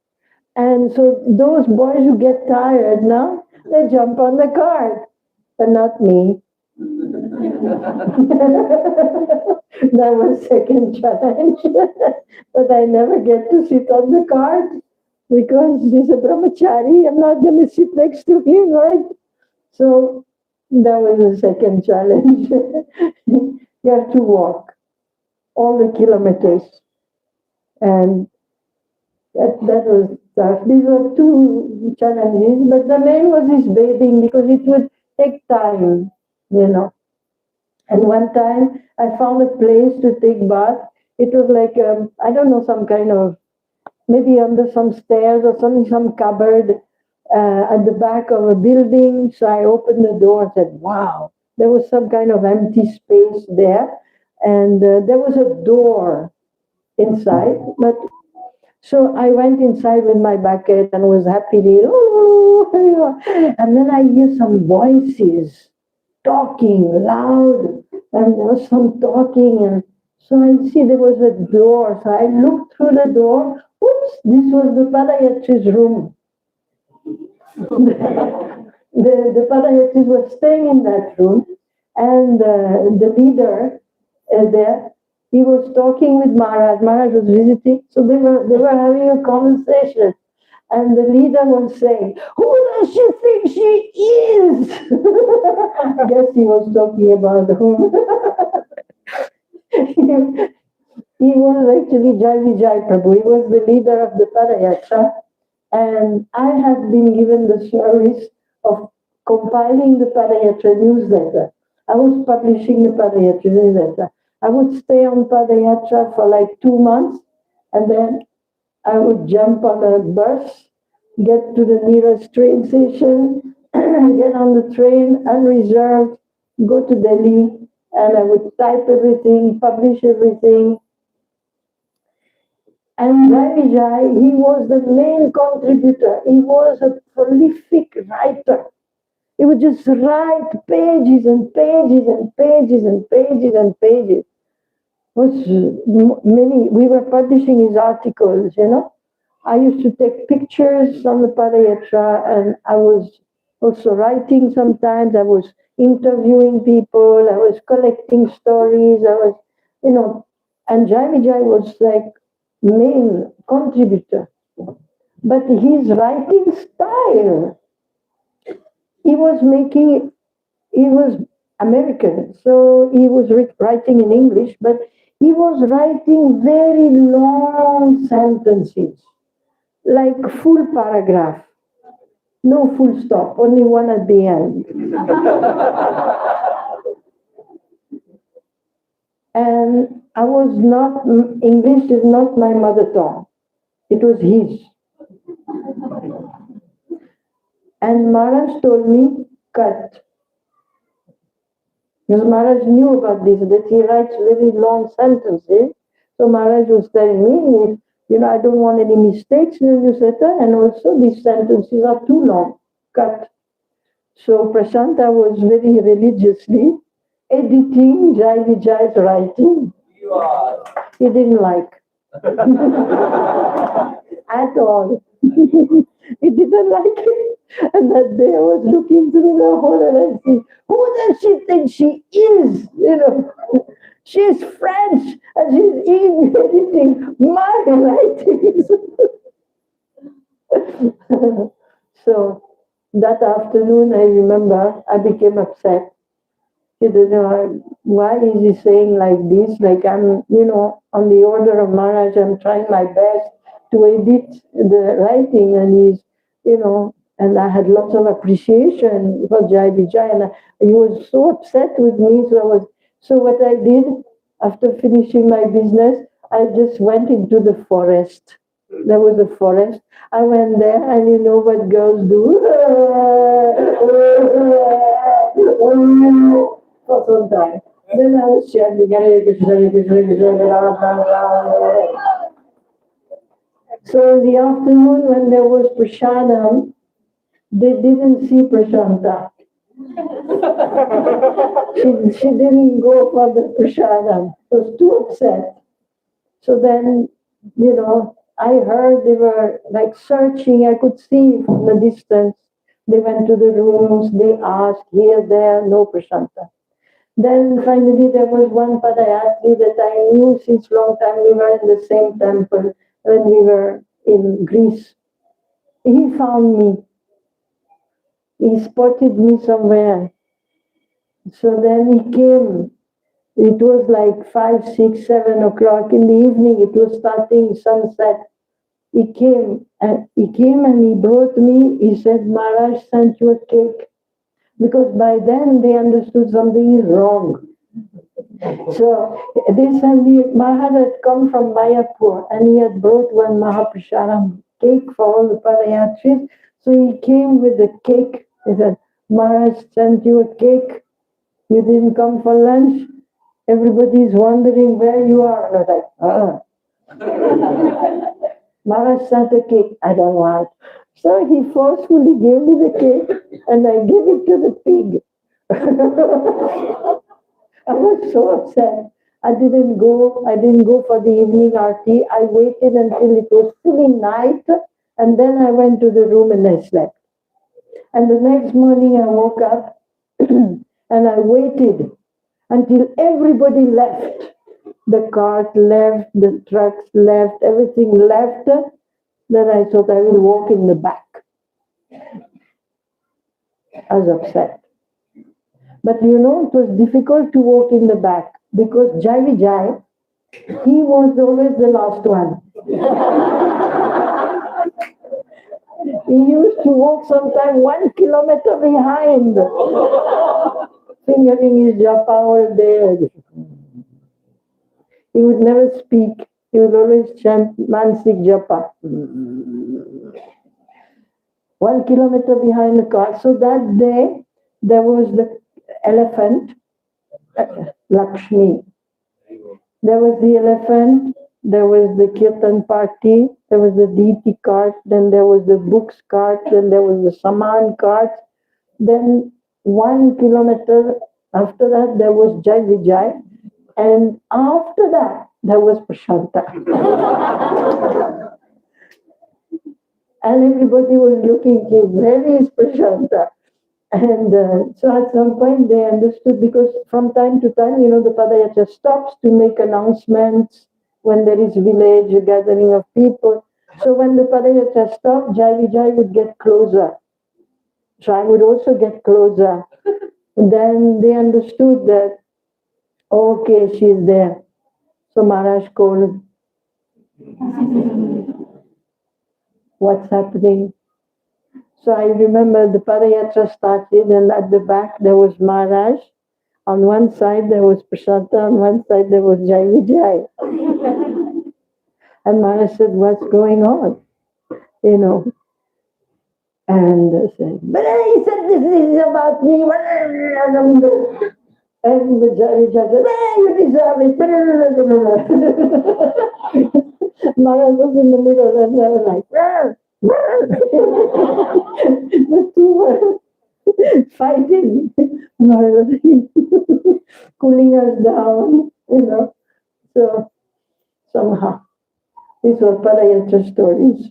And so those boys who get tired now, they jump on the cart, but not me. That was second challenge. But I never get to sit on the cart because he's a brahmachari. I'm not going to sit next to him, right? So that was the second challenge. You have to walk all the kilometers. And that was tough. These were 2 challenges, but the main was this bathing because it would take time, And one time I found a place to take bath. It was like, I don't know, some kind of, maybe under some stairs or something, some cupboard at the back of a building. So I opened the door and said, wow, there was some kind of empty space there. And there was a door inside, but so I went inside with my bucket and was happily, and then I hear some voices talking loud, and there was some talking, and so I see there was a door. So I looked through the door. Oops, this was the Padayatri's room. The Padayatris were staying in that room, and the leader there, he was talking with Maharaj. Maharaj was visiting, so they were having a conversation. And the leader was saying, who does she think she is? Guess he was talking about whom. He was actually Jai Vijay Prabhu. He was the leader of the Padayatra. And I had been given the service of compiling the Padayatra newsletter. I was publishing the Padayatra newsletter. I would stay on Padayatra for like 2 months, and then I would jump on a bus, get to the nearest train station, get on the train unreserved, go to Delhi, and I would type everything, publish everything. And Jai Vijay, he was the main contributor. He was a prolific writer. He would just write pages and pages and pages and pages and pages. Was many, we were publishing his articles, you know. I used to take pictures on the Padayatra, and I was also writing sometimes. I was interviewing people. I was collecting stories. I was, you know, and Jai Vijay was like main contributor. But his writing style, he was American, so he was writing in English, but he was writing very long sentences, like full paragraph, no full stop, only one at the end. And I was not, English is not my mother tongue. It was his. And Maharaj told me, cut. Because Maharaj knew about this, that he writes very long sentences. So Maharaj was telling me, you know, I don't want any mistakes in the newsletter, and also these sentences are too long. Cut. So Prashantha was very religiously editing Jai Vijay's writing. He didn't like. At all. He didn't like it. And that day I was looking through the hole and I see, who does she think she is? You know, she's French and she's editing my writings. So that afternoon, I remember, I became upset. You know, why is he saying like this? Like I'm, you know, on the order of Maharaj, I'm trying my best to edit the writing, and he's, you know, and I had lots of appreciation for Jai Vijay, and he was so upset with me. So what I did after finishing my business, I just went into the forest. There was a forest. I went there, and you know what girls do? For some time. Then I was chanting, Hare Krishna, Hare Krishna, Hare Krishna, Rama Rama, Rama. So in the afternoon when there was prasadam, they didn't see Prashantha. she didn't go for the prasadam. She was too upset. So then, you know, I heard they were like searching. I could see from the distance. They went to the rooms. They asked here, there, no Prashantha. Then finally there was one Padayatri that I knew since long time. We were in the same temple when we were in Greece. He found me. He spotted me somewhere. So then he came. It was like 5, 6, 7 o'clock in the evening. It was starting sunset. He came and he brought me. He said, Maharaj sent you a cake. Because by then they understood something is wrong. So this family, Maharaj had come from Mayapur and he had brought one Mahaprasharam cake for all the Padayatris. So he came with the cake. He said, Maharaj sent you a cake. You didn't come for lunch. Everybody is wondering where you are. And I was like, Maharaj sent a cake. I don't want. So he forcefully gave me the cake and I gave it to the pig. I was so upset. I didn't go for the evening aarti. I waited until it was fully night and then I went to the room and I slept. And the next morning I woke up and I waited until everybody left. The cart left, the trucks left, everything left. Then I thought I will walk in the back. I was upset. But you know, it was difficult to walk in the back because Jai Vijay, He was always the last one. He used to walk sometime 1 kilometer behind, fingering his japa all day. He would never speak. He would always chant Mansik Japa. 1 kilometer behind the car. So that day, there was the elephant, Lakshmi. There was the elephant, there was the kirtan party, there was the deity cart, then there was the books cart, then there was the saman cart. Then 1 kilometer after that, there was Jai Vijay. And after that, there was Prashantha. And everybody was looking, where is Prashantha? And so at some point they understood, because from time to time, the Padayatra stops to make announcements when there is village, a gathering of people. So when the Padayatra stopped, Jai Vijay would get closer. So I would also get closer. And then they understood that, okay, she's there. So Maharaj called, what's happening? So I remember the Padayatra started, and at the back there was Maharaj. On one side there was Prashantha, on one side there was Jai Vijay. And Maharaj said, what's going on? And I said, but he said, this is about me. And the Jai Vijay said, you deserve it. Maharaj was in the middle, and they were like, the two were fighting, cooling us down, So somehow, these were Padayatra stories.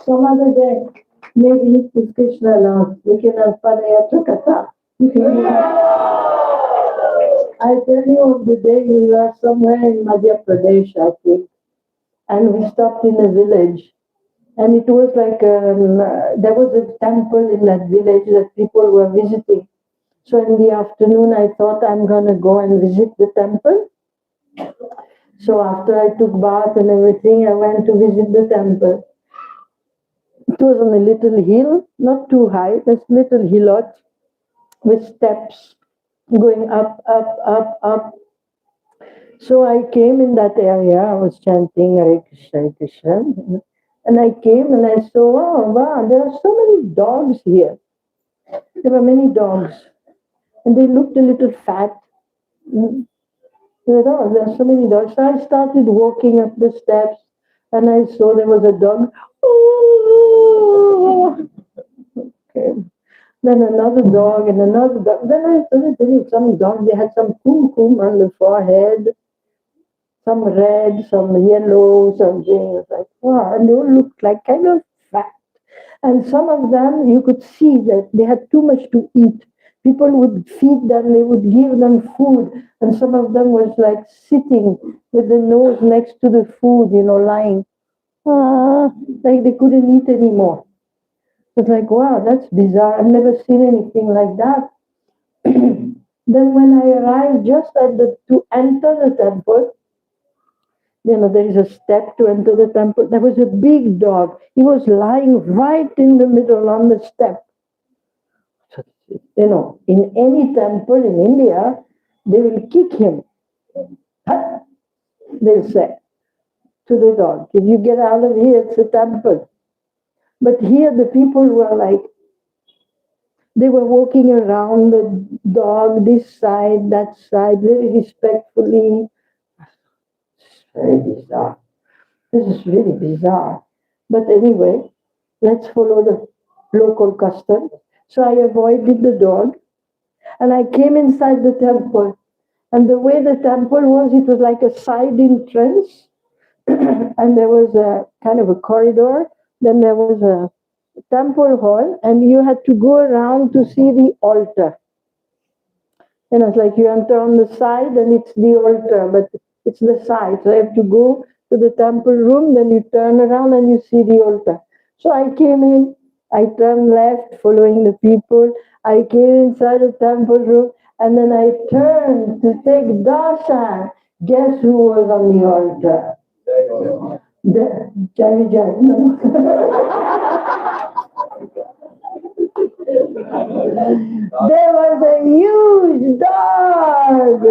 Some other day, maybe if Krishna allows, we can have Padayatra Katha. I tell you, of the day we were somewhere in Madhya Pradesh, I think, and we stopped in a village. And it was like, there was a temple in that village that people were visiting. So in the afternoon, I thought I'm going to go and visit the temple. So after I took bath and everything, I went to visit the temple. It was on a little hill, not too high, just little hillot with steps going up, up, up, up. So I came in that area, I was chanting Hare Krishna, Hare Krishna. And I came and I saw, oh wow, there are so many dogs here. There were many dogs. And they looked a little fat. There are so many dogs. So I started walking up the steps and I saw there was a dog. Oh! Okay. Then another dog and another dog. Then I started telling some dogs, they had some kumkum on the forehead, some red, some yellow, something. I was like, wow, and they all looked like kind of fat. And some of them, you could see that they had too much to eat. People would feed them, they would give them food, and some of them was like sitting with the nose next to the food, lying. Like they couldn't eat anymore. It's like, wow, that's bizarre. I've never seen anything like that. Then when I arrived just to enter the temple, there is a step to enter the temple. There was a big dog. He was lying right in the middle on the step. In any temple in India, they will kick him. They'll say to the dog, if you get out of here, it's a temple. But here the people were like, they were walking around the dog, this side, that side, very respectfully. It's very bizarre. This is really bizarre. But anyway, let's follow the local custom. So I avoided the dog and I came inside the temple. And the way the temple was, it was like a side entrance. And there was a kind of a corridor. Then there was a temple hall, and you had to go around to see the altar. And it's like you enter on the side and it's the altar, but it's the side. So you have to go to the temple room, then you turn around and you see the altar. So I came in, I turned left, following the people. I came inside the temple room and then I turned to take darshan. Guess who was on the altar? Jai Jai. There was a huge dog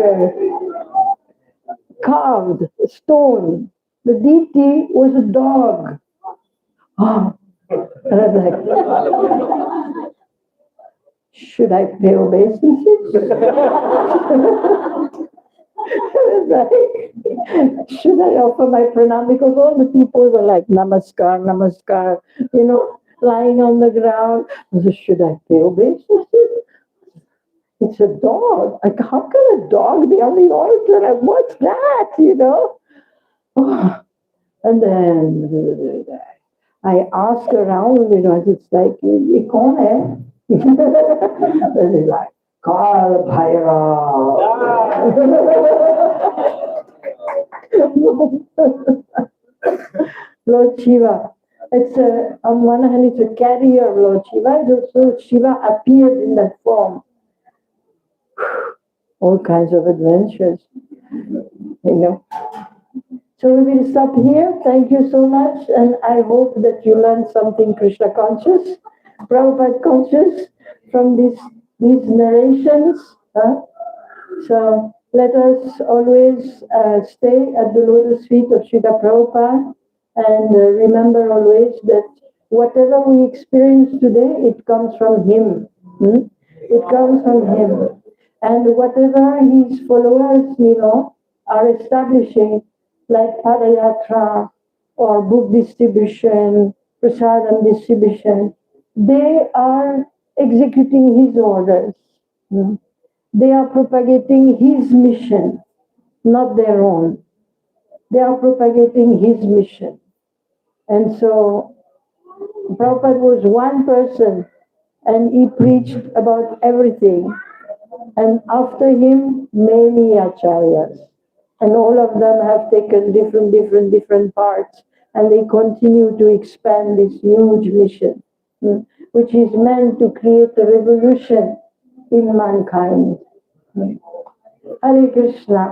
carved stone. The deity was a dog. Oh, and I was like, should I pay obeisance? Should I offer my pranam? Because all the people were like, namaskar, namaskar, lying on the ground. I said, should I pay obeisance? It's a dog. Like, how can a dog be on the altar? Like, what's that, Oh. And then I asked around, it's like, ye kaun hai? And he's like, Kal Bhairav. Lord Shiva. It's on one hand, it's a carrier of Lord Shiva. So Shiva appeared in that form. All kinds of adventures, So we will stop here. Thank you so much. And I hope that you learned something Krishna conscious, Prabhupada conscious from these narrations. So let us always stay at the lotus feet of Srila Prabhupada and remember always that whatever we experience today, it comes from him. It comes from him. And whatever his followers, are establishing, like Padayatra or book distribution, prasadam distribution, they are executing his orders. They are propagating his mission, not their own. They are propagating his mission. And so Prabhupada was one person and he preached about everything. And after him, many acharyas. And all of them have taken different parts. And they continue to expand this huge mission, which is meant to create a revolution in mankind. Hare Krishna.